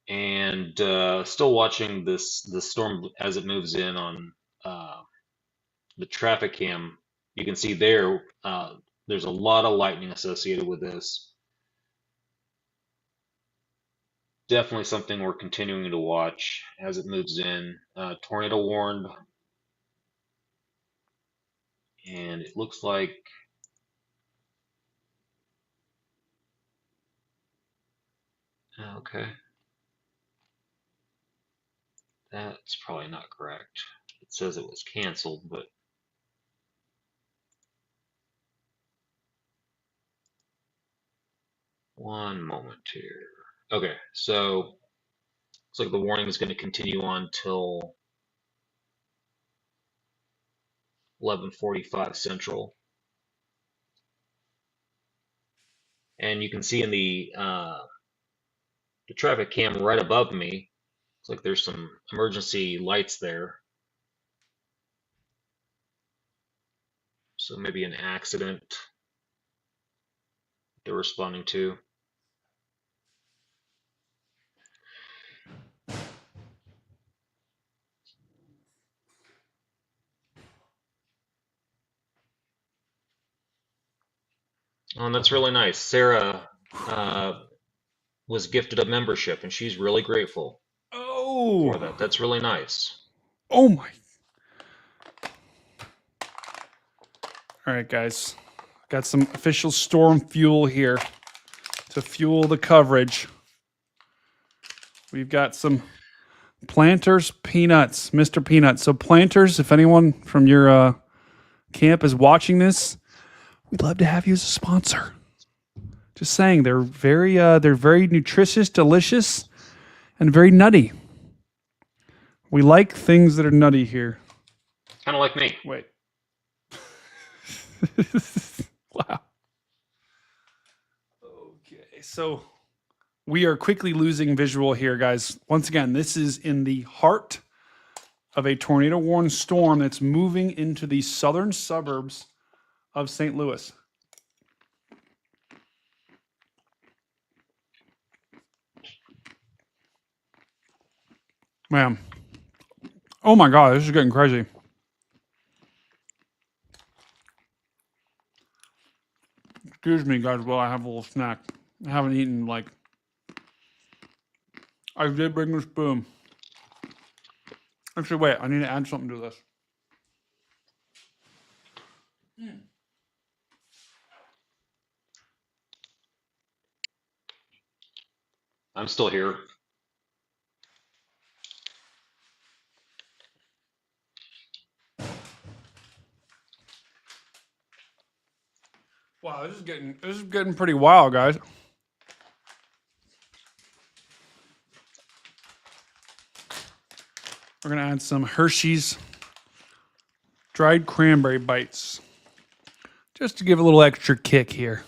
And still watching the storm as it moves in on the traffic cam. You can see there's a lot of lightning associated with this. Definitely something we're continuing to watch as it moves in. Tornado warned, and it looks like okay. That's probably not correct. It says it was canceled, but one moment here. Okay, so looks like the warning is going to continue on till 11:45 Central. And you can see in the traffic cam right above me, looks like there's some emergency lights there. So maybe an accident they're responding to. Oh, and that's really nice. Sarah was gifted a membership, and she's really grateful for that. That's really nice. Oh my. All right, guys. Got some official storm fuel here to fuel the coverage. We've got some Planters Peanuts, Mr. Peanuts. So Planters, if anyone from your camp is watching this, we'd love to have you as a sponsor. Just saying, they're very nutritious, delicious, and very nutty. We like things that are nutty here. Kind of like me. Wait. Wow. Okay, so we are quickly losing visual here, guys. Once again, this is in the heart of a tornado-warned storm that's moving into the southern suburbs of St. Louis. Man. Oh my God, this is getting crazy. Excuse me, guys, while I have a little snack. I haven't eaten, I did bring the spoon. Actually, wait, I need to add something to this. I'm still here. Wow, this is getting pretty wild, guys. We're gonna add some Hershey's dried cranberry bites, just to give a little extra kick here.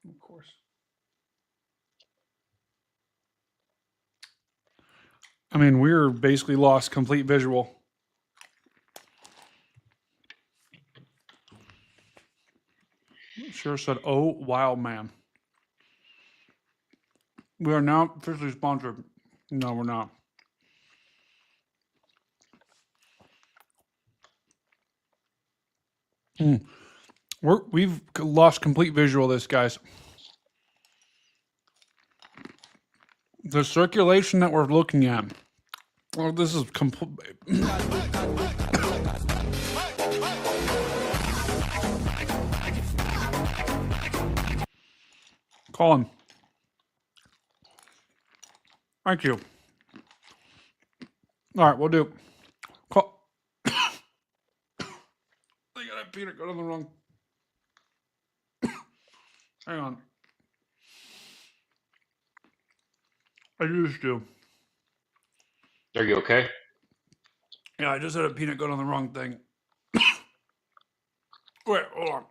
Of course. I mean, we're basically lost complete visual. Sure said, oh, wow, man. We are now officially sponsored. No, we're not. We've lost complete visual of this, guys. The circulation that we're looking at. Well, this is complete. Colin. Thank you. All right, we'll do. I got a peanut got on the wrong. Hang on. I used to. Are you okay? Yeah, I just had a peanut got on the wrong thing. Wait, hold on.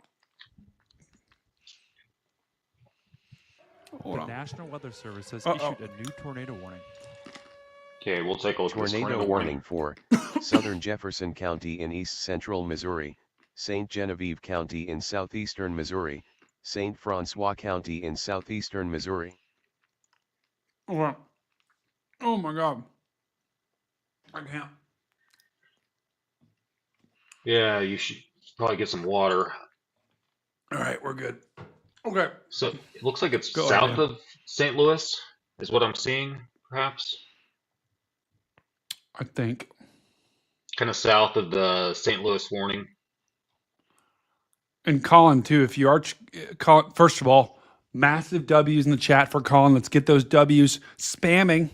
The National Weather Service has issued a new tornado warning. Okay, we'll take a look at this Tornado warning for southern Jefferson County in east central Missouri, St. Genevieve County in southeastern Missouri, St. Francois County in southeastern Missouri. Hold on. Oh my God. I can't. Yeah, you should probably get some water. All right, we're good. Okay. So it looks like it's Go south ahead. of St. Louis, is what I'm seeing, perhaps. I think. Kind of south of the St. Louis warning. And Colin, too, if you are, Colin, first of all, massive W's in the chat for Colin. Let's get those W's spamming.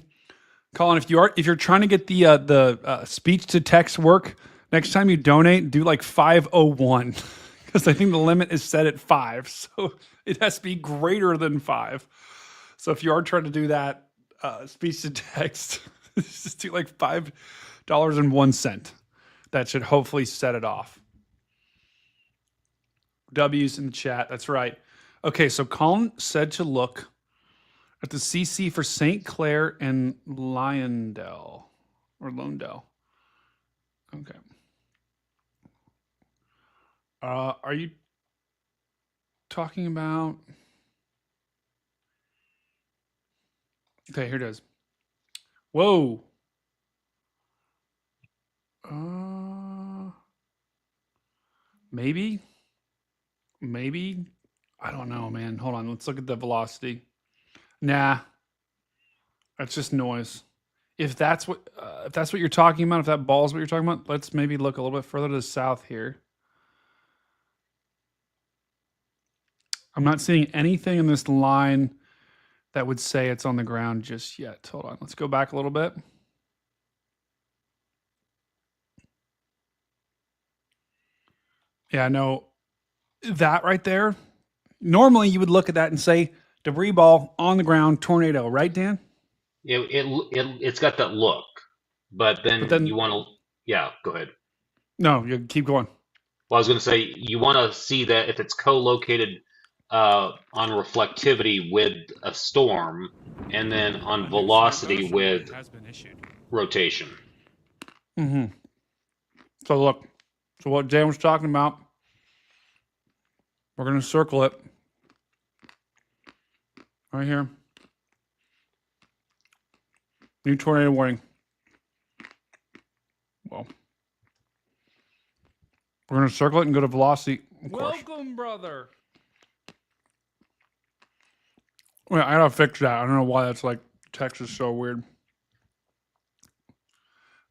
Colin, if you're trying to get the speech to text work, next time you donate, do like 501 because I think the limit is set at 5, so it has to be greater than 5. So if you are trying to do that speech to text, just do like $5.01. That should hopefully set it off. W's in the chat. That's right. Okay, so Colin said to look at the CC for St. Clair and Lyondell or Londell. Okay. Are you talking about? Okay, here it is. Whoa. Maybe. I don't know, man. Hold on. Let's look at the velocity. Nah. That's just noise. If that's what you're talking about, if that ball is what you're talking about, let's maybe look a little bit further to the south here. I'm not seeing anything in this line that would say it's on the ground just yet. Hold on. Let's go back a little bit. Yeah, no, that right there. Normally you would look at that and say debris ball on the ground, tornado, right, Dan? It's got that look, but then you want to, yeah, go ahead. No, you keep going. Well, I was going to say, you want to see that if it's co-located on reflectivity with a storm, and then on velocity with rotation. Mm-hmm. So look, so what Dan was talking about, we're going to circle it right here. New tornado warning. Well, we're going to circle it and go to velocity. Welcome, brother. Well, I gotta fix that. I don't know why that's like text is so weird.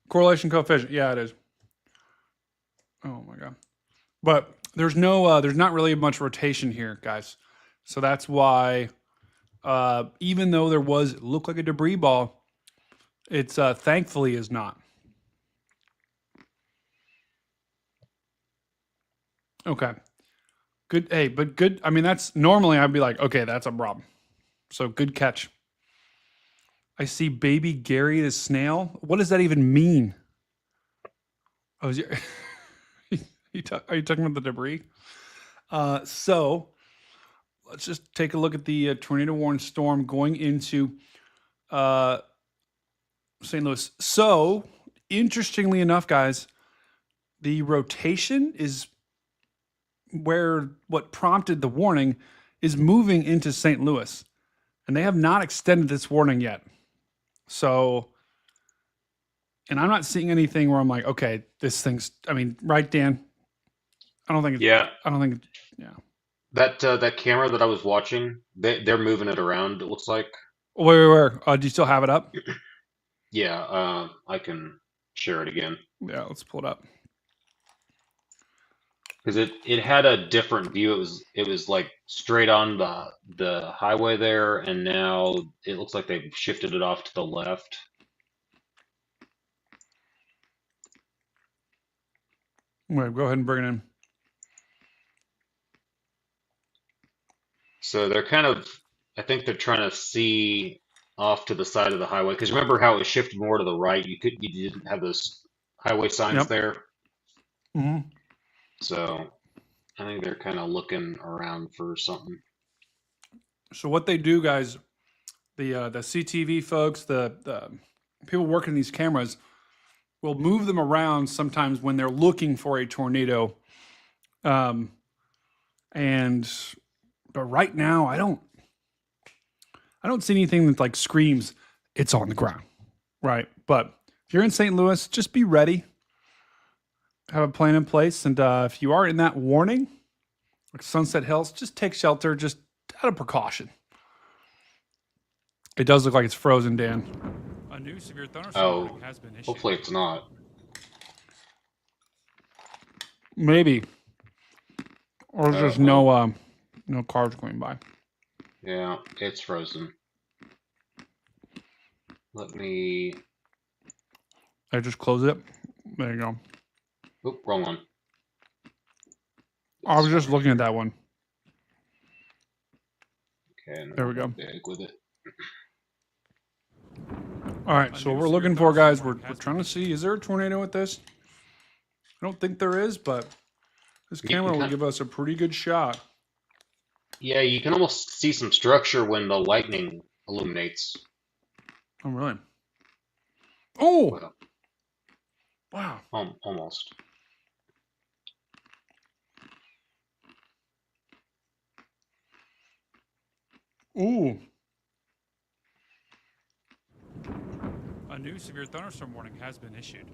Correlation coefficient. Yeah, it is. Oh my god. But there's no there's not really much rotation here, guys. So that's why even though there was look like a debris ball, it's thankfully is not. Okay. Good. Hey, but good. I mean, that's normally I'd be like, okay, that's a problem. So good catch. I see baby Gary the snail. What does that even mean? Oh, is are you talking about the debris? So let's just take a look at the tornado warning storm going into St. Louis. So interestingly enough, guys, the rotation is where what prompted the warning is moving into St. Louis, and they have not extended this warning yet. So, and I'm not seeing anything where I'm like, okay, this thing's, I mean, right, Dan? I don't think, Yeah, I don't think, yeah. that camera that I was watching, they're moving it around. It looks like. Where? Do you still have it up? Yeah, I can share it again Yeah, let's pull it up. because it had a different view. It was like straight on the highway there, and now it looks like they've shifted it off to the left. Wait, go ahead and bring it in. So they're kind of, I think they're trying to see off to the side of the highway because remember how it was shifted more to the right? You didn't have those highway signs Yep. there. Mm-hmm. So I think they're kind of looking around for something. So what they do, guys, the CTV folks, the people working these cameras will move them around sometimes when they're looking for a tornado. But right now I don't see anything that like screams it's on the ground, right? But if you're in St. Louis, just be ready. Have a plan in place, and if you are in that warning, like Sunset Hills, just take shelter, just out of precaution. It does look like it's frozen, Dan. A new severe thunderstorm Oh, has been issued. hopefully it's not. Maybe, or there's just no cars going by. Yeah, it's frozen. Let me. I just close it. There you go. Oop, wrong one. I was just looking at that one. Okay, There we go. Big with it. All right, so what we're looking for, guys, we're trying to see, is there a tornado with this? I don't think there is, but this camera will give us a pretty good shot. Yeah, you can almost see some structure when the lightning illuminates. Oh, really? Oh! Well, Wow. almost. Ooh. A new severe thunderstorm warning has been issued.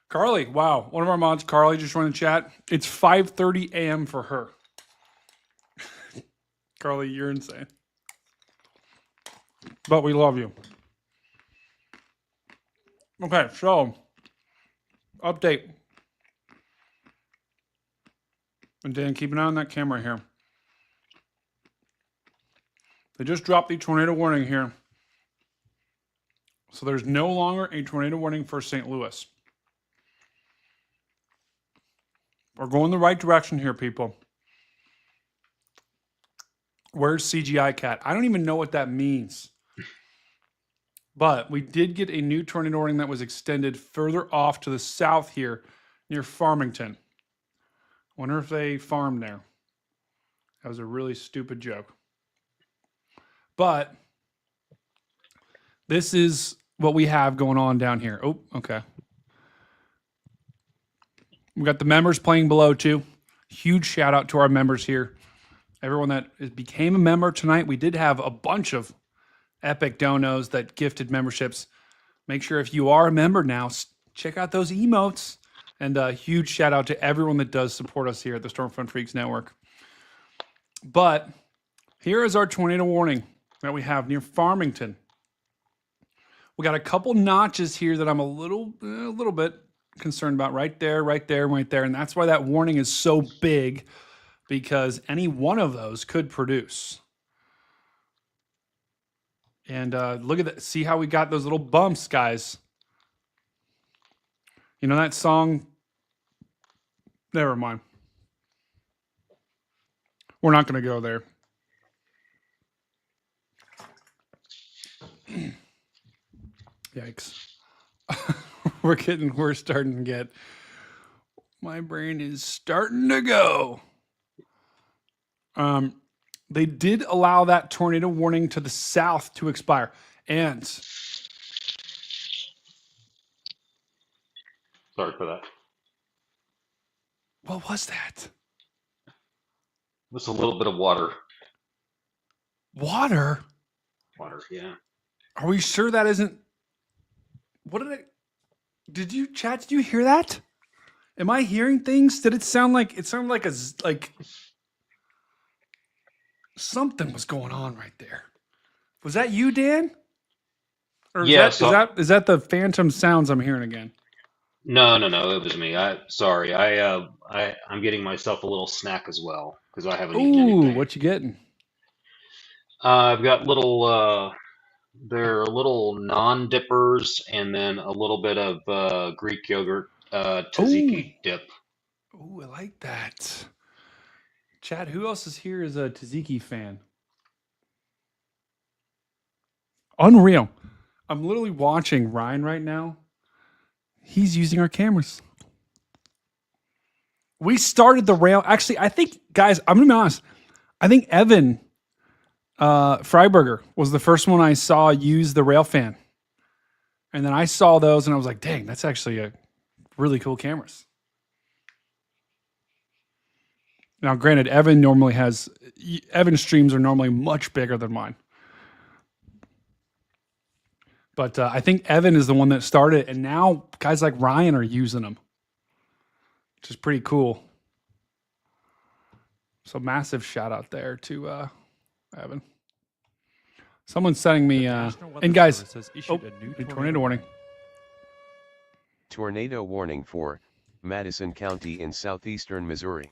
Carly, wow. One of our mods, Carly, just joined the chat. It's 5:30 a.m. for her. Carly, you're insane. But we love you. Okay, so update. And Dan, keep an eye on that camera here. They just dropped the tornado warning here. So there's no longer a tornado warning for St. Louis. We're going the right direction here, people. Where's CGI Cat? I don't even know what that means. But we did get a new tornado warning that was extended further off to the south here near Farmington. Wonder if they farm there. That was a really stupid joke. But this is what we have going on down here. Oh, okay. We got the members playing below too. Huge shout out to our members here. Everyone that became a member tonight. We did have a bunch of epic donos that gifted memberships. Make sure if you are a member now, check out those emotes. And a huge shout out to everyone that does support us here at the Stormfront Freaks Network. But here is our tornado warning that we have near Farmington. We got a couple notches here that I'm a little bit concerned about right there, and that's why that warning is so big, because any one of those could produce. And look at that. See how we got those little bumps, guys. You know that song? Never mind. We're not going to go there. Yikes. We're starting to get, my brain is starting to go. They did allow that tornado warning to the south to expire. And Sorry for that. what was that? Just a little bit of water. Water? Water, yeah. Are we sure that isn't? What did did you hear that? Am I hearing things? Did it sound like something was going on right there? Was that you, Dan? Or Yeah, is that the phantom sounds I'm hearing again? No, it was me. Sorry. I'm getting myself a little snack as well because I haven't eaten anything. What you getting? I've got little they're little non-dippers and then a little bit of Greek yogurt tzatziki dip. Oh, I like that. Chad, who else is here as a tzatziki fan? Unreal. I'm literally watching Ryan right now. He's using our cameras. We started the rail. Actually, I think, guys, I'm going to be honest. I think Evan Freiberger was the first one I saw use the rail fan. And then I saw those and I was like, dang, that's actually a really cool cameras. Now, granted, Evan's streams are normally much bigger than mine. But I think Evan is the one that started it, and now guys like Ryan are using them, which is pretty cool. So massive shout out there to Evan. Someone's sending me, and guys, new tornado warning. Tornado warning for Madison County in southeastern Missouri.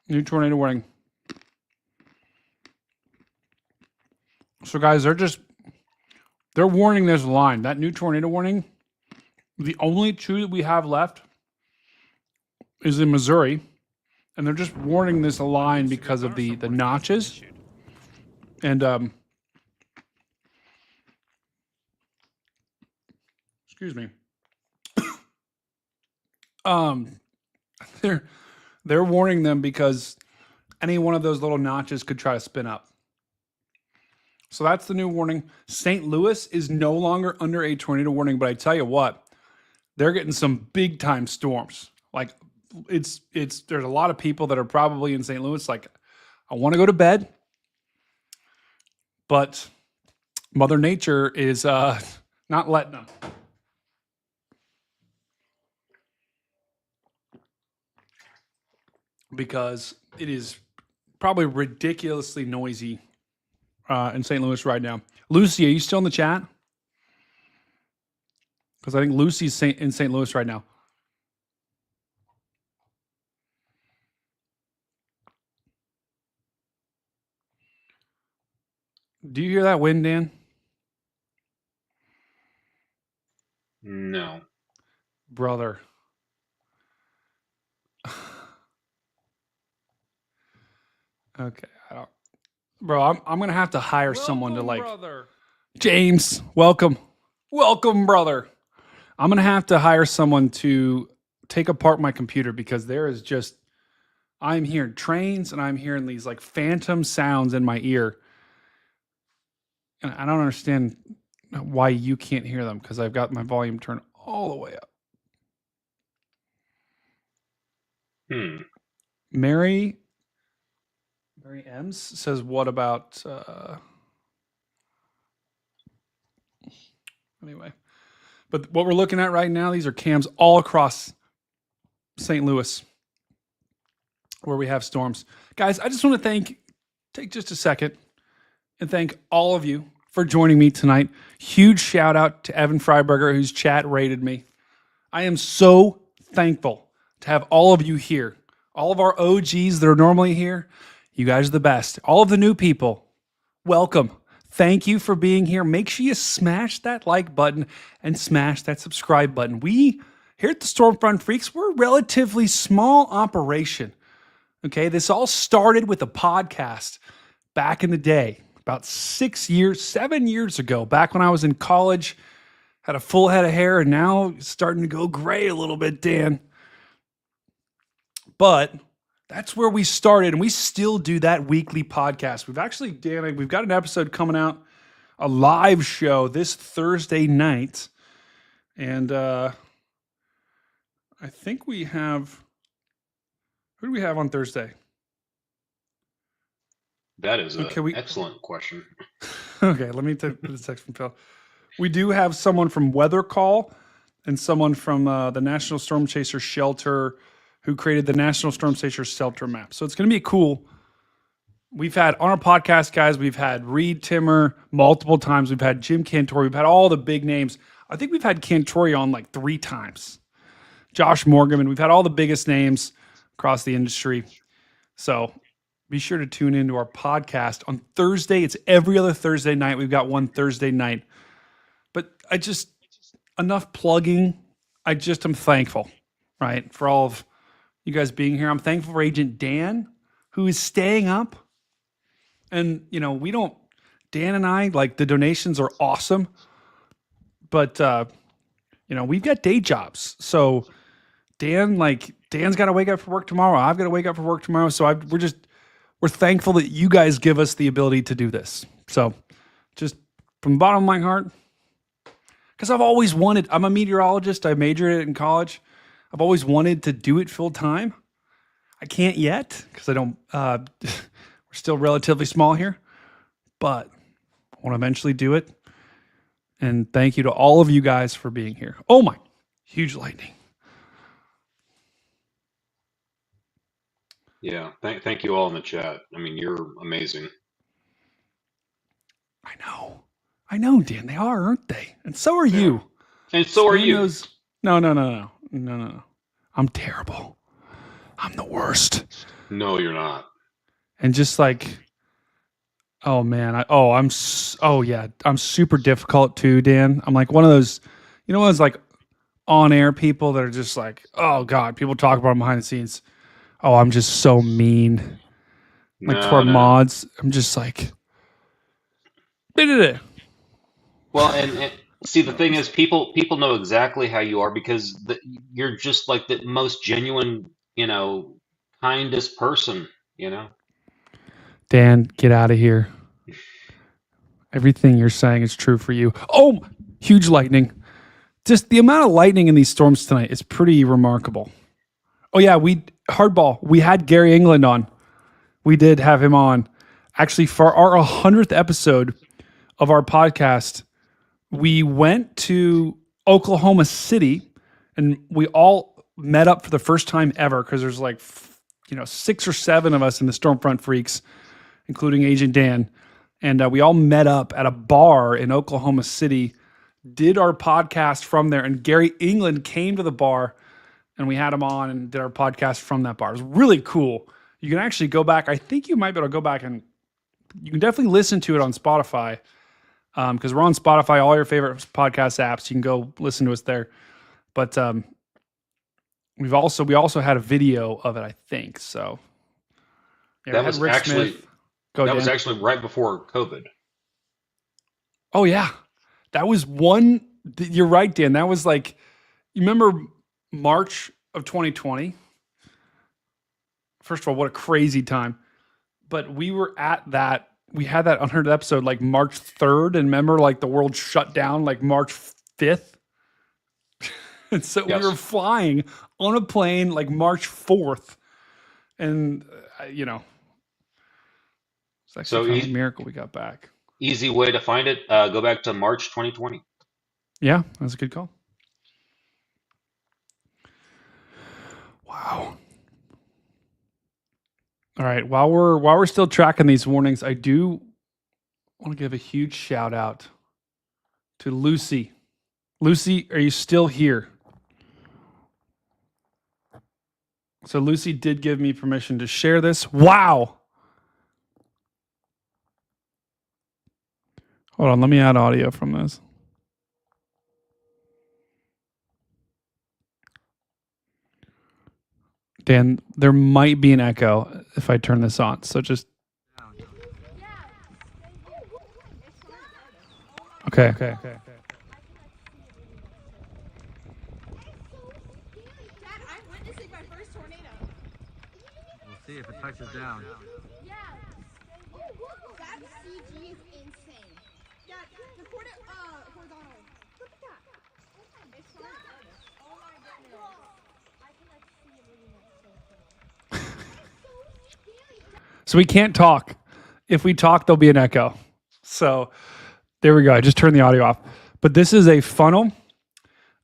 New tornado warning. So guys, they're warning this line. That new tornado warning, the only two that we have left is in Missouri. And they're just warning this line because of the notches. And excuse me. They're warning them because any one of those little notches could try to spin up. So that's the new warning. St. Louis is no longer under a tornado warning, but I tell you what, they're getting some big time storms. Like there's a lot of people that are probably in St. Louis like, I want to go to bed, but Mother Nature is not letting them. Because it is probably ridiculously noisy in St. Louis right now. Lucy, are you still in the chat? Because I think Lucy's in St. Louis right now. Do you hear that wind, Dan? No. Brother. Okay, bro. I'm gonna have to hire someone to like. Brother. James, welcome, brother. I'm gonna have to hire someone to take apart my computer because there is just, I'm hearing trains and I'm hearing these like phantom sounds in my ear, and I don't understand why you can't hear them because I've got my volume turned all the way up. Mary Ems says, what about, anyway. But what we're looking at right now, these are cams all across St. Louis where we have storms. Guys, I just want to take just a second and thank all of you for joining me tonight. Huge shout out to Evan Freiberger, whose chat rated me. I am so thankful to have all of you here. All of our OGs that are normally here, you guys are the best. All of the new people, welcome. Thank you for being here. Make sure you smash that like button and smash that subscribe button. We, here at the Stormfront Freaks, we're a relatively small operation. Okay, this all started with a podcast back in the day, about 7 years ago, back when I was in college, had a full head of hair, and now it's starting to go gray a little bit, Dan. But that's where we started, and we still do that weekly podcast. We've actually, Dan, we've got an episode coming out, a live show this Thursday night, and I think we have, who do we have on Thursday? That is an excellent question. Okay, let me take the text from Phil. We do have someone from Weather Call and someone from the National Storm Chaser Shelter who created the National Storm Chaser Shelter map. So it's going to be cool. We've had on our podcast, guys, we've had Reed Timmer multiple times. We've had Jim Cantori. We've had all the big names. I think we've had Cantori on like 3 times. Josh Morgan, and we've had all the biggest names across the industry. So be sure to tune into our podcast on Thursday. It's every other Thursday night. We've got one Thursday night. But enough plugging. I just am thankful, right, for all of you guys being here. I'm thankful for Agent Dan, who is staying up. And, Dan and I, like, the donations are awesome. But, we've got day jobs. So Dan's got to wake up for work tomorrow. I've got to wake up for work tomorrow. So we're thankful that you guys give us the ability to do this. So just from the bottom of my heart, because I've always wanted, I'm a meteorologist. I majored in it in college. I've always wanted to do it full time. I can't yet because I don't, we're still relatively small here, but I want to eventually do it. And thank you to all of you guys for being here. Oh my, huge lightning. Yeah, thank you all in the chat. I mean, you're amazing. I know, Dan. They are, aren't they? And so are you. And so are you. No. I'm terrible. I'm the worst. No, you're not. And just like, oh man, I'm super difficult too, Dan. I'm like one of those, those like on-air people that are just like, oh God, people talk about them behind the scenes. Oh, I'm just so mean. Like to our mods, I'm just like, well, and see, the thing is, people know exactly how you are because you're just like the most genuine, kindest person, Dan, get out of here. Everything you're saying is true for you. Oh, huge lightning. Just the amount of lightning in these storms tonight is pretty remarkable. Oh yeah, Hardball, we had Gary England on. We did have him on. Actually, for our 100th episode of our podcast, we went to Oklahoma City and we all met up for the first time ever because there's like, 6 or 7 of us in the Stormfront Freaks, including Agent Dan. And we all met up at a bar in Oklahoma City, did our podcast from there. And Gary England came to the bar and we had him on and did our podcast from that bar. It was really cool. You can actually go back. I think you might be able to go back and you can definitely listen to it on Spotify. Because we're on Spotify, all your favorite podcast apps. You can go listen to us there. But we also had a video of it, I think. So yeah, that was actually right before COVID. Oh yeah, that was one. You're right, Dan. That was like, you remember March of 2020. First of all, what a crazy time. But we were at that. We had that 100th episode like March 3rd, and remember, like the world shut down like March 5th. And so Yes. we were flying on a plane like March 4th, and it's actually kind of a miracle we got back. Easy way to find it. Go back to March 2020. Yeah, that's a good call. Wow. All right. While we're still tracking these warnings, I do want to give a huge shout out to Lucy. Lucy, are you still here? So Lucy did give me permission to share this. Wow. Hold on, let me add audio from this. Dan, there might be an echo if I turn this on. So just Okay. Dad, I'm witnessing my first tornado. We'll see if it touches down. Yeah. That CG is insane. Dad, record it horizontally. Look at that. It's starting to notice. Oh my goodness. I can like see it moving. It's so scary. So we can't talk. If we talk, there'll be an echo. So there we go. I just turned the audio off. But this is a funnel.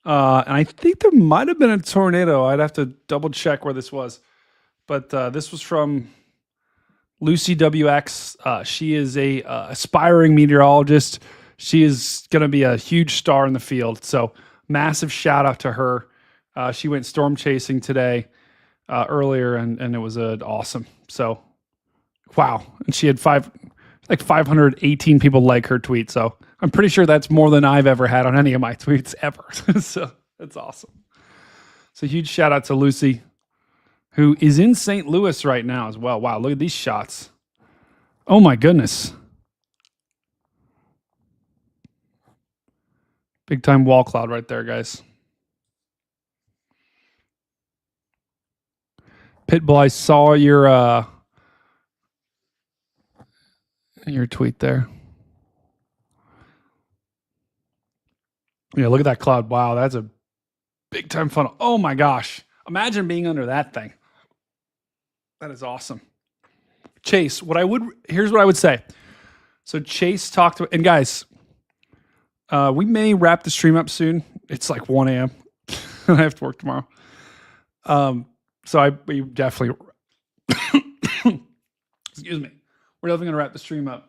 And I think there might have been a tornado. I'd have to double check where this was. But this was from Lucy WX. She is a aspiring meteorologist. She is going to be a huge star in the field. So massive shout out to her. She went storm chasing today earlier, and it was awesome. So, wow. And she had 518 people like her tweet. So I'm pretty sure that's more than I've ever had on any of my tweets ever. So that's awesome. So huge shout out to Lucy, who is in St. Louis right now as well. Wow, look at these shots. Oh my goodness. Big time wall cloud right there, guys. Pitbull, I saw your tweet there. Yeah, look at that cloud. Wow, that's a big time funnel. Oh my gosh. Imagine being under that thing. That is awesome. Chase, here's what I would say. So Chase talked to, and guys, we may wrap the stream up soon. It's like 1 a.m. I have to work tomorrow. So we definitely, excuse me. We're definitely going to wrap the stream up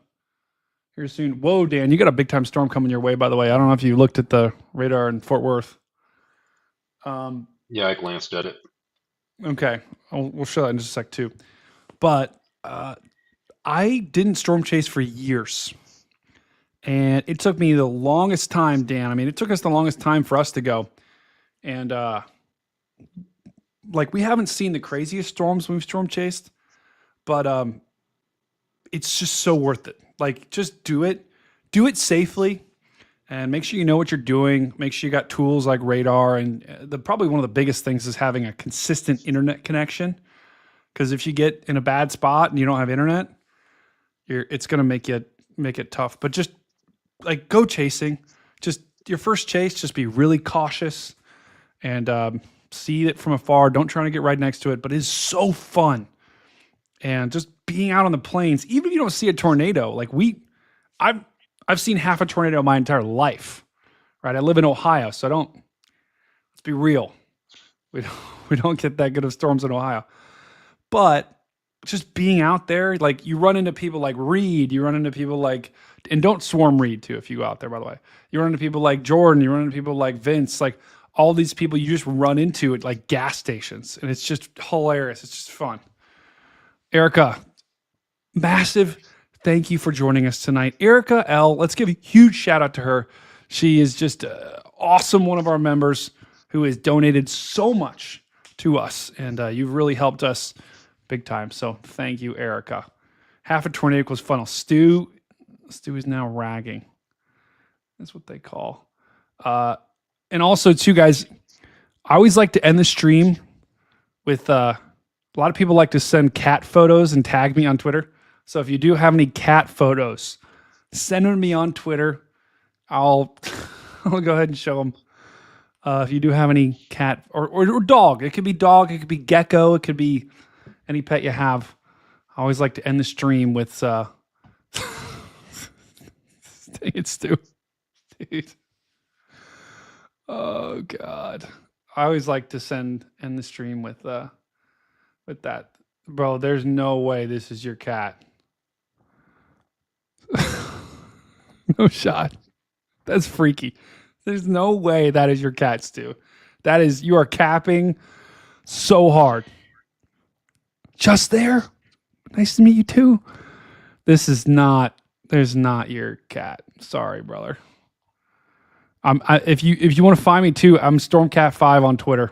here soon. Whoa, Dan, you got a big time storm coming your way, by the way. I don't know if you looked at the radar in Fort Worth. Yeah, I glanced at it. Okay. We'll show that in just a sec too. But I didn't storm chase for years. And it took me the longest time, Dan. I mean, it took us the longest time for us to go. And we haven't seen the craziest storms when we've storm chased, but it's just so worth it. Like, just do it. Do it safely. And make sure you know what you're doing. Make sure you got tools like radar. And probably one of the biggest things is having a consistent internet connection. Because if you get in a bad spot and you don't have internet, it's going to make it tough. But just go chasing. Just your first chase, just be really cautious and see it from afar. Don't try to get right next to it. But it's so fun. And just being out on the plains, even if you don't see a tornado, I've seen half a tornado my entire life, right? I live in Ohio, so let's be real. We don't get that good of storms in Ohio. But just being out there, you run into people like Reed, you run into people and don't swarm Reed too if you go out there, by the way. You run into people like Jordan, you run into people like Vince, all these people you just run into at gas stations. And it's just hilarious. It's just fun. Erica, massive thank you for joining us tonight. Erica L., let's give a huge shout out to her. She is just awesome, one of our members who has donated so much to us, and you've really helped us big time. So thank you, Erica. Half a tornado equals funnel. Stu is now ragging. That's what they call. And also, too, guys, I always like to end the stream with a lot of people like to send cat photos and tag me on Twitter. So if you do have any cat photos, send them to me on Twitter. I'll go ahead and show them. If you do have any cat or dog, it could be dog, it could be gecko, it could be any pet you have. I always like to end the stream with dang it, Stu. Dude. Oh God. I always like to end the stream with that. Bro, there's no way this is your cat. No shot. That's freaky. There's no way that is your cat, Stu. You are capping so hard. Just there. Nice to meet you too. There's not your cat. Sorry, brother. If you want to find me too, I'm Stormcat5 on Twitter.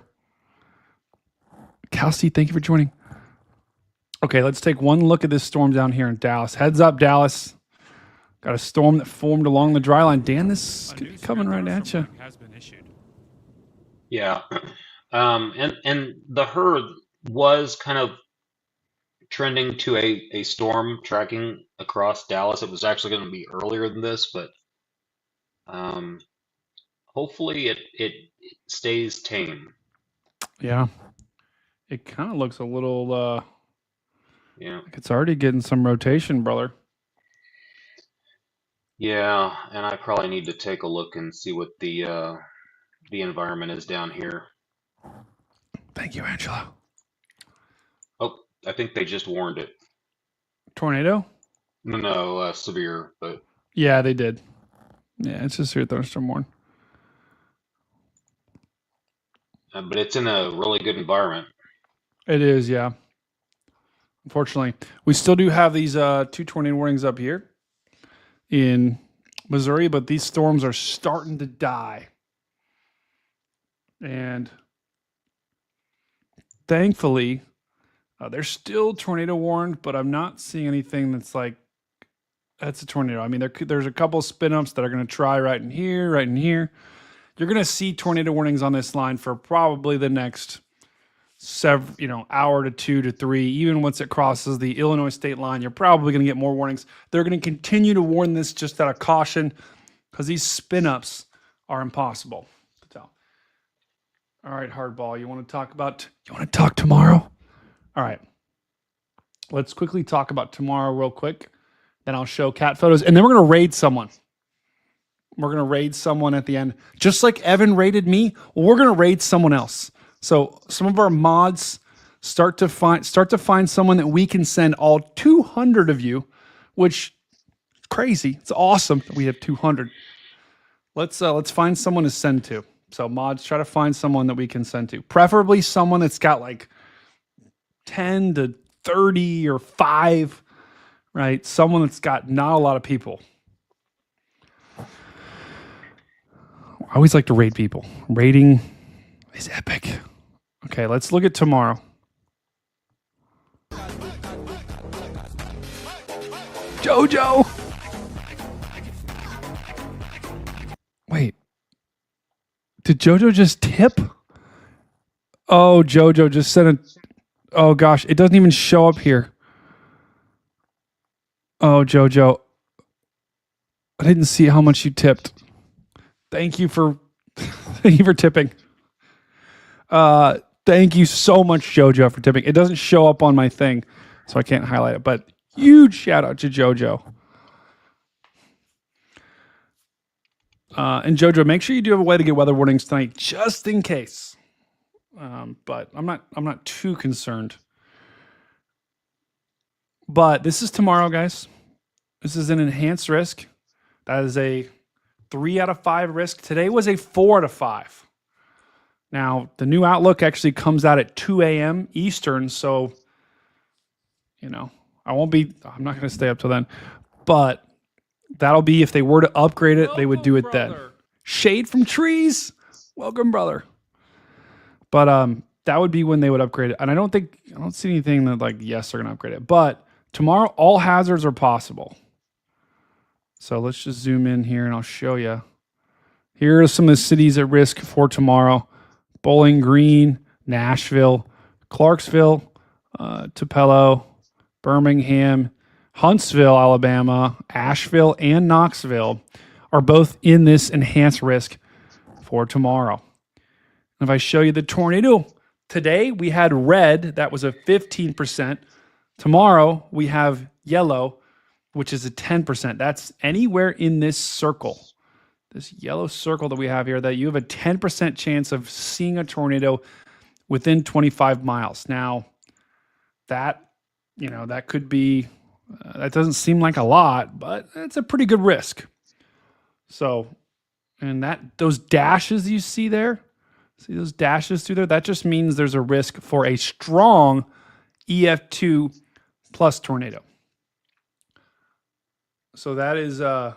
Kelsey, thank you for joining. Okay, let's take one look at this storm down here in Dallas. Heads up, Dallas. Got a storm that formed along the dry line. Dan, this could be coming right at you. Has been issued. Yeah. And the herd was kind of trending to a storm tracking across Dallas. It was actually going to be earlier than this, but hopefully it stays tame. Yeah. It kind of looks a little like it's already getting some rotation, brother. Yeah, and I probably need to take a look and see what the environment is down here. Thank you, Angela. Oh, I think they just warned it. Tornado? No, severe, but yeah, they did. Yeah, it's just here thunderstorm warn. But it's in a really good environment. It is, yeah. Unfortunately, we still do have these 2 tornado warnings up here in Missouri, but these storms are starting to die. And thankfully, they're still tornado warned, but I'm not seeing anything that's like, that's a tornado. I mean, there's a couple spin ups that are going to try right in here, right in here. You're going to see tornado warnings on this line for probably the next hour to 2 to 3. Even once it crosses the Illinois state line, you're probably going to get more warnings. They're going to continue to warn this just out of caution because these spin ups are impossible to tell. All right, Hardball, you want to talk tomorrow? All right. Let's quickly talk about tomorrow real quick. Then I'll show cat photos, and then we're going to raid someone. We're going to raid someone at the end. Just like Evan raided me, we're going to raid someone else. So some of our mods start to find someone that we can send all 200 of you, which is crazy. It's awesome that we have 200. Let's find someone to send to. So mods, try to find someone that we can send to. Preferably someone that's got like 10 to 30 or 5, right? Someone that's got not a lot of people. I always like to raid people. Raiding is epic. Okay, let's look at tomorrow. Jojo! Wait. Did Jojo just tip? Oh, Jojo just sent a... Oh, gosh. It doesn't even show up here. Oh, Jojo. I didn't see how much you tipped. Thank you for tipping. Thank you so much, Jojo, for tipping. It doesn't show up on my thing, so I can't highlight it. But huge shout out to Jojo. And Jojo, make sure you do have a way to get weather warnings tonight, just in case. But I'm not too concerned. But this is tomorrow, guys. This is an enhanced risk. That is a 3 out of 5 risk. Today was a 4 out of 5. Now, the new outlook actually comes out at 2 a.m. Eastern, so, I'm not going to stay up till then. But that'll be if they were to upgrade it, they would do it then. Shade from trees. Welcome, brother. But that would be when they would upgrade it. And I don't see anything that yes, they're going to upgrade it. But tomorrow, all hazards are possible. So let's just zoom in here and I'll show you. Here are some of the cities at risk for tomorrow. Bowling Green, Nashville, Clarksville, Tupelo, Birmingham, Huntsville, Alabama, Asheville, and Knoxville are both in this enhanced risk for tomorrow. If I show you the tornado, today we had red, that was a 15%. Tomorrow we have yellow, which is a 10%. That's anywhere in this circle this yellow circle that we have here, that you have a 10% chance of seeing a tornado within 25 miles. Now, that, that could be, that doesn't seem like a lot, but it's a pretty good risk. So, and those dashes you see there, see those dashes through there? That just means there's a risk for a strong EF2 plus tornado. So that is an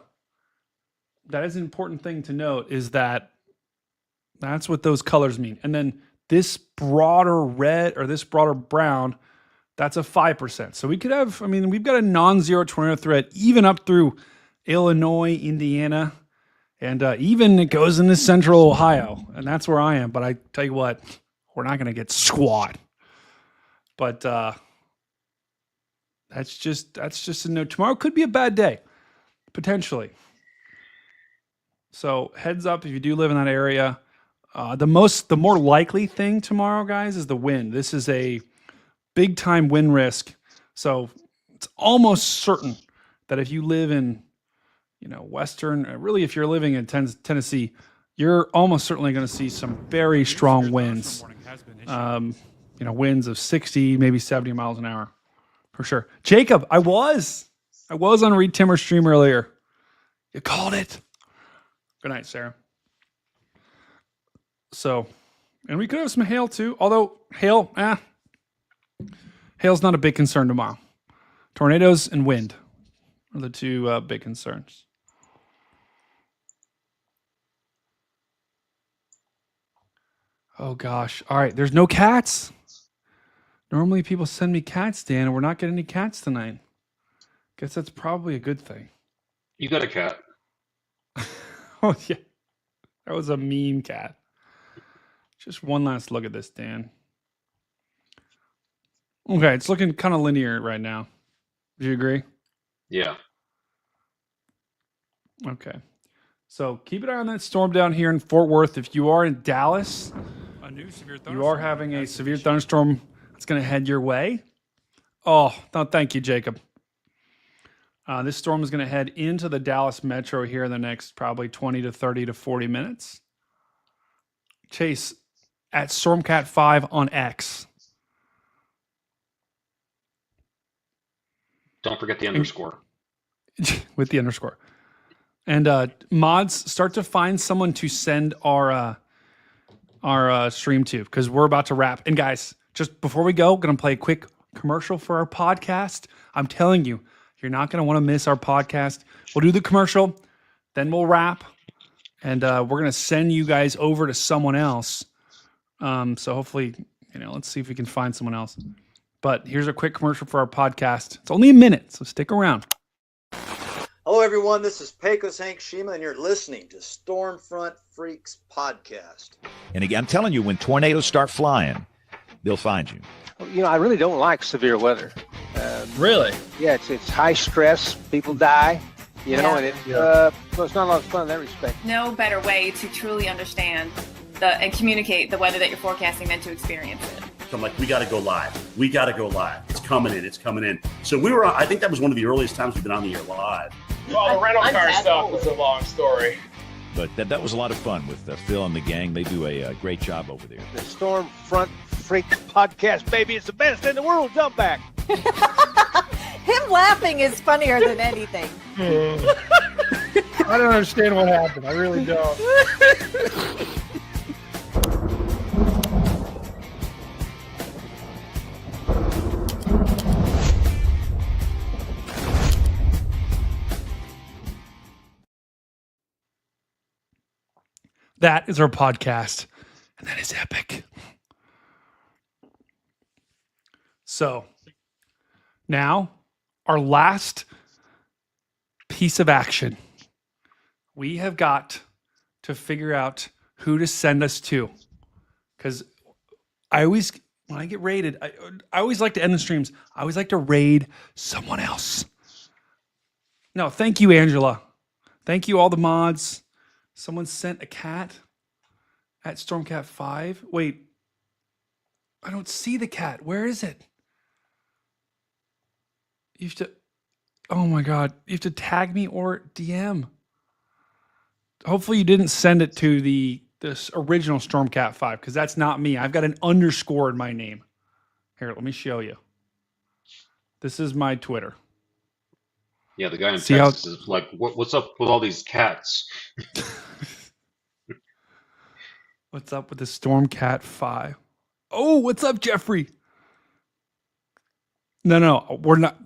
important thing to note, is that that's what those colors mean. And then this broader red or this broader brown, that's a 5%. So we could have, we've got a non-zero tornado threat even up through Illinois, Indiana, and even it goes into central Ohio. And that's where I am. But I tell you what, we're not going to get squat. But that's just a note. Tomorrow could be a bad day, potentially. So heads up if you do live in that area. The more likely thing tomorrow, guys, is the wind. This is a big time wind risk. So it's almost certain that if you live in, Western, really if you're living in Tennessee, you're almost certainly going to see some very strong winds. Winds of 60, maybe 70 miles an hour for sure. Jacob, I was on Reed Timmer's stream earlier. You called it. Good night, Sarah. So, and we could have some hail too, although hail's not a big concern tomorrow. Tornadoes and wind are the two big concerns. Oh gosh. All right. There's no cats. Normally people send me cats, Dan, and we're not getting any cats tonight. Guess that's probably a good thing. You got a cat. Oh yeah. That was a mean cat. Just one last look at this, Dan. Okay, it's looking kind of linear right now. Do you agree? Yeah. Okay. So keep an eye on that storm down here in Fort Worth. If you are in Dallas, you are having a severe thunderstorm that's going to head your way. Oh, no, thank you, Jacob. This storm is going to head into the Dallas metro here in the next probably 20 to 30 to 40 minutes. Chase, at Stormcat5 on X. Don't forget the underscore. With the underscore. And mods, start to find someone to send our stream to, because we're about to wrap. And guys, just before we go, going to play a quick commercial for our podcast. I'm telling you, you're not going to want to miss our podcast. We'll do the commercial, then we'll wrap, and we're going to send you guys over to someone else. So hopefully, let's see if we can find someone else. But here's a quick commercial for our podcast. It's only a minute, so stick around. Hello, everyone. This is Pecos Hank Shima, and you're listening to Stormfront Freaks Podcast. And again, I'm telling you, when tornadoes start flying, they'll find you. I really don't like severe weather. Really? Yeah, it's high stress. People die. And it's not a lot of fun in that respect. No better way to truly understand and communicate the weather that you're forecasting than to experience it. So I'm like, we got to go live. We got to go live. It's coming in. It's coming in. So we were on, I think that was one of the earliest times we've been on the air live. Well, the rental car stuff was a long story. But that was a lot of fun with Phil and the gang. They do a great job over there. The Stormfront Freaks Podcast, baby. It's the best in the world. Jump back. Him laughing is funnier than anything. I don't understand what happened. I really don't. That is our podcast, and that is epic. So, now, our last piece of action. We have got to figure out who to send us to. Because when I get raided, I always like to end the streams. I always like to raid someone else. No, thank you, Angela. Thank you, all the mods. Someone sent a cat at Stormcat5. Wait, I don't see the cat. Where is it? You have to, oh my God, you have to tag me or DM. Hopefully you didn't send it to this original Stormcat 5 because that's not me. I've got an underscore in my name. Here, let me show you. This is my Twitter. Yeah, the guy in Texas is like, what's up with all these cats? What's up with the Stormcat 5? Oh, what's up, Jeffrey? No, we're not.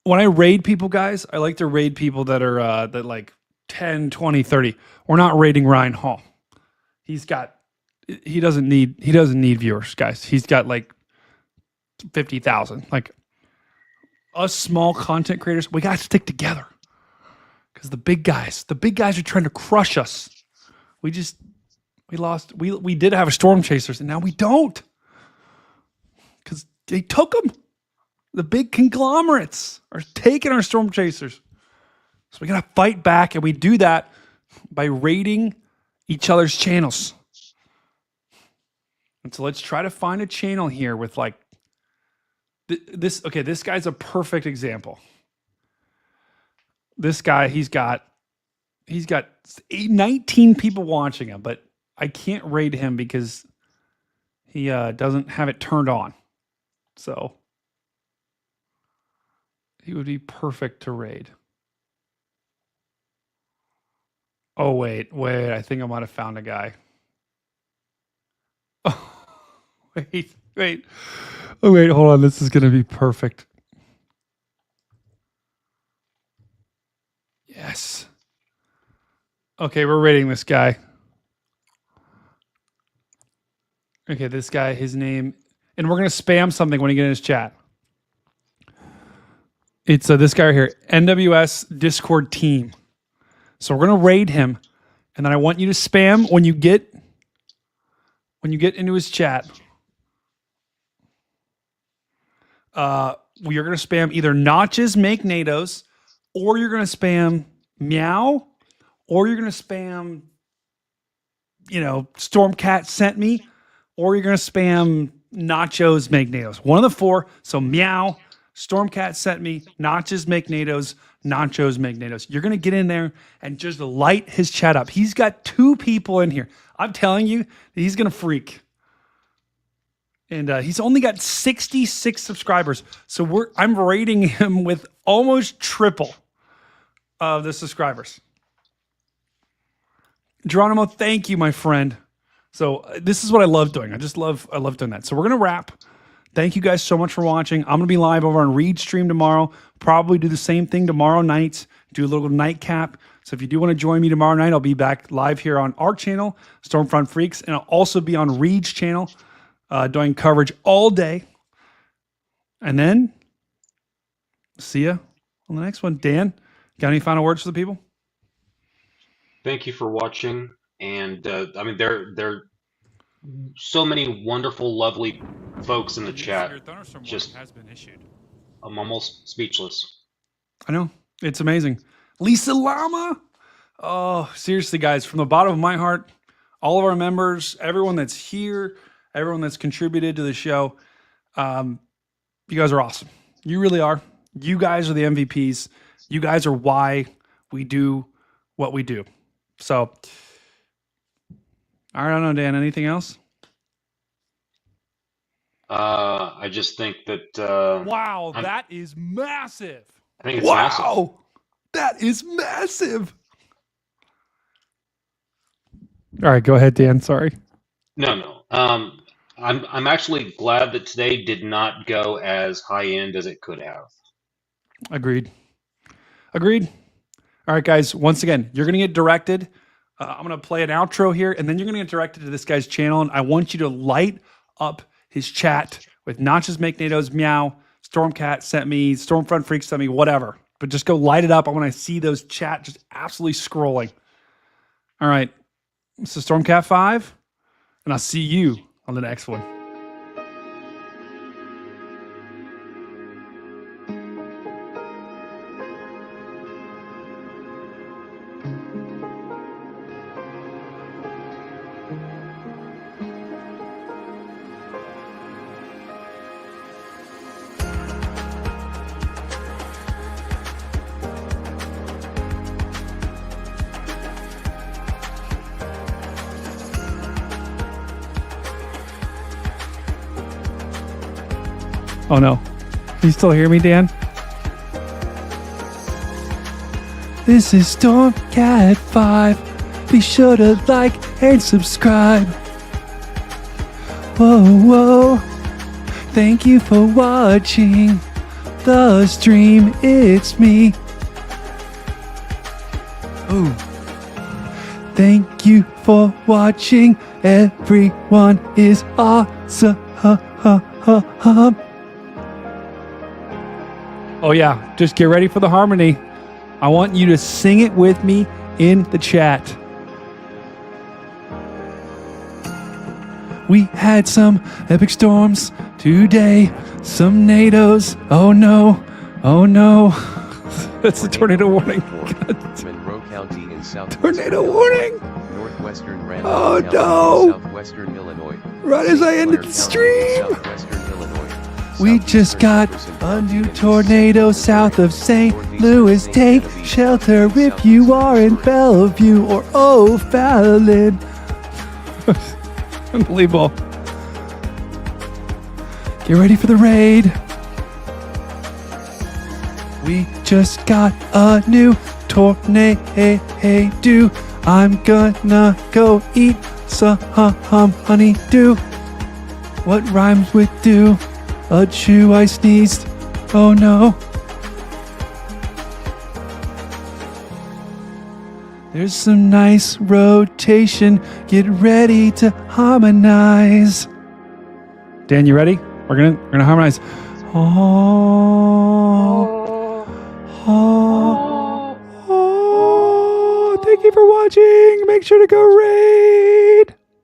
When I raid people, guys, I like to raid people that are that like 10, 20, 30. We're not raiding Ryan Hall. He doesn't need viewers, guys. He's got like 50,000. Like us small content creators, we got to stick together. Because the big guys are trying to crush us. We did have a Storm Chasers and now we don't. Because they took them. The big conglomerates are taking our Storm Chasers. So we got to fight back, and we do that by raiding each other's channels. And so let's try to find a channel here with like this. Okay, this guy's a perfect example. This guy, he's got 19 people watching him, but I can't raid him because he doesn't have it turned on. So he would be perfect to raid. Oh, wait. I think I might have found a guy. Oh, wait. Oh, wait, hold on. This is going to be perfect. Yes. Okay, we're rating this guy. Okay, this guy, his name, and we're going to spam something when he gets in his chat. It's this guy right here, NWS Discord team. So we're going to raid him, and then I want you to spam when you get into his chat. We are going to spam either Notches Make NATOs, or you're going to spam Meow, or you're going to spam, Stormcat Sent Me, or you're going to spam Nachos Make NATOs. One of the four. So Meow, Stormcat Sent Me, Notches Make NATOs, Nachos Make NATOs. You're going to get in there and just light his chat up. He's got 2 people in here. I'm telling you, he's going to freak. And he's only got 66 subscribers. So I'm rating him with almost triple of the subscribers. Geronimo, thank you, my friend. So this is what I love doing. I love doing that. So we're going to wrap. Thank you guys so much for watching. I'm going to be live over on Reed Stream tomorrow. Probably do the same thing tomorrow night. Do a little nightcap. So if you do want to join me tomorrow night, I'll be back live here on our channel, Stormfront Freaks, and I'll also be on Reed's channel doing coverage all day. And then see ya on the next one. Dan, got any final words for the people? Thank you for watching. And there are so many wonderful, lovely folks in the chat. I'm almost speechless. I know. It's amazing. Lisa Lama. Oh, seriously, guys, from the bottom of my heart, all of our members, everyone that's here, everyone that's contributed to the show, you guys are awesome. You really are. You guys are the MVPs. You guys are why we do what we do. So, I don't know, Dan, anything else? I just think that... wow, that is massive. I think it's massive. Wow, that is massive. All right, go ahead, Dan. Sorry. No. I'm actually glad that today did not go as high end as it could have. Agreed. All right, guys. Once again, you're going to get directed. I'm going to play an outro here, and then you're going to get directed to this guy's channel, and I want you to light up his chat with Notches Make NATOs, Meow, Stormcat Sent Me, Stormfront Freaks Sent Me, whatever. But just go light it up. I want to see those chat just absolutely scrolling. All right. This is Stormcat 5, and I'll see you on the next one. Oh no. Can you still hear me, Dan? This is Stormcat 5. Be sure to like and subscribe. Whoa, whoa. Thank you for watching the stream. It's me. Ooh. Thank you for watching. Everyone is awesome. Oh yeah, just get ready for the harmony. I want you to sing it with me in the chat. We had some epic storms today, some tornadoes. Oh no, oh no. That's a tornado warning. Monroe County in South Tornado warning. Northwestern Oh County no. in Southwestern Illinois. Right as I ended the stream. We just got a new tornado south of St. Louis. Take shelter if you are in Bellevue or O'Fallon. Unbelievable. Get ready for the raid. We just got a new tornado. I'm gonna go eat some honeydew. What rhymes with do? Achoo, I sneezed. Oh no. There's some nice rotation. Get ready to harmonize. Dan, you ready? We're gonna harmonize. Oh, thank you for watching. Make sure to go raid.